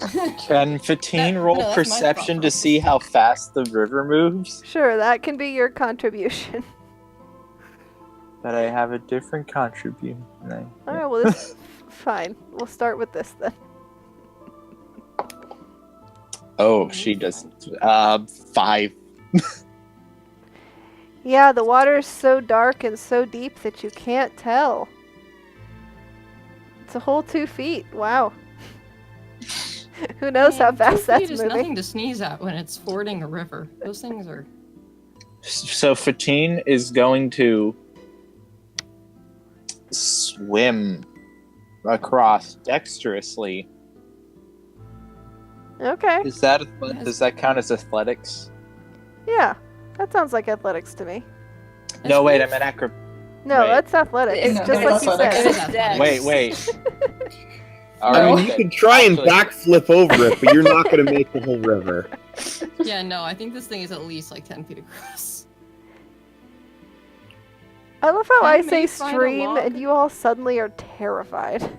Can Fatine roll that's my perception thought to see how fast the river moves? Sure, that can be your contribution. But I have a different contribution. Alright, well, this... fine. We'll start with this, then. Oh, she does. 5. Yeah, the water is so dark and so deep that you can't tell. It's a whole 2 feet. Wow. Who knows how fast 2 that's feet is moving? nothing to sneeze at when it's fording a river. Those things are... So Fatine is going to swim across dexterously. Okay. Does that count as athletics? Yeah, that sounds like athletics to me. No, wait, I meant acro. No, Wait. that's athletics. It's just not like you athletics. said. It is dex. Wait. I mean, you Okay. can try and Actually- backflip over it, but you're not going to make the whole river. Yeah, no, I think this thing is at least like 10 feet across. I love how I Can say we find a stream log? and you all suddenly are terrified.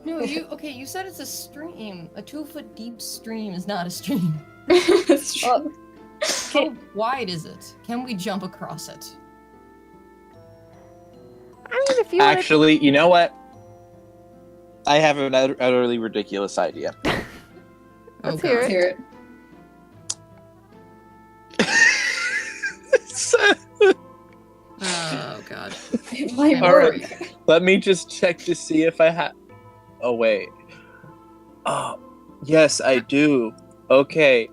No, you said it's a stream. A 2-foot deep stream is not a stream. It's true. How wide is it? Can we jump across it? I mean, if you wanted... Actually, you know what? I have an utterly ridiculous idea. Let's Oh, hear Let's it. hear it. Oh, God. It might All work. right. Let me just check to see if I have. Oh wait. Oh, yes, I do. Okay.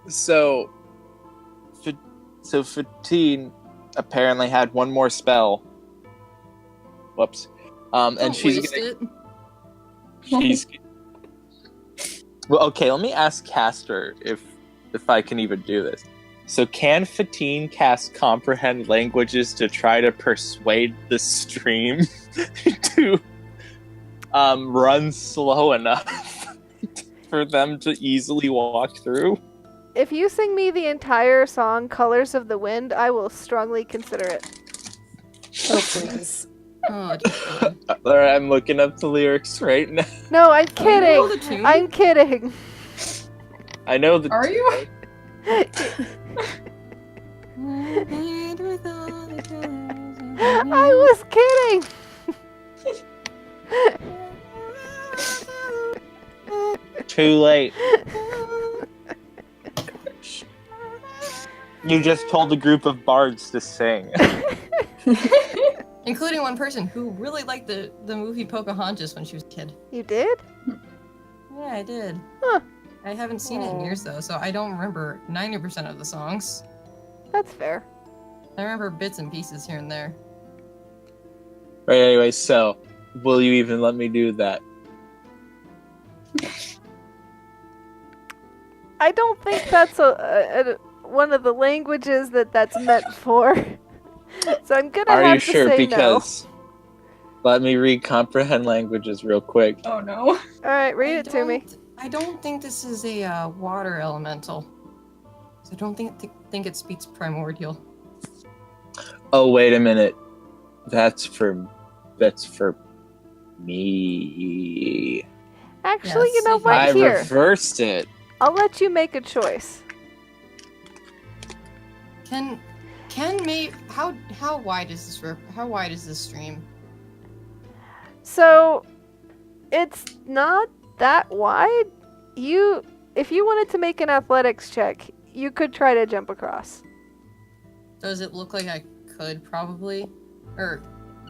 So Fatine apparently had one more spell Whoops. And Don't she's waste gonna, it. she's well. Okay, let me ask Castor if I can even do this. So, can Fatine cast comprehend languages to try to persuade the stream to run slow enough for them to easily walk through? If you sing me the entire song Colors of the Wind, I will strongly consider it. Oh, please. Oh, dear God. Alright, I'm looking up the lyrics right now. No, I'm Can you roll kidding. the tune? I'm kidding. I know the. Are you? I was kidding. Too late. You just told a group of bards to sing. Including one person who really liked the movie Pocahontas when she was a kid. You did? Yeah, I did. Huh. I haven't seen it in years though, so I don't remember 90% of the songs. That's fair. I remember bits and pieces here and there. Right, anyway, so, will you even let me do that? I don't think that's one of the languages that's meant for. So I'm gonna Are have you to sure? say Because let me read comprehend languages real quick. Oh no. no. Alright, read it to me. I don't think this is a water elemental. I don't think it speaks primordial. Oh, wait a minute. That's for me. Actually, Yes, you know if what? I Here, reversed it. I'll let you make a choice. Can how wide is this how wide is this stream? So, it's not that wide. If you wanted to make an athletics check, you could try to jump across. Does it look like I could probably? Or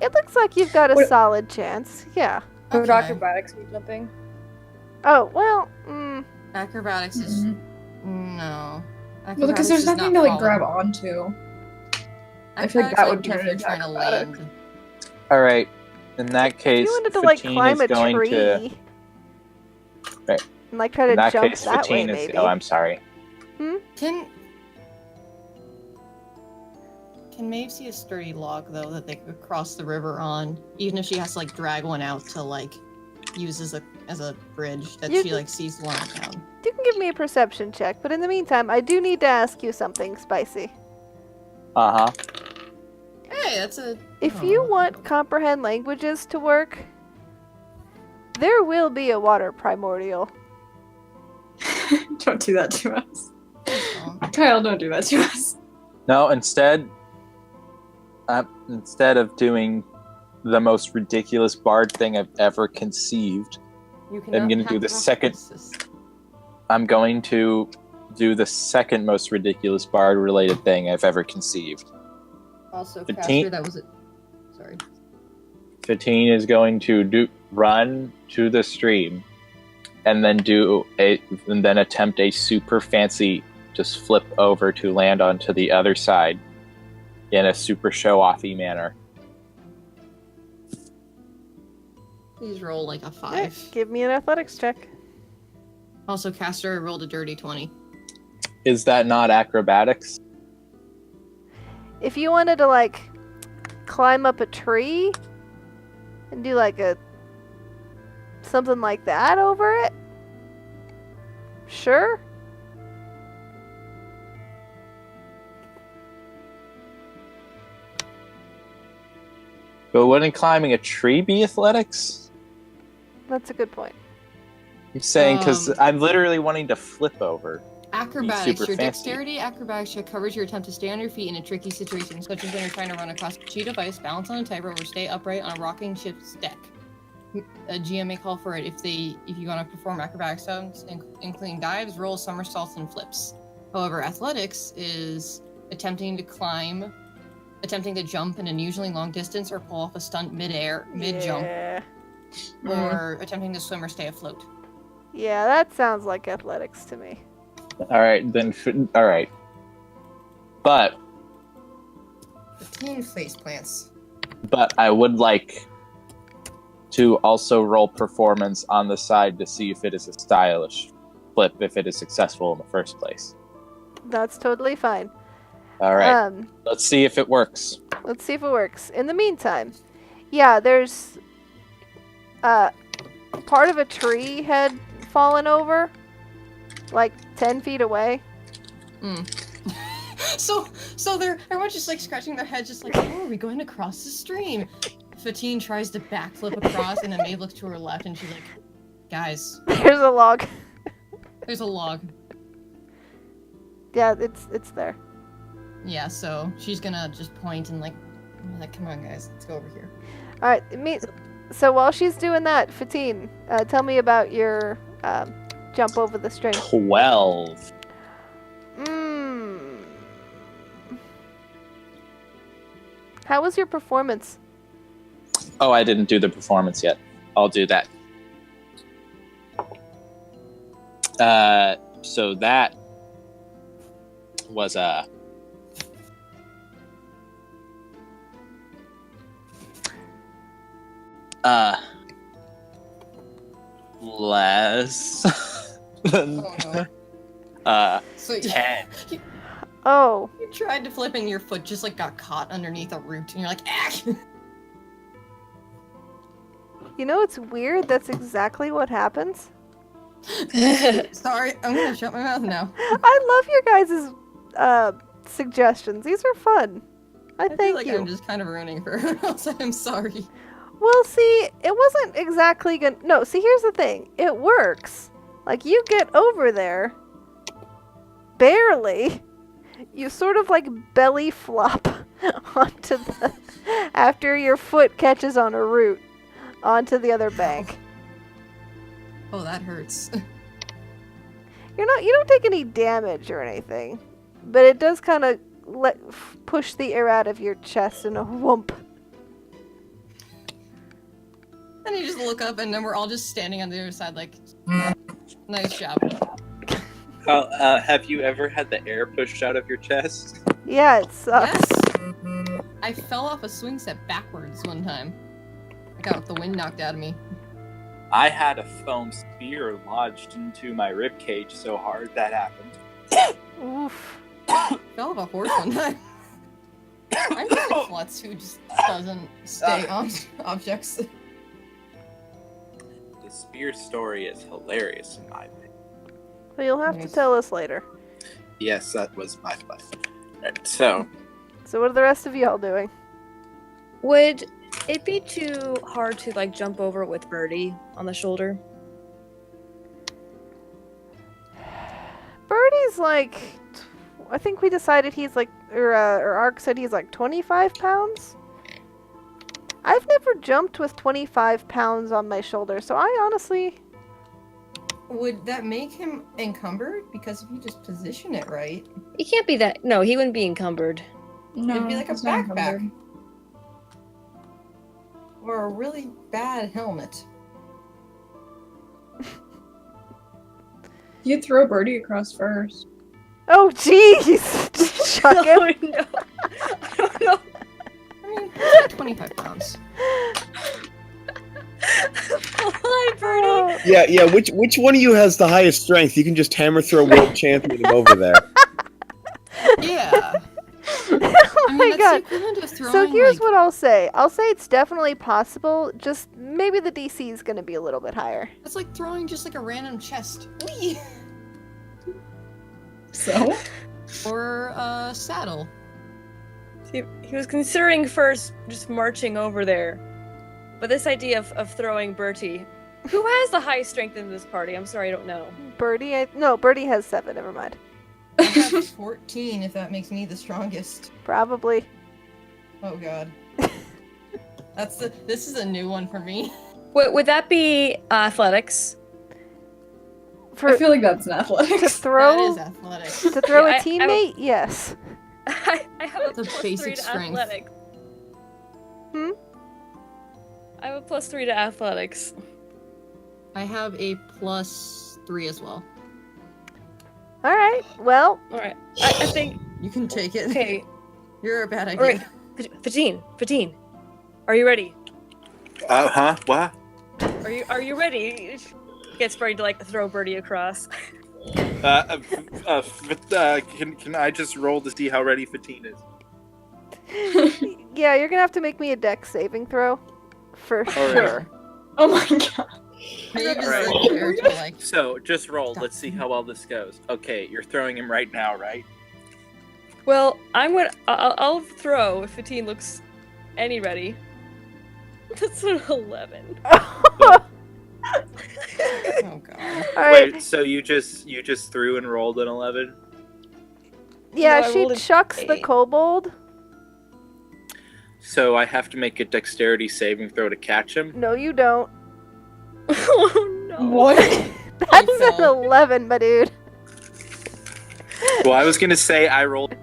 It looks like you've got a What- solid chance. Yeah. Would okay. acrobatics be jumping? Oh, well, Acrobatics is no. Well, because there's Acrobatics is nothing not to like grab falling. onto. I feel like Acrobatics that might would be turn if it you're into trying to acrobatics. land. Alright. In that if case, you wanted to like Fatine climb is a going tree to. Right. and like try In to that jump case, that way, Fatine is. maybe. Oh, I'm sorry. Can Maeve see a sturdy log though that they could cross the river on, even if she has to like drag one out to like use as a bridge that You she can- like sees lying down? You can give me a perception check, but in the meantime, I do need to ask you something, Spicy. Uh huh. Hey, that's a. If oh, you want comprehend languages to work, there will be a water primordial. Don't do that to us. oh. Kyle, don't do that to us. No, instead of doing the most ridiculous bard thing I've ever conceived, You I'm gonna do the second. I'm going to do the second most ridiculous bard-related thing I've ever conceived. Also, 15? Caster, that was it. Sorry. Fatine is going to run to the stream, and then attempt a super fancy just flip over to land onto the other side in a super show-offy manner. Please roll like a Alright, 5. give me an athletics check. Also, Caster rolled a dirty 20. Is that not acrobatics? If you wanted to like climb up a tree and do like something like that over it, sure. But wouldn't climbing a tree be athletics? That's a good point. I'm saying because Um, I'm literally wanting to flip over. Acrobatics. super Your fancy. dexterity acrobatics check covers your attempt to stay on your feet in a tricky situation, such as when you're trying to run across a sheet of ice, balance on a tightrope, or stay upright on a rocking ship's deck. A GM may call for it if you want to perform acrobatic stunts, including dives, rolls, somersaults, and flips. However, athletics is attempting to jump an unusually long distance, or pull off a stunt mid-jump, Yeah. or attempting to swim or stay afloat. Yeah, that sounds like athletics to me. All right, then. All right, but 15 face plants. I would like to also roll performance on the side to see if it is a stylish flip, if it is successful in the first place. That's totally fine. All right. Let's see if it works. Let's see if it works. In the meantime, yeah, there's part of a tree had fallen over, like 10 feet away. So everyone's just like scratching their heads, just like, oh, are we going to cross the stream? Fatine tries to backflip across, and then Maeve looks to her left, and she's like, guys, There's a log. there's a log. Yeah, it's there. Yeah, so she's gonna just point and like, come on, guys, let's go over here. All right. So while she's doing that, Fatine, tell me about your jump over the string. 12. How was your performance? Oh, I didn't do the performance yet. I'll do that. So that was less than So 10. Oh, You tried to flip and your foot just like got caught underneath a root, and you're like, ah! you know it's weird? That's exactly what happens. Sorry, I'm gonna shut my mouth now. I love your guys' suggestions. These are fun. I feel thank like you. I'm just kind of ruining for everyone else. I'm sorry. Well, see, it wasn't exactly good. No, see, here's the thing. It works. Like, you get over there. Barely. You sort of like belly flop onto the... after your foot catches on a root onto the other bank. Oh, that hurts. You don't take any damage or anything. But it does kind of push the air out of your chest in a whoomp. And you just look up, and then we're all just standing on the other side, like, nice job. Have you ever had the air pushed out of your chest? Yeah, it sucks. Yes! I fell off a swing set backwards one time. I got the wind knocked out of me. I had a foam spear lodged into my rib cage so hard that happened. Oof. Fell off a horse one time. I'm just a klutz who just doesn't stay on objects. The spear story is hilarious in my opinion. Well, you'll have to Nice. tell us later. Yes, that was my life. Right, so, So what are the rest of y'all doing? Would it be too hard to like jump over with Birdie on the shoulder? Birdie's like... I think we decided he's like... Or Ark said he's like 25 pounds? I've never jumped with 25 pounds on my shoulder, so I honestly... Would that make him encumbered? Because if you just position it right, He can't be that. No, he wouldn't be encumbered. No, it'd be like a it's not backpack. encumbered. Or a really bad helmet. You'd throw Birdie across first. Oh, jeez! Just chuck him. No. I don't know. I mean, he's like 25 pounds. Hi, Birdie. Oh. Yeah. Which one of you has the highest strength? You can just hammer throw world champion him over there. Yeah. Oh I my mean, god. that's the equivalent of throwing, So here's like, what I'll say. I'll say it's definitely possible, just maybe the DC is going to be a little bit higher. That's like throwing just like a random chest. Whee! So? Or a saddle. He was considering first just marching over there. But this idea of throwing Bertie, who has the highest strength in this party? I'm sorry, I don't know. Birdie, no, Birdie has 7, never mind. I have 14 if that makes me the strongest. Probably. Oh god. This is a new one for me. Would that be athletics? For I feel like that's an to athletics. That throw is athletics. to throw Yeah, a I teammate, yes. I have a That's a plus basic 3 to strength. athletics. Hmm? I have a plus 3 to athletics. I have a +3 as well. All right. Well, Alright, I think... You can take it. Okay, You're a bad idea. alright. Fatine, are you ready? huh? What? Are you ready? Gets ready to like throw Birdie across. Can I just roll to see how ready Fatine is? Yeah, you're gonna have to make me a dex saving throw. For Alright. sure. Oh my god. Maeve is Alright. like there to like. So just roll. Let's see how well this goes. Okay, you're throwing him right now, right? Well, I'll throw if Fatine looks any ready. That's an 11. Oh god. Alright. Wait, so you just threw and rolled an 11? Yeah, No, I she rolled an chucks the 8. kobold. So I have to make a dexterity saving throw to catch him? No, you don't. Oh no. What? That's an fell. 11, my dude. Well, I was gonna say I rolled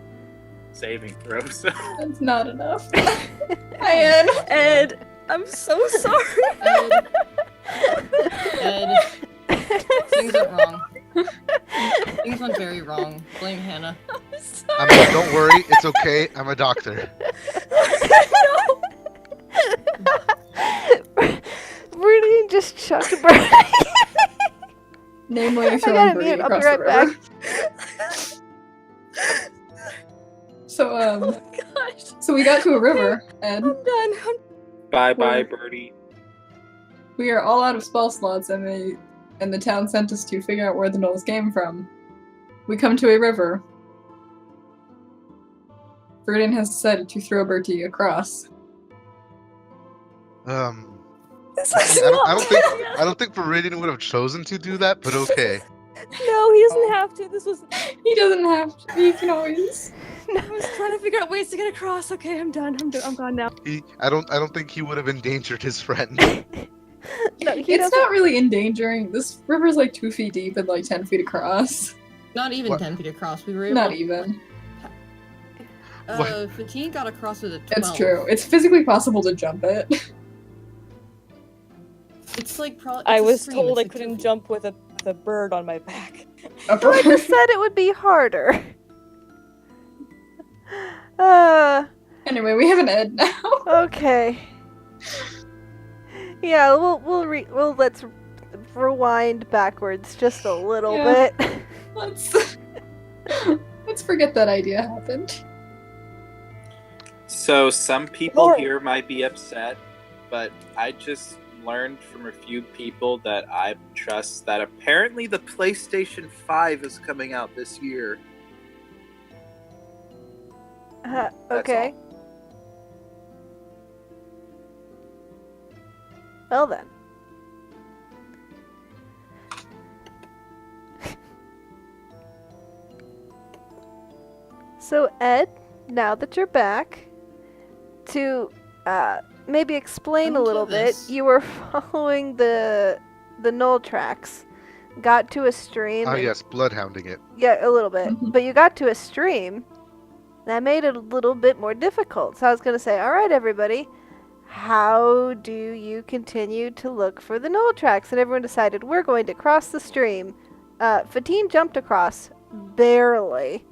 saving throw, so That's not enough. Ian. Ed, I'm so sorry. Ed, things went wrong. Things went very wrong. Blame Hannah. I'm sorry. Don't worry, it's okay. I'm a doctor. Rudy just chucked Birdie. Namely, I throwing gotta Birdie mute. I'll be across right the back. river. So, Oh gosh. so we got to a river, and I'm done. bye bye, Well- Birdie. we are all out of spell slots, and the town sent us to figure out where the gnolls came from. We come to a river. Verdin has decided to throw Bertie across. This I is don't, not I don't think fair. I don't think Viridian would have chosen to do that, but okay. No, he doesn't have to. This was. He doesn't have to. He can always. I was trying to figure out ways to get across. Okay, I'm done. I'm gone now. I don't think he would have endangered his friend. No, he It's doesn't. not really endangering. This river's like 2 feet deep and like 10 feet across. Not even What? 10 feet across. We were able. Not even. Fatine got across with a 12. It's true. It's physically possible to jump it. It's like probably. I was told I couldn't jump with a bird on my back. I just said it would be harder. Anyway, we have an Ed now. Okay. Yeah, we'll let's rewind backwards just a little Yeah. bit. Let's forget that idea happened. So some people Lord. here might be upset, but I just learned from a few people that I trust that apparently the PlayStation 5 is coming out this year. Okay. Well then. So Ed, now that you're back, to maybe explain a Into little this. bit, you were following the Gnoll tracks, got to a stream. Ah, and- yes, bloodhounding it. Yeah, a little bit. Mhm. But you got to a stream. That made it a little bit more difficult. So I was going to say, all right, everybody, how do you continue to look for the Gnoll tracks? And everyone decided we're going to cross the stream. Fatine jumped across, barely.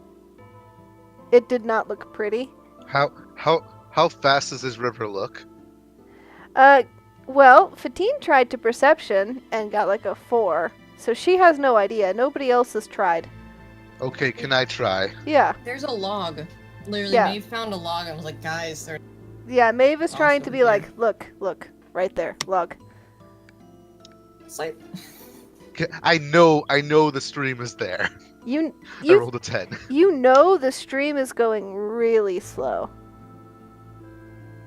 It did not look pretty. How fast does this river look? Well, Fatine tried to perception and got like a 4. So she has no idea. Nobody else has tried. Okay, can I try? Yeah. There's a log. Literally, Yeah. Maeve found a log and was like, guys, they're. Yeah, Maeve is trying to Awesome, be yeah. like, look, right there, log. It's like. I know the stream is there. You I you rolled a 10. you know the stream is going really slow.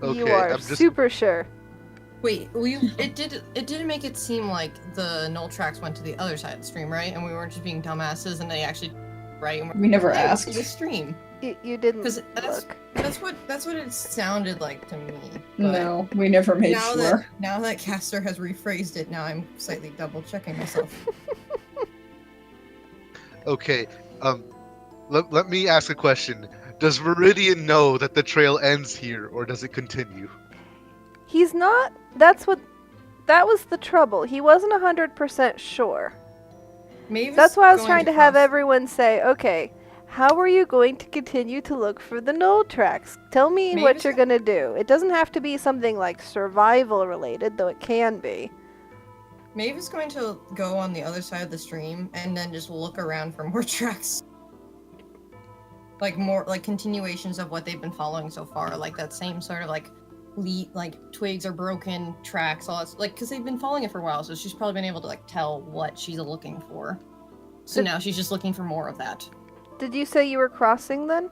You Okay, are I'm just super sure. Wait, it didn't make it seem like the Gnoll tracks went to the other side of the stream, right? And we weren't just being dumbasses, and they actually, right? And We never "Hey, asked. the stream. You didn't 'Cause that's- look. That's what it sounded like to me. but No, we never made Now sure. that Caster has rephrased it, now I'm slightly double checking myself. okay. Let me ask a question. Does Viridian know that the trail ends here, or does it continue? He's not. That was the trouble. He wasn't 100% sure. Maybe That's why I was trying to have everyone say, okay, how are you going to continue to look for the Gnoll tracks? Tell me what Maybe you're gonna do. It doesn't have to be something like survival related, though it can be. Maeve is going to go on the other side of the stream and then just look around for more tracks. Like more like continuations of what they've been following so far, like that same sort of like twigs are broken, tracks, all that, like because they've been following it for a while, so she's probably been able to like tell what she's looking for. So now she's just looking for more of that. Did you say you were crossing then?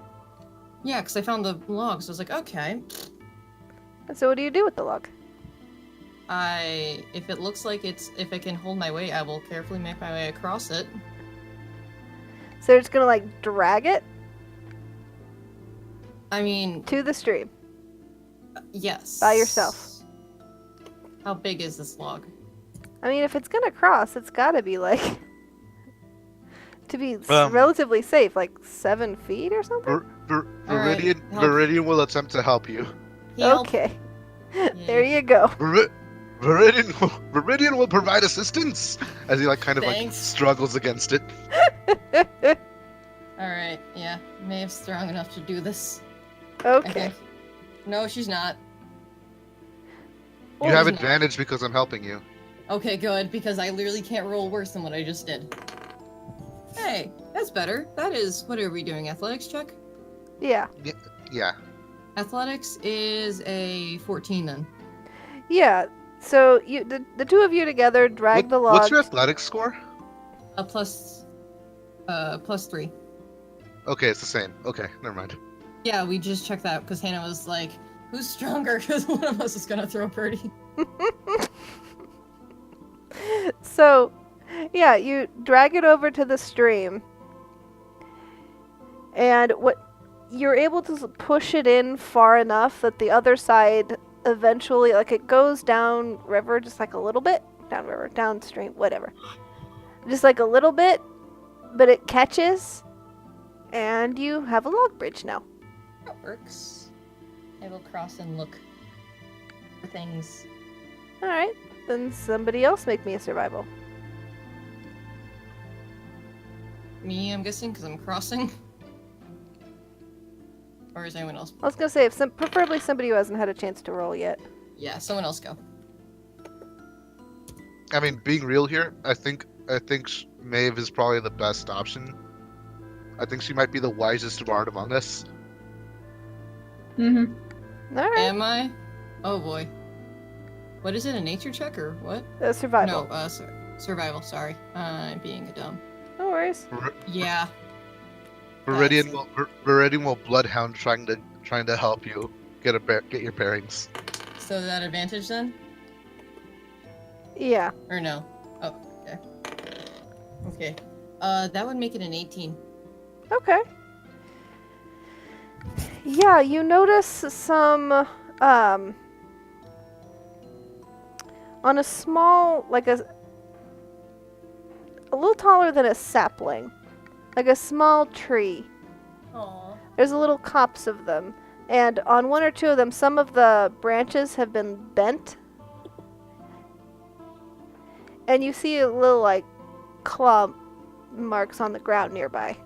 Yeah, because I found the log, so I was like, okay. So what do you do with the log? If it looks like if I can hold my weight, I will carefully make my way across it. So you're just gonna like drag it I mean, to the stream yes. by yourself. How big is this log? I mean, if it's gonna cross, it's gotta be like to be Um, relatively safe, like 7 feet or something. Viridian, help. Viridian will attempt to help you. Help. Okay, there you go. Viridian will provide assistance as he like kind of like Thanks. struggles against it. Alright, yeah. Maeve's strong enough to do this. I Okay. think. No, she's not. You Or have is not. advantage because I'm helping you. Okay, good, because I literally can't roll worse than what I just did. Hey, that's better. That is, what are we doing, athletics check? Yeah. Yeah. Athletics is a 14 then. Yeah. So you, the two of you together drag the log. What's your athletics score? A plus 3. Okay, it's the same. Okay, never mind. Yeah, we just checked that because Hannah was like, who's stronger? Because one of us is gonna throw Birdie. So, yeah, you drag it over to the stream, and what you're able to push it in far enough that the other side eventually, like, it goes down river just like a little bit, downstream, whatever, just like a little bit, but it catches, and you have a log bridge now. That works. I will cross and look for things. All right, then somebody else make me a survival. Me, I'm guessing, because I'm crossing. Or is anyone else? I was gonna say, preferably somebody who hasn't had a chance to roll yet. Yeah, someone else go. I mean, being real here, I think Maeve is probably the best option. I think she might be the wisest bard among us. Mm-hmm. All right, Am I? Oh boy. What is it, a nature check or what? survival. No, survival, sorry. I'm being a dumb. No worries. Yeah. Viridian will bloodhound trying to help you get your bearings. So that advantage then? Yeah. Or no? Oh, okay. Okay. That would make it an 18. Okay. Yeah, you notice some, on a small, like a little taller than a sapling, like a small tree. Aww. There's a little copse of them, and on one or two of them, some of the branches have been bent, and you see a little, like, claw marks on the ground nearby.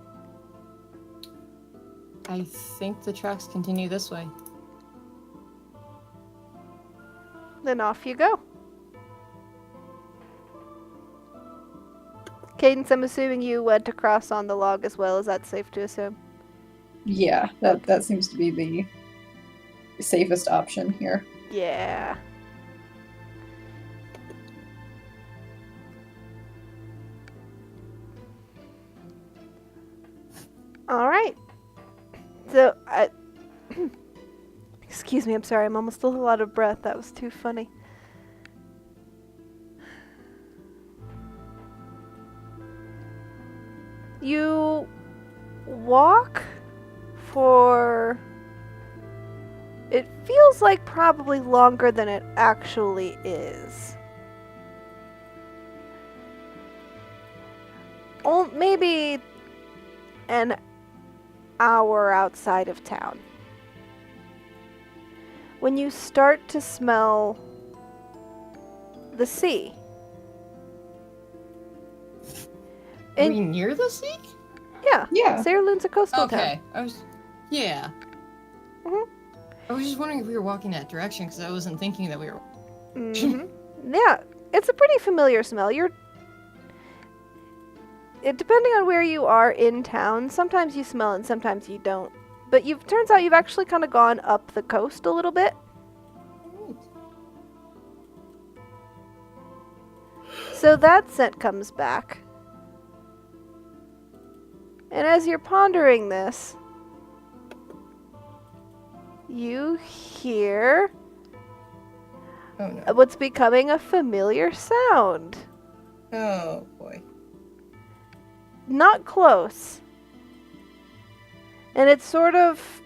I think the tracks continue this way. Then off you go. Cadence, I'm assuming you went across on the log as well. Is that safe to assume? Yeah, that seems to be the safest option here. Yeah. All right. So, excuse me, I'm sorry. I'm almost still a lot of breath. That was too funny. You walk for... It feels like probably longer than it actually is. Oh, maybe an hour outside of town. When you start to smell the sea. Are we near the sea? Yeah. Yeah. Sailorloon's a coastal town. Okay. Yeah. Mhm. I was just wondering if we were walking that direction because I wasn't thinking that we were. Mhm. Yeah. it's a pretty familiar smell. Depending on where you are in town, sometimes you smell and sometimes you don't. But turns out you've actually kind of gone up the coast a little bit. So that scent comes back. And as you're pondering this, you hear Oh no. what's becoming a familiar sound. Oh boy. Not close. And it's sort of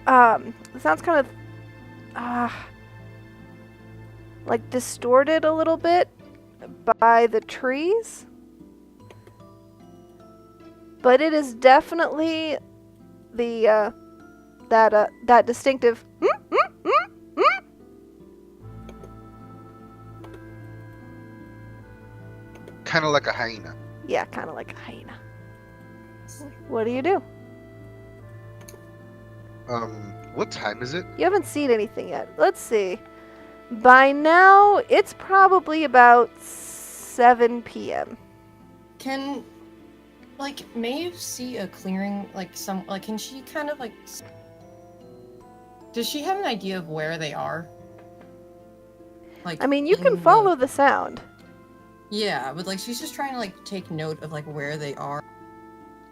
it sounds kind of like distorted a little bit by the trees. But it is definitely the that distinctive Kind of like a hyena. Yeah, kind of like a hyena. What do you do? What time is it? You haven't seen anything yet. Let's see. By now, it's probably about 7 p.m. Can, like, Maeve see a clearing, can she kind of, does she have an idea of where they are? Like, I mean, you in can follow the sound. Yeah, but, she's just trying to, take note of, where they are.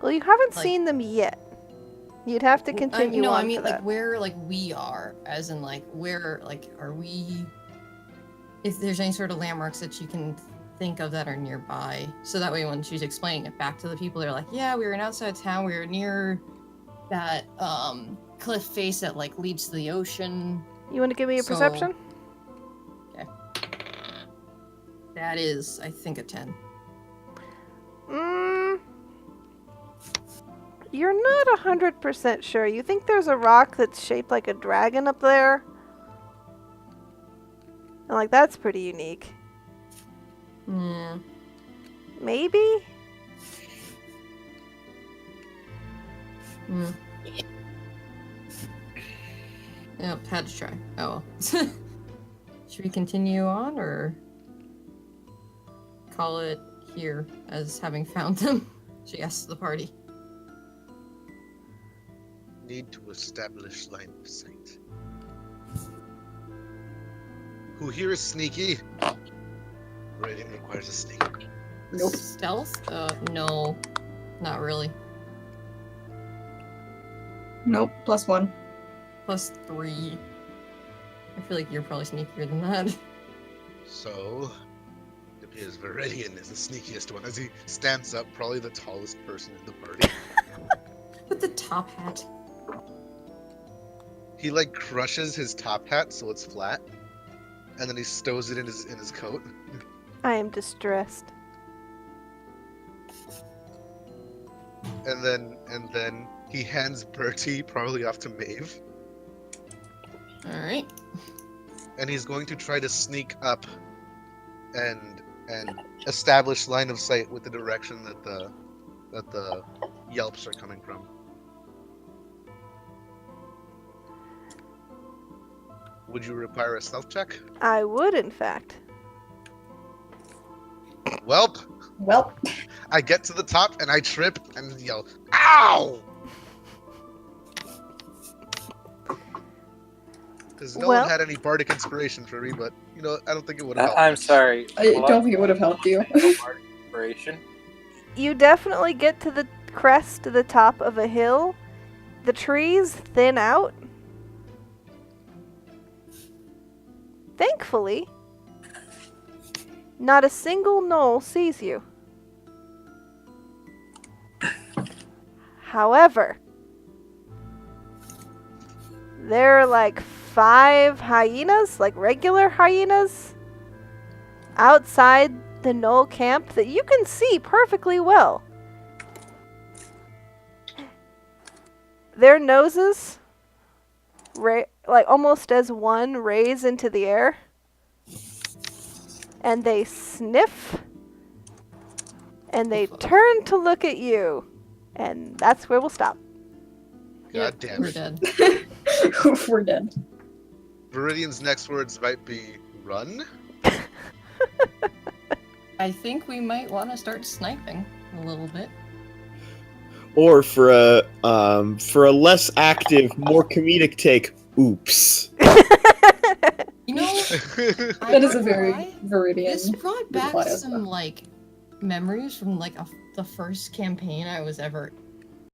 Well, you haven't Like- seen them yet. You'd have to continue No, on I mean, for that. where, we are. As in, where, are we... If there's any sort of landmarks that you can think of that are nearby. So that way when she's explaining it back to the people, they're like, yeah, we were outside town, we were near that, cliff face that, leads to the ocean. You want to give me a So- perception? That is, I think, a 10. You're not 100% sure. You think there's a rock that's shaped like a dragon up there? And, that's pretty unique. Yeah. Maybe? Yep, had to try. Oh well. Should we continue on, or call it here as having found them? She asks the party. Need to establish line of sight. Who here is sneaky? Rating requires a sneak. Nope. Stealth? No. Not really. Nope. +1. +3. I feel like you're probably sneakier than that. So, it appears Viridian is the sneakiest one as he stands up, probably the tallest person in the party. With the top hat. He crushes his top hat so it's flat, and then he stows it in his coat. I am distressed. And then he hands Bertie probably off to Maeve, Alright. and he's going to try to sneak up and establish line of sight with the direction that the yelps are coming from. Would you require a stealth check? I would, in fact. Welp, Well, I get to the top and I trip and yell, "Ow!" Because no Well- one had any bardic inspiration for me, but I don't think it would have helped. I'm sorry. I don't think it would have helped you. Inspiration. You definitely get to the crest to the top of a hill. The trees thin out. Thankfully, not a single gnoll sees you. However, there are 5 hyenas, regular hyenas, outside the gnoll camp that you can see perfectly well. Their noses, almost as one, raise into the air. And they sniff. And they turn to look at you. And that's where we'll stop. God damn We're it. dead. We're dead. Viridian's next words might be run. I think we might want to start sniping a little bit. Or for a less active, more comedic take, oops. You know, That is a very Viridian this brought back reply of some like memories from like the first campaign I was ever